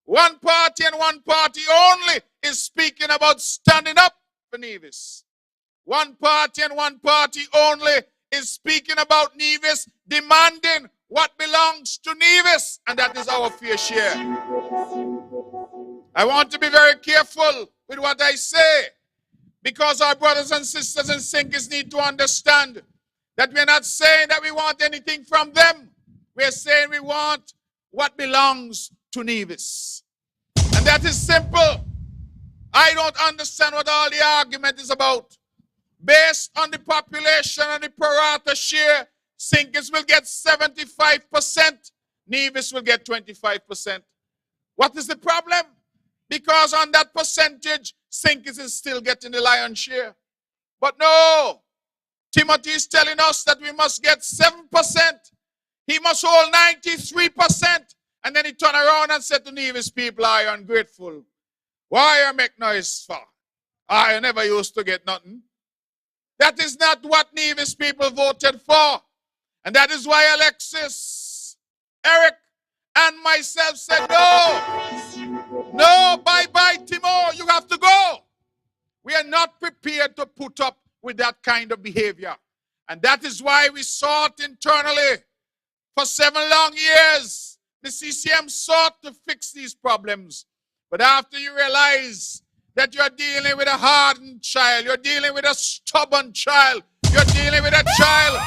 One party and one party only is speaking about standing up for Nevis. One party and one party only is speaking about Nevis, demanding what belongs to Nevis, and that is our fair share. I want to be very careful with what I say, because our brothers and sisters in Sinkers need to understand that we're not saying that we want anything from them. We're saying we want what belongs to Nevis. And that is simple. I don't understand what all the argument is about. Based on the population and the pro rata share, Sinkers will get 75%, Nevis will get 25%. What is the problem? Because on that percentage, Sinkers is still getting the lion's share. But no, Timothy is telling us that we must get 7%. He must hold 93%. And then he turned around and said to Nevis people, "Are you ungrateful? Why you make noise for? I never used to get nothing." That is not what Nevis people voted for. And that is why Alexis, Eric, and myself said, no, bye-bye, Timo, you have to go. We are not prepared to put up with that kind of behavior. And that is why we sought internally for 7 long years. The CCM sought to fix these problems. But after you realize that you're dealing with a hardened child, you're dealing with a stubborn child, you're dealing with a child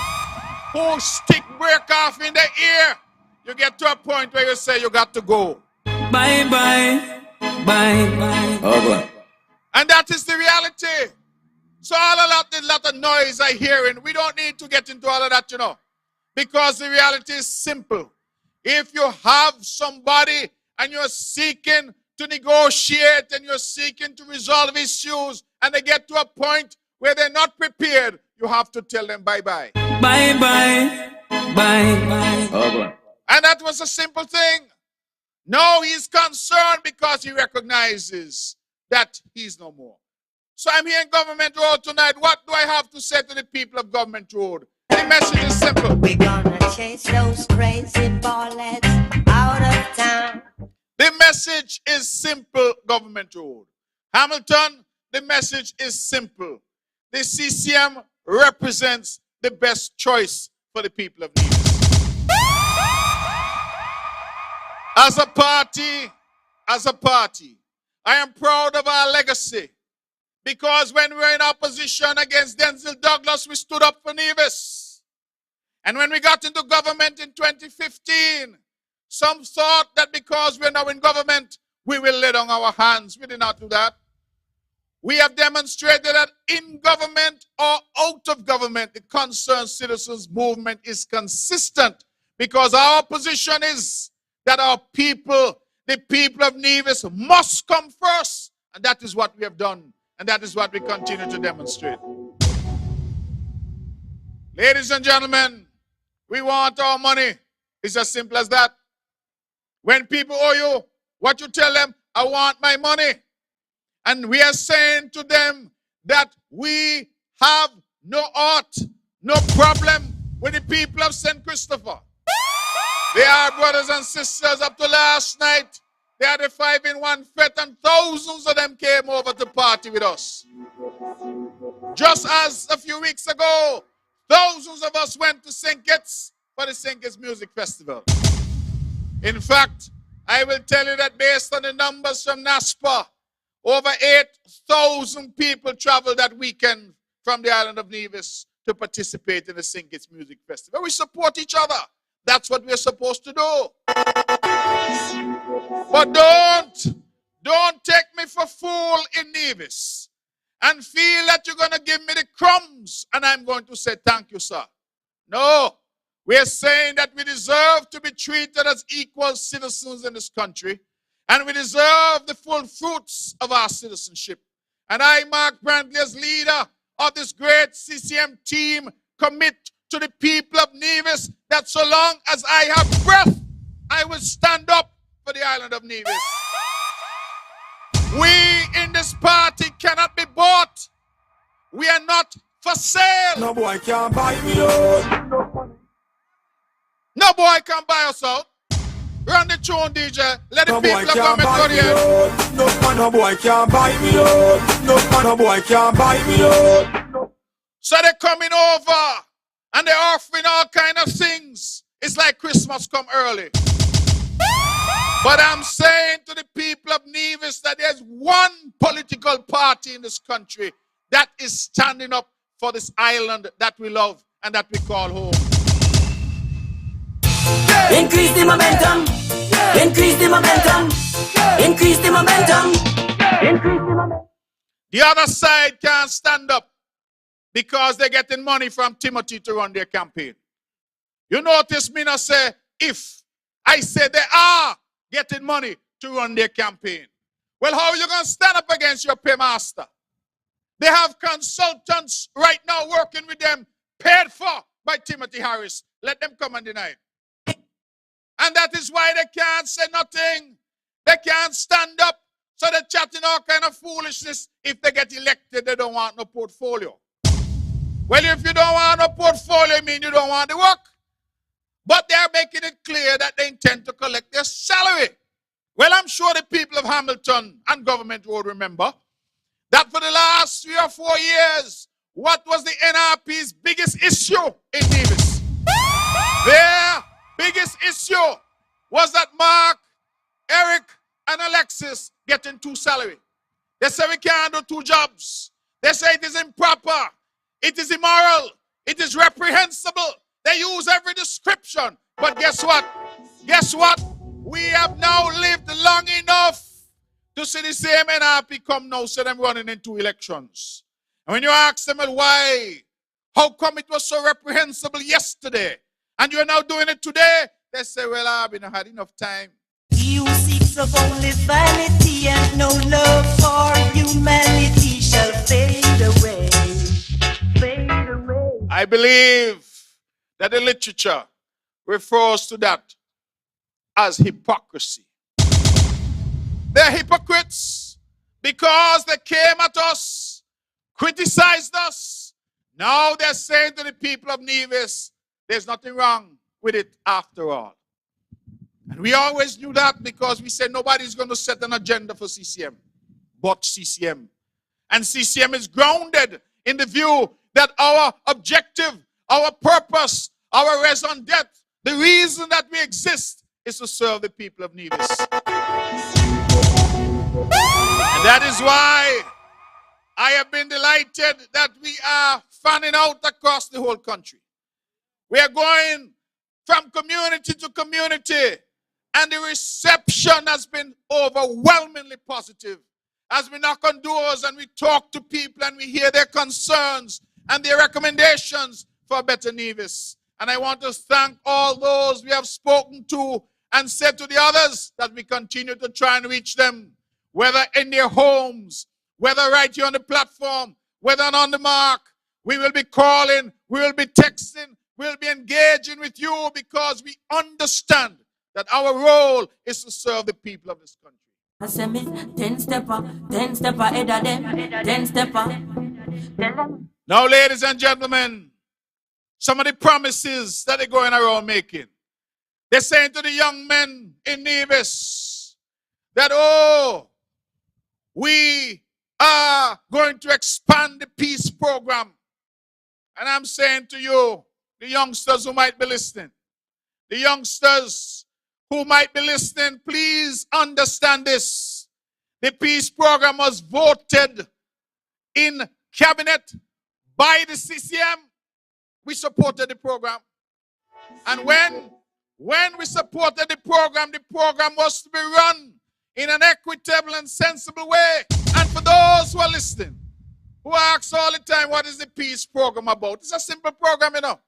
whose stick break off in the ear, you get to a point where you say you got to go. Bye, bye, bye, bye. Oh, boy. And that is the reality. So all a lot of noise I hearing, we don't need to get into all of that, you know, because the reality is simple. If you have somebody and you're seeking to negotiate and you're seeking to resolve issues and they get to a point where they're not prepared, you have to tell them bye-bye. Bye-bye, bye-bye. Oh, boy. And that was a simple thing. No, he's concerned because he recognizes that he's no more. So I'm here in Government Road tonight. What do I have to say to the people of Government Road? The message is simple. We're gonna chase those crazy ballets out of town. The message is simple, Government Road. Hamilton, the message is simple. The CCM represents the best choice for the people of Nevis. As a party, I am proud of our legacy, because when we were in opposition against Denzel Douglas, we stood up for Nevis. And when we got into government in 2015, some thought that because we're now in government, we will lay down our hands. We did not do that. We have demonstrated that in government or out of government, the concerned citizens movement is consistent, because our position is that our people, the people of Nevis, must come first. And that is what we have done. And that is what we continue to demonstrate. Ladies and gentlemen, we want our money. It's as simple as that. When people owe you, what you tell them, I want my money. And we are saying to them that we have no problem with the people of St. Christopher. They are brothers and sisters. Up to last night, they had a 5-in-1 fete, and thousands of them came over to party with us. Just as a few weeks ago, thousands of us went to St. Kitts for the St. Kitts Music Festival. In fact, I will tell you that based on the numbers from NASPA, over 8,000 people traveled that weekend from the island of Nevis to participate in the St. Kitts Music Festival. We support each other. That's what we're supposed to do. But don't take me for fool in Nevis and feel that you're going to give me the crumbs and I'm going to say thank you, sir. No, we're saying that we deserve to be treated as equal citizens in this country, and we deserve the full fruits of our citizenship. And I, Mark Brantley, as leader of this great CCM team, commit to the people of Nevis that so long as I have breath, I will stand up for the island of Nevis. We in this party cannot be bought. We are not for sale. No boy can buy me out. No boy can buy us out. Run the tune, DJ. Let the people come and go here. No man, no boy can buy me out. No man, no boy can buy me out. So they're coming over and they're offering all kind of things. It's like Christmas come early. But I'm saying to the people of Nevis that there's one political party in this country that is standing up for this island that we love and that we call home. Increase the momentum. Increase the momentum. Increase the momentum. Increase the momentum. The other side can't stand up because they're getting money from Timothy to run their campaign. You notice me not say if. I say they are getting money to run their campaign. Well, how are you going to stand up against your paymaster? They have consultants right now working with them, paid for by Timothy Harris. Let them come and deny it. And that is why they can't say nothing. They can't stand up. So they're chatting all kind of foolishness. If they get elected, they don't want no portfolio. Well, if you don't want no portfolio, it means you don't want the work. But they're making it clear that they intend to collect their salary. Well, I'm sure the people of Hamilton and Government Road remember that for the last 3 or 4 years, what was the NRP's biggest issue in Nevis? Their biggest issue was that Mark, Eric, and Alexis getting 2 salaries. They say we can't do 2 jobs. They say it is improper. It is immoral. It is reprehensible. They use every description. But guess what? Guess what? We have now lived long enough to see the same NRP come now, so them running in 2 elections. And when you ask them why, how come it was so reprehensible yesterday, and you're now doing it today, they say, well, I've not had enough time. He who seeks of only vanity and no love for humanity shall fade away. Fade away. I believe that the literature refers to that as hypocrisy. They're hypocrites because they came at us, criticized us. Now they're saying to the people of Nevis, there's nothing wrong with it after all. And we always knew that because we said nobody's going to set an agenda for CCM but CCM. And CCM is grounded in the view that our objective, our purpose, our raison d'etre, the reason that we exist is to serve the people of Nevis. And that is why I have been delighted that we are fanning out across the whole country. We are going from community to community, and the reception has been overwhelmingly positive. As we knock on doors and we talk to people and we hear their concerns and their recommendations for a better Nevis. And I want to thank all those we have spoken to and said to the others that we continue to try and reach them, whether in their homes, whether right here on the platform, whether on the mark. We will be calling, we will be texting, we will be engaging with you because we understand that our role is to serve the people of this country. I say me 10 stepper head of them, 10 stepper. Now, ladies and gentlemen, some of the promises that they're going around making. They're saying to the young men in Nevis that, oh, we are going to expand the peace program. And I'm saying to you, the youngsters who might be listening, the youngsters who might be listening, please understand this. The peace program was voted in cabinet by the CCM. We supported the program. And when we supported the program was to be run in an equitable and sensible way. And for those who are listening, who ask all the time, what is the peace program about? It's a simple program, you know.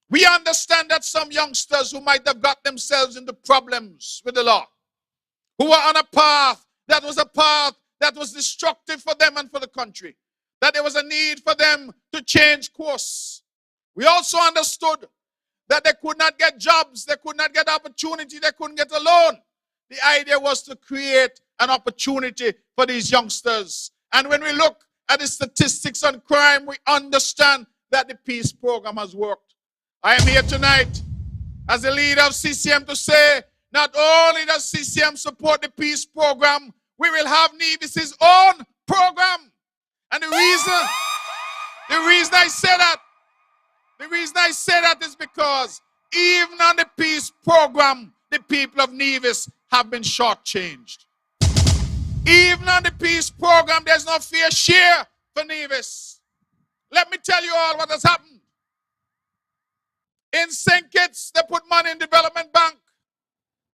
We understand that some youngsters who might have got themselves into problems with the law, who were on a path that was destructive for them and for the country, that there was a need for them to change course. We also understood that they could not get jobs, they could not get opportunity, they couldn't get a loan. The idea was to create an opportunity for these youngsters. And when we look at the statistics on crime, we understand that the peace program has worked. I am here tonight as the leader of CCM to say, not only does CCM support the peace program, we will have Nevis's own program. And the reason I say that is because even on the peace program, the people of Nevis have been shortchanged. Even on the peace program, there's no fair share for Nevis. Let me tell you all what has happened. In St. Kitts, they put money in Development Bank.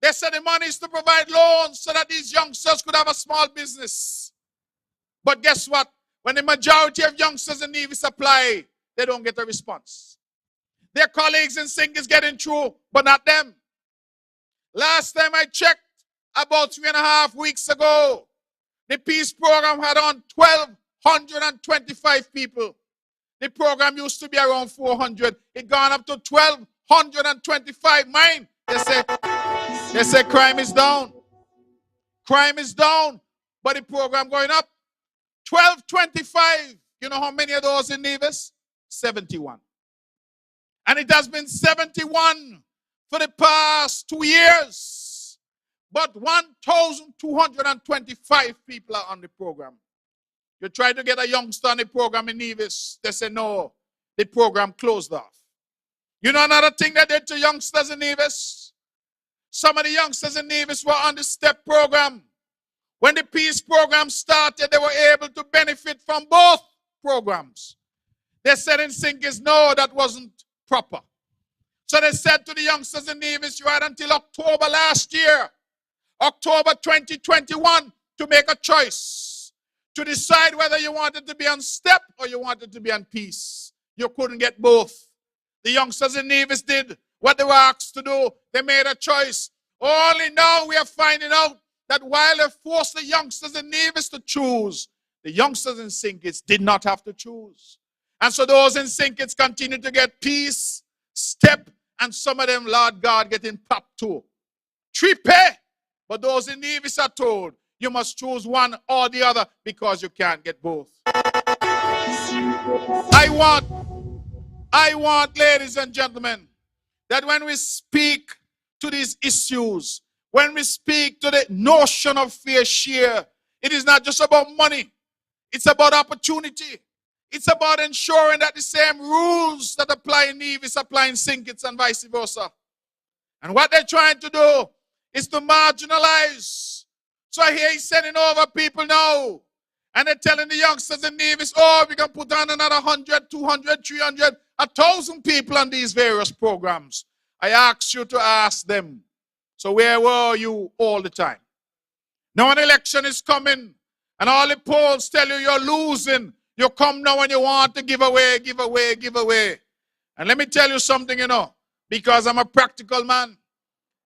They said the money is to provide loans so that these youngsters could have a small business. But guess what? When the majority of youngsters in Nevis apply, they don't get a response. Their colleagues in St. Kitts getting through, but not them. Last time I checked, about 3.5 weeks ago, the peace program had on 1,225 people. The program used to be around 400. It gone up to 1,225. Mine, they say crime is down. Crime is down, but the program going up. 1,225. You know how many of those in Nevis? 71. And it has been 71 for the past 2 years. But 1,225 people are on the program. You try to get a youngster on the program in Nevis, they say no, the program closed off. You know another thing they did to youngsters in Nevis? Some of the youngsters in Nevis were on the STEP program. When the peace program started, they were able to benefit from both programs. They said in St. Kitts, no, that wasn't proper. So they said to the youngsters in Nevis, you had until October last year, October 2021, to make a choice, to decide whether you wanted to be on STEP or you wanted to be on peace. You couldn't get both. The youngsters in Nevis did what they were asked to do. They made a choice. Only now we are finding out that while they forced the youngsters in Nevis to choose, the youngsters in St. Kitts did not have to choose. And so those in St. Kitts continue to get peace, STEP, and some of them, Lord God, getting PAP too. 3 pay. But those in Nevis are told, you must choose one or the other because you can't get both. I want, ladies and gentlemen, that when we speak to these issues, when we speak to the notion of fair share, it is not just about money. It's about opportunity. It's about ensuring that the same rules that apply in Nevis apply in St. Kitts and vice versa. And what they're trying to do is to marginalize. So here he's sending over people now. And they're telling the youngsters in Nevis, oh, we can put on another 100, 200, 300, 1,000 people on these various programs. I asked you to ask them, so where were you all the time? Now an election is coming, and all the polls tell you you're losing. You come now and you want to give away, give away, give away. And let me tell you something, because I'm a practical man.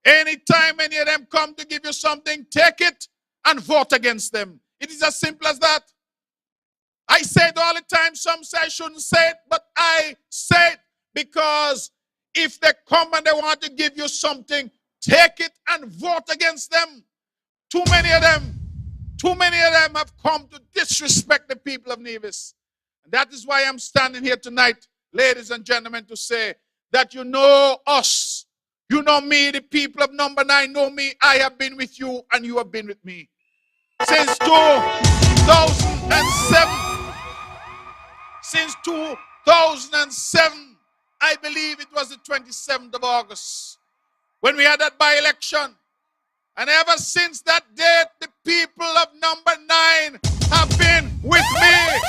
Anytime any of them come to give you something, take it and vote against them. It is as simple as that. I say it all the time. Some say I shouldn't say it, but I say it because if they come and they want to give you something, take it and vote against them. Too many of them have come to disrespect the people of Nevis. And that is why I'm standing here tonight, ladies and gentlemen, to say that you know us. You know me, the people of number 9 know me. I have been with you and you have been with me. Since 2007. Since 2007, I believe it was the 27th of August, when we had that by-election. And ever since that date, the people of number 9 have been with me.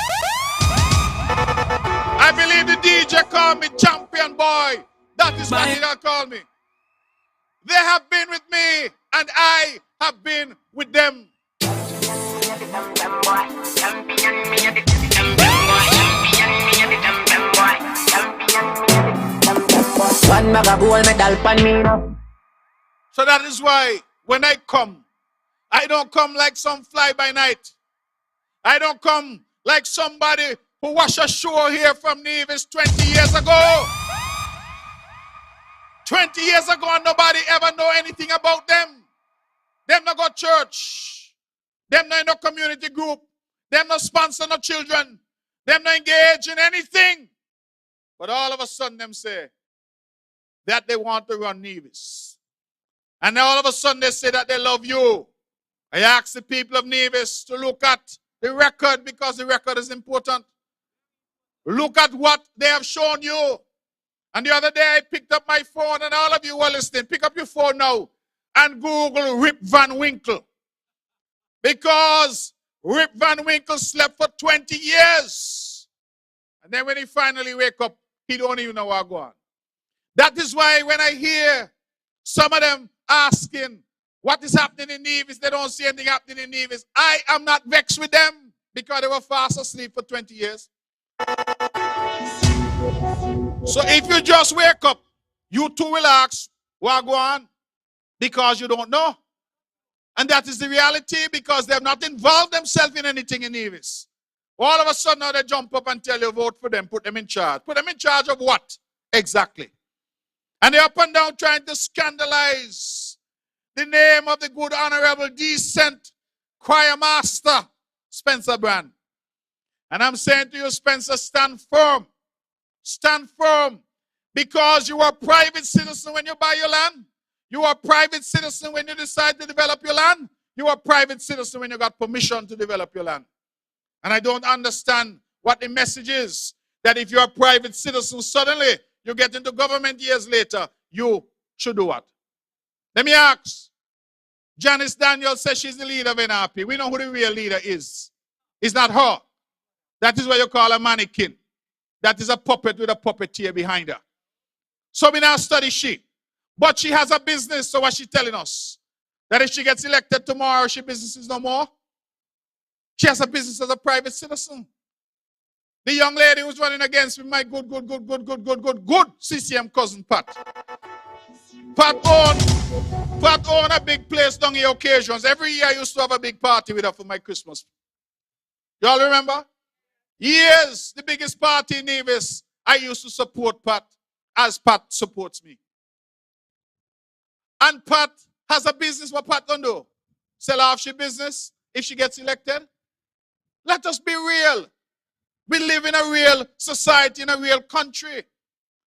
I believe the DJ called me champion boy. That is what he called me. They have been with me, and I have been with them. So that is why when I come I don't come like some fly by night. I don't come like somebody who was ashore here from Nevis 20 years ago. 20 years ago and nobody ever know anything about them. Them not go church. Them not in no community group. Them not sponsor no children. Them not engage in anything. But all of a sudden them say that they want to run Nevis. And then all of a sudden they say that they love you. I ask the people of Nevis to look at the record because the record is important. Look at what they have shown you. And the other day I picked up my phone and all of you who are listening, pick up your phone now and Google Rip Van Winkle. Because Rip Van Winkle slept for 20 years. And then when he finally wake up, he don't even know what's going on. That is why when I hear some of them asking what is happening in Nevis, they don't see anything happening in Nevis. I am not vexed with them because they were fast asleep for 20 years. So if you just wake up, you too will ask, what go on? Because you don't know. And that is the reality because they have not involved themselves in anything in Nevis. All of a sudden now they jump up and tell you vote for them, put them in charge. Put them in charge of what? Exactly. And they're up and down trying to scandalize the name of the good, honorable, decent choir master, Spencer Brand. And I'm saying to you, Spencer, stand firm. Stand firm. Because you are a private citizen when you buy your land. You are a private citizen when you decide to develop your land. You are a private citizen when you got permission to develop your land. And I don't understand what the message is. That if you're a private citizen, suddenly you get into government years later, you should do what? Let me ask. Janice Daniels says she's the leader of NRP. We know who the real leader is. It's not her. That is what you call a mannequin. That is a puppet with a puppeteer behind her. So we now study she. But she has a business, so what's she telling us? That if she gets elected tomorrow, she business is no more? She has a business as a private citizen. The young lady who's running against me, my good CCM cousin Pat. Pat own a big place down here occasions. Every year I used to have a big party with her for my Christmas. Y'all remember? Years, the biggest party in Nevis, I used to support Pat as Pat supports me. And Pat has a business. What Pat gonna do? Sell off she business if she gets elected? Let us be real. We live in a real society, in a real country.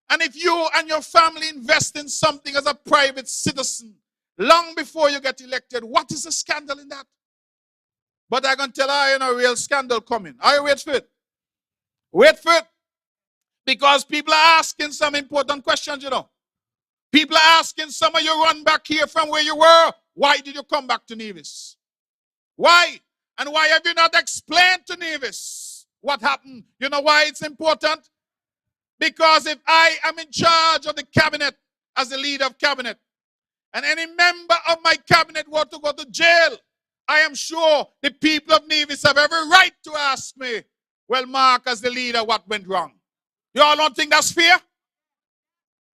And if you and your family invest in something as a private citizen, long before you get elected, what is the scandal in that? But I'm going to tell you, a real scandal coming. Are you wait for it? Wait for it. Because people are asking some important questions, you know. People are asking some of you run back here from where you were. Why did you come back to Nevis? Why? And why have you not explained to Nevis what happened? You know why it's important? Because if I am in charge of the cabinet as the leader of cabinet, and any member of my cabinet were to go to jail, I am sure the people of Nevis have every right to ask me, well, Mark, as the leader, what went wrong? You all don't think that's fair?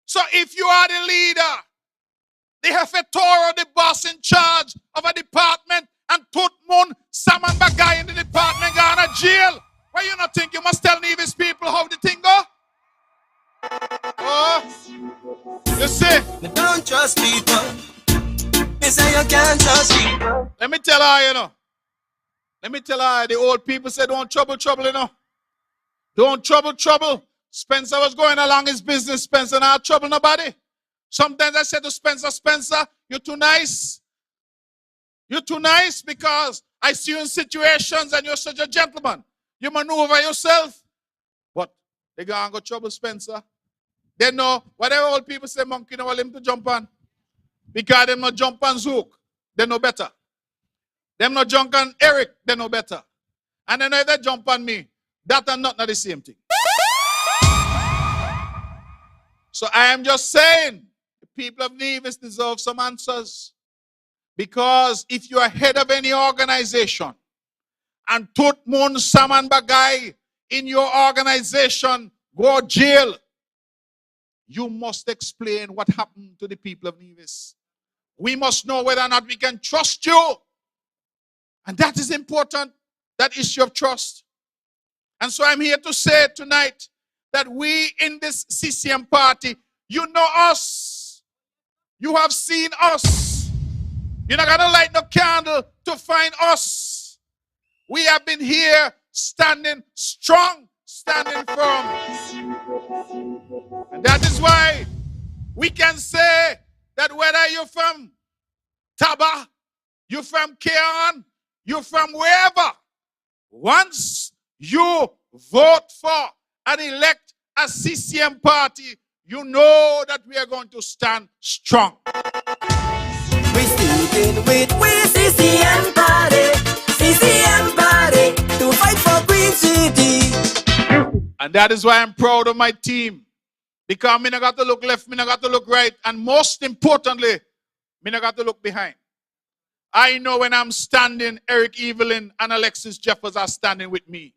So if you are the leader, the Hefetoro, the boss in charge of a department, and Tutmun, Saman Bagay in the department gone to jail, well, you not think you must tell Nevis people how the thing go? Oh, you see? You don't trust people. Me say you can't trust people. Let me tell her, you know. Let me tell her, the old people say don't trouble, you know. Don't trouble. Spencer was going along his business. Spencer not trouble nobody. Sometimes I say to Spencer, you're too nice. You're too nice because I see you in situations and you're such a gentleman. You maneuver yourself. But they gonna go trouble Spencer. They know whatever old people say, monkey know him to jump on. Because them not jump on Zook, they know better. Them not jump on Eric, they know better. And then if they jump on me, that and not the same thing. So I am just saying, the people of Nevis deserve some answers. Because if you are head of any organization, and Tutmun Saman Bagay in your organization go jail, you must explain what happened to the people of Nevis. We must know whether or not we can trust you And that is important, that issue of trust. And so I'm here to say tonight that we in this CCM party, you know us. You have seen us. You're not going to light no candle to find us. We have been here standing strong, standing firm. And that is why we can say that whether you're from Taba, you're from Keon, you're from wherever, once you vote for and elect a CCM party, you know that we are going to stand strong. We sticking with we CCM party to fight for Queen City. And that is why I'm proud of my team. Because me not got to look left, me not got to look right, and most importantly, me not got to look behind. I know when I'm standing, Eric Evelyn and Alexis Jeffers are standing with me.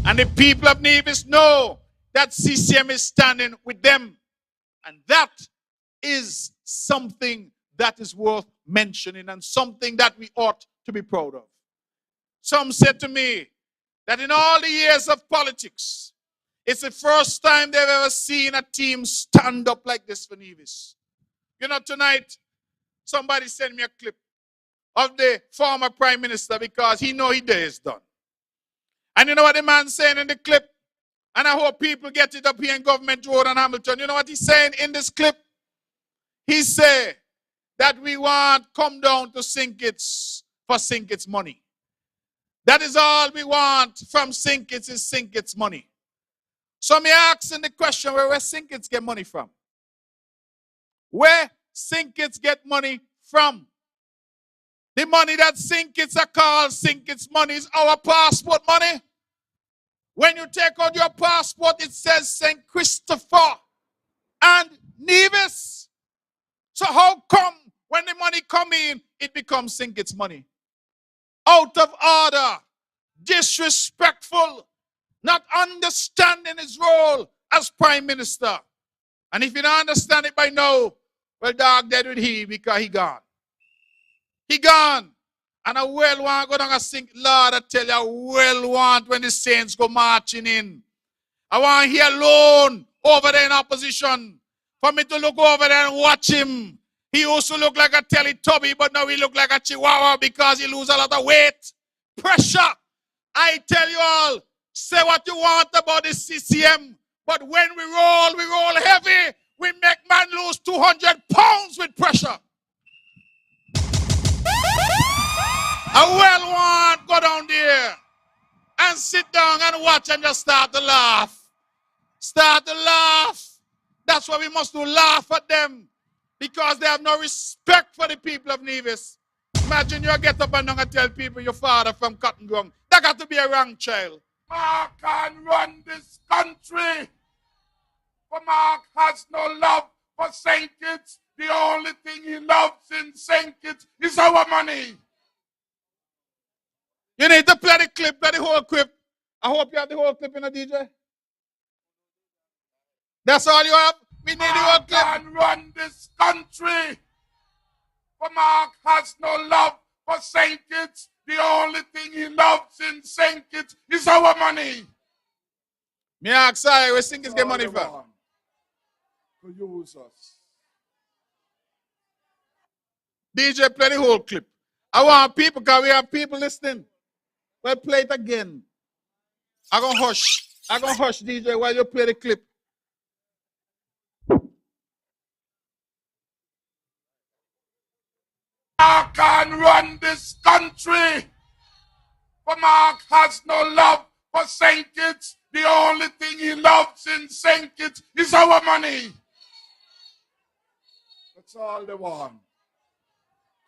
And the people of Nevis know that CCM is standing with them. And that is something that is worth mentioning and something that we ought to be proud of. Some said to me that in all the years of politics, it's the first time they've ever seen a team stand up like this for Nevis. You know, tonight, somebody sent me a clip of the former prime minister because he know his day is done. And you know what the man saying in the clip? And I hope people get it up here in Government Road and Hamilton. You know what he's saying in this clip? He said that we want come down to Sinkits for Sinkits money. That is all we want from Sinkits is Sinkits money. So me asking the question, where Sinkits get money from? Where Sinkits get money from? The money that Sinkits are called Sinkits money is our passport money. When you take out your passport, it says St. Christopher and Nevis. So how come when the money come in, it becomes Sinkits money? Out of order, disrespectful, not understanding his role as prime minister. And if you don't understand it by now, well, dog dead with he because he gone. He gone. And I well want go down and sing, Lord, I tell you, I well want when the saints go marching in. I want he alone over there in opposition. For me to look over there and watch him. He used to look like a Teletubby, but now he look like a Chihuahua because he lose a lot of weight. Pressure. I tell you all, say what you want about the CCM, but when we roll heavy. We make man lose 200 pounds with pressure. I well want go down there and sit down and watch and just start to laugh. Start to laugh. That's what we must do, laugh at them. Because they have no respect for the people of Nevis. Imagine you get up and tell people your father from Cotton Ground. That got to be a wrong child. Mark can run this country. For Mark has no love for St. Kitts. The only thing he loves in St. Kitts is our money. You need to play the clip, play the whole clip. I hope you have the whole clip in a DJ. That's all you have? We need the whole clip. Mark can run this country. For Mark has no love for St. Kitts. The only thing he loves in St. Kitts is our money. Me ask sorry, where St. Kitts get money from? To use us. DJ, play the whole clip. I want people, because we have people listening. Well, play it again. I'm going to hush, DJ, while you play the clip. Mark can run this country. For Mark has no love for St. Kitts. The only thing he loves in St. Kitts is our money. That's all they want.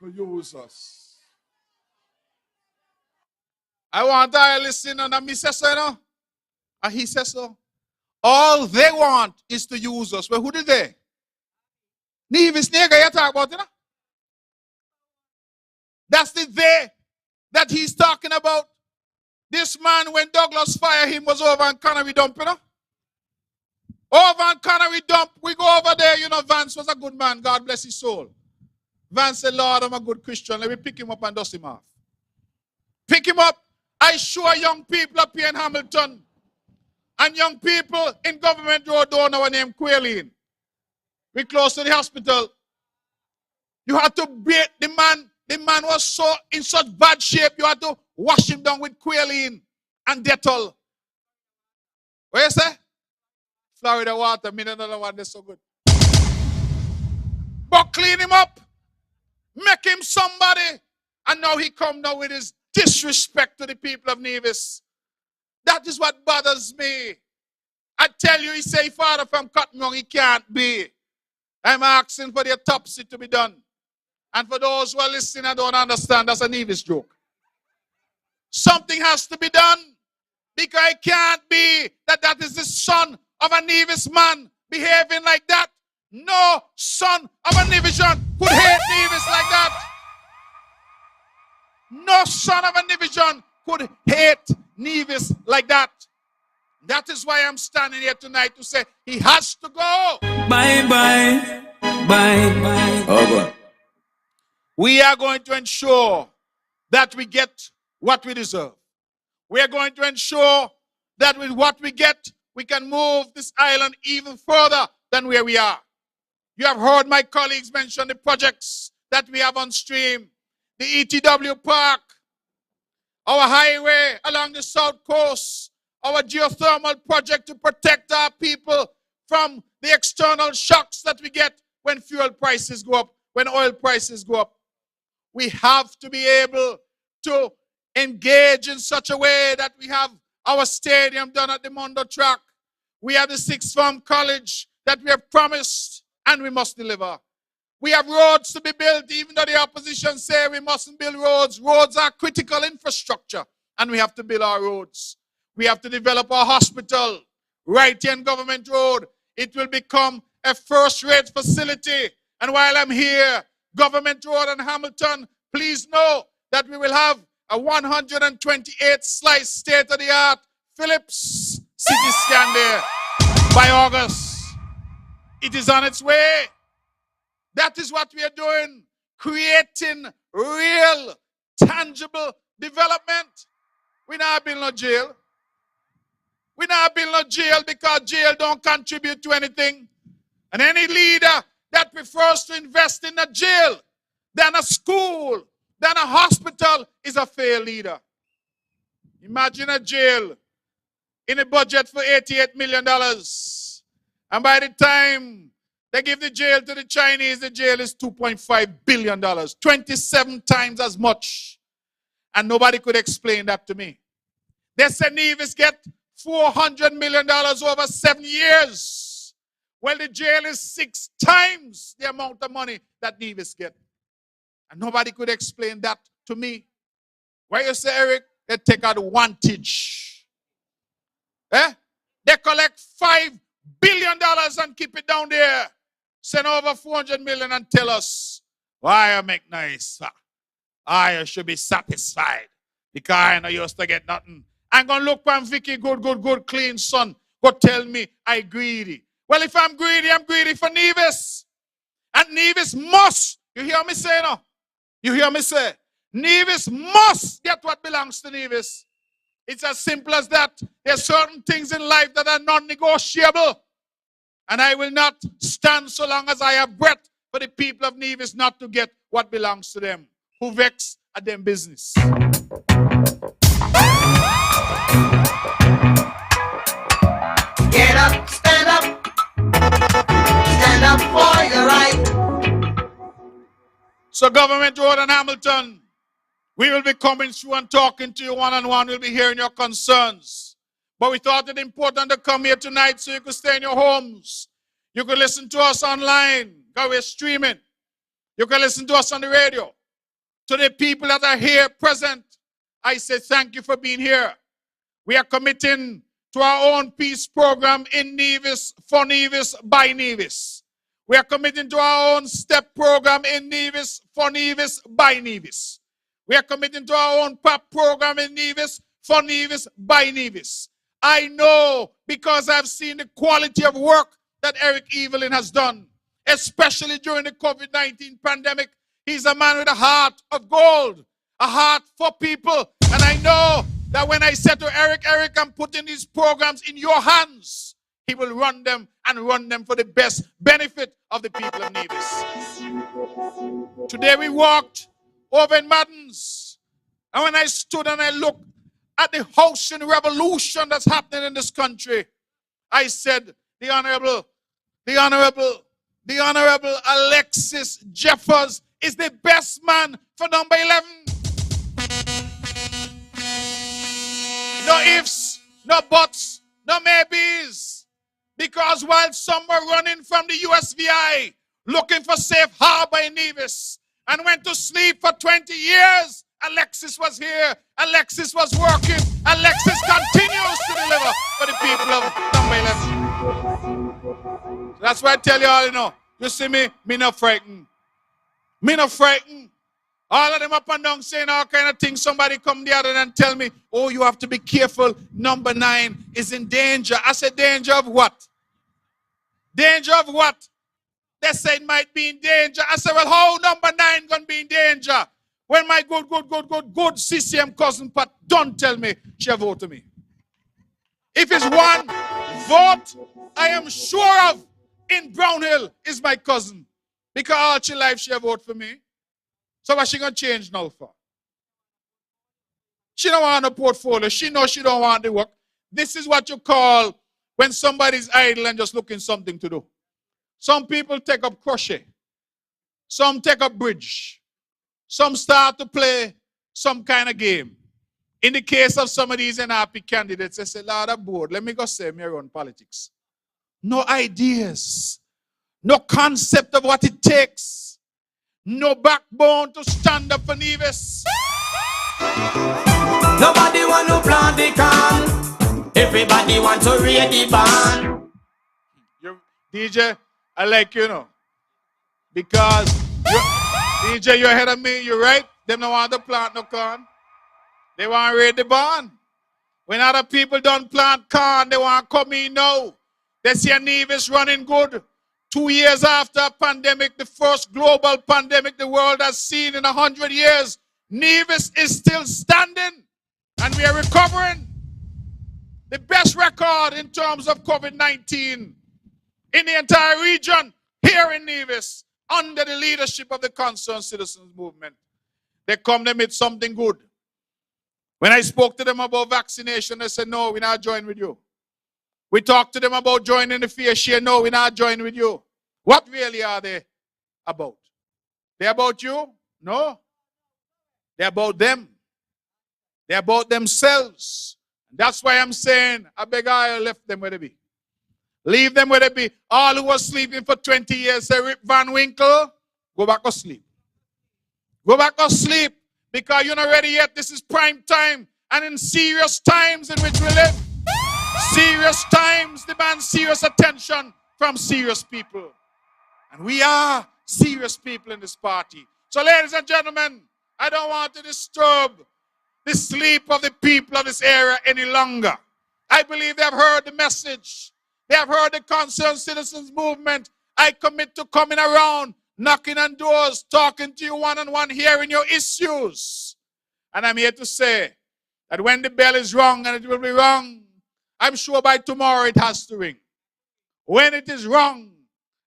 To use us. I want to listen and me say so, you know? And he says so. All they want is to use us. Well, who did they? Nevis nigga you talk about, you know? That's the they that he's talking about. This man, when Douglas fired him, was over in Canary Dump, you know? Over in Canary Dump, we go over there, you know, Vance was a good man, God bless his soul. Vance said, Lord, I'm a good Christian, let me pick him up and dust him off. Pick him up. I sure young people up here in Hamilton and young people in Government Road don't know our name Quaileen. We close to the hospital. You had to beat the man. The man was so in such bad shape, you had to wash him down with Quaileen and Dettol. What you say? Florida water, me another one that's so good. But clean him up. Make him somebody. And now he come now with his disrespect to the people of Nevis. That is what bothers me. I tell you, he say, Father, from Cotton, he can't be. I'm asking for the autopsy to be done. And for those who are listening and don't understand, that's a Nevis joke. Something has to be done. Because it can't be that that is the son of a Nevis man behaving like that. No son of a Nevisian could hate Nevis like that. No son of a Nevisian could hate Nevis like that. That is why I'm standing here tonight to say he has to go. Bye, bye, bye, bye. Oh, God. We are going to ensure that we get what we deserve. We are going to ensure that with what we get, we can move this island even further than where we are. You have heard my colleagues mention the projects that we have on stream. The ETW Park, our highway along the south coast, our geothermal project to protect our people from the external shocks that we get when fuel prices go up, when oil prices go up. We have to be able to engage in such a way that we have our stadium done at the Mondo track. We have the Sixth Form College that we have promised, and we must deliver. We have roads to be built, even though the opposition say we mustn't build roads. Roads are critical infrastructure, and we have to build our roads. We have to develop our hospital right here in Government Road. It will become a first-rate facility. And while I'm here, Government Road and Hamilton, please know that we will have a 128-slice state-of-the-art Philips CT scan there by August. It is on its way. That is what we are doing, creating real, tangible development. We're not building no jail. We're not building no jail because jail don't contribute to anything. And any leader that prefers to invest in a jail than a school, than a hospital is a failed leader. Imagine a jail in a budget for $88 million. And by the time they give the jail to the Chinese, the jail is $2.5 billion, 27 times as much. And nobody could explain that to me. They said Nevis get $400 million over 7 years. Well, the jail is 6 times the amount of money that Nevis get. And nobody could explain that to me. Why you say, Eric? They take advantage. Eh? They collect $5 billion and keep it down there. Send over 400 million and tell us why I make nice. I should be satisfied because I know you used to get nothing. I'm going to look for Vicky, good, clean son. Go tell me I greedy. Well, if I'm greedy for Nevis. And Nevis must, you hear me say no? You hear me say? Nevis must get what belongs to Nevis. It's as simple as that. There's certain things in life that are non-negotiable. And I will not stand so long as I have breath for the people of Nevis not to get what belongs to them. Who vex at them business. Get up, stand up. Stand up for your right. So Government Road and Hamilton, we will be coming through and talking to you one-on-one. We'll be hearing your concerns. But we thought it important to come here tonight so you could stay in your homes. You could listen to us online because we're streaming. You can listen to us on the radio. To the people that are here present, I say thank you for being here. We are committing to our own peace program in Nevis, for Nevis, by Nevis. We are committing to our own STEP program in Nevis, for Nevis, by Nevis. We are committing to our own PAP program in Nevis, for Nevis, by Nevis. I know because I've seen the quality of work that Eric Evelyn has done, especially during the COVID-19 pandemic. He's a man with a heart of gold, a heart for people, And I know that when I said to Eric, I'm putting these programs in your hands, he will run them and run them for the best benefit of the people of Nevis. Today we walked over in Maddens, and when I stood and I looked at the housing revolution that's happening in this country, I said, the Honorable Alexis Jeffers is the best man for number 11. No ifs, no buts, no maybes. Because while some were running from the USVI, looking for safe harbor in Nevis, and went to sleep for 20 years, Alexis was here. Alexis was working. Alexis continues to deliver for the people of number 11. So that's why I tell you all, you see me not frightened. Me not frightened. All of them up and down saying all kind of things. Somebody come the other and tell me, oh, you have to be careful. Number 9 is in danger. I said, danger of what? Danger of what? They say it might be in danger. I said, well, how number 9 going to be in danger? When my good CCM cousin Pat don't tell me she vote to me. If it's one vote I am sure of in Brownhill is my cousin. Because all she life she vote for me. So what she going to change now for? She don't want a portfolio. She knows she don't want the work. This is what you call when somebody's idle and just looking something to do. Some people take up crochet. Some take up bridge. Some start to play some kind of game. In the case of some of these NRP candidates, they say, Lord, I'm bored. Let me go say me run politics. No ideas. No concept of what it takes. No backbone to stand up for Nevis. Nobody want to plant the corn. Everybody want to read the barn. DJ, I like because DJ, you're ahead of me. You're right. Them don't want to plant no corn. They want to read the barn. When other people don't plant corn, they want to come in now. They see Nevis running good. 2 years after a pandemic, the first global pandemic the world has seen in 100 years, Nevis is still standing and we are recovering. The best record in terms of COVID-19 in the entire region here in Nevis under the leadership of the Concerned Citizens Movement. They come to meet something good. When I spoke to them about vaccination, they said, no, we're not joining with you. We talked to them about joining the fair share. No, we're not joining with you. What really are they about? They're about you? No. They're about them. They're about themselves. That's why I'm saying, I beg I left them where they be. Leave them where they be. All who were sleeping for 20 years, say, Rip Van Winkle, go back to sleep. Go back to sleep because you're not ready yet. This is prime time. And in serious times in which we live, serious times demand serious attention from serious people. And we are serious people in this party. So ladies and gentlemen, I don't want to disturb the sleep of the people of this area any longer. I believe they have heard the message. They have heard the Concerned Citizens Movement. I commit to coming around, knocking on doors, talking to you one-on-one, hearing your issues. And I'm here to say that when the bell is rung, and it will be rung, I'm sure by tomorrow it has to ring. When it is rung,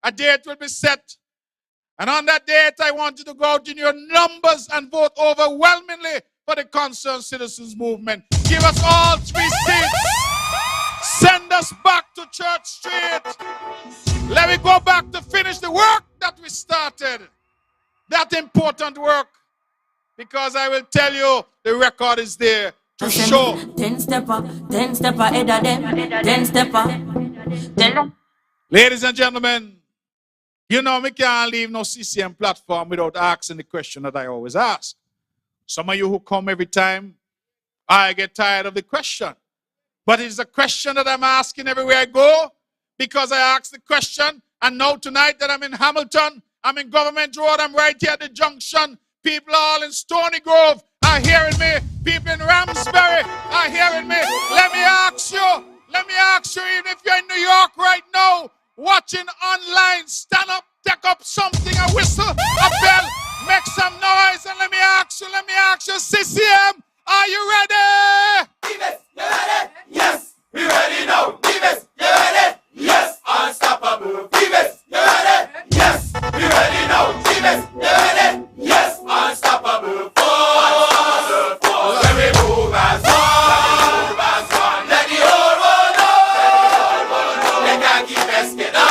a date will be set. And on that date, I want you to go out in your numbers and vote overwhelmingly for the Concerned Citizens Movement. Give us all 3 seats. Send us back to Church Street. Let me go back to finish the work that we started. That important work. Because I will tell you, the record is there to show. 10 stepper ahead of them. 10 stepper. Ladies and gentlemen, you know me can't leave no CCM platform without asking the question that I always ask. Some of you who come every time, I get tired of the question. But it's a question that I'm asking everywhere I go because I ask the question. And now tonight that I'm in Hamilton, I'm in Government Road, I'm right here at the junction. People all in Stony Grove are hearing me. People in Ramsbury are hearing me. Let me ask you, even if you're in New York right now, watching online, stand up, take up something, a whistle, a bell, make some noise, and let me ask you, CCM, Are you ready? Nevis, you ready? Yes, we ready now. Nevis, you ready? Yes, unstoppable. Nevis, you ready? Yes, we ready now. Nevis, you ready? Yes, unstoppable. Force, force. When we move as one, let the whole world know. They can't keep us get down.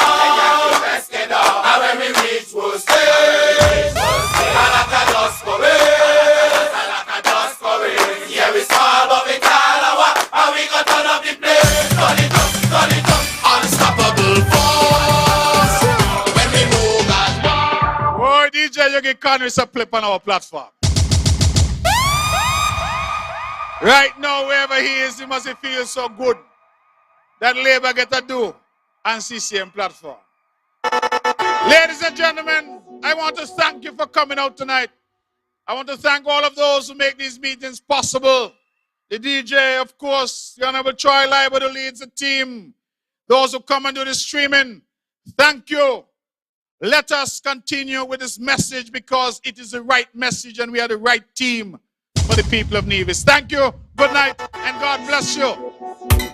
And when we reach full stage, Alaka just go in. Yeah, we small but we calawa, and we got turn up the place. Turn it up, unstoppable force. When we move as one. Boy, DJ, you get Congress a flip on our platform. Right now, wherever he is, he must feel so good that Labour get a do on CCM platform. Ladies and gentlemen, I want to thank you for coming out tonight. I want to thank all of those who make these meetings possible. The DJ, of course, the Honorable Troy Leiber, who leads the team. Those who come and do the streaming, thank you. Let us continue with this message because it is the right message and we are the right team for the people of Nevis. Thank you, good night, and God bless you.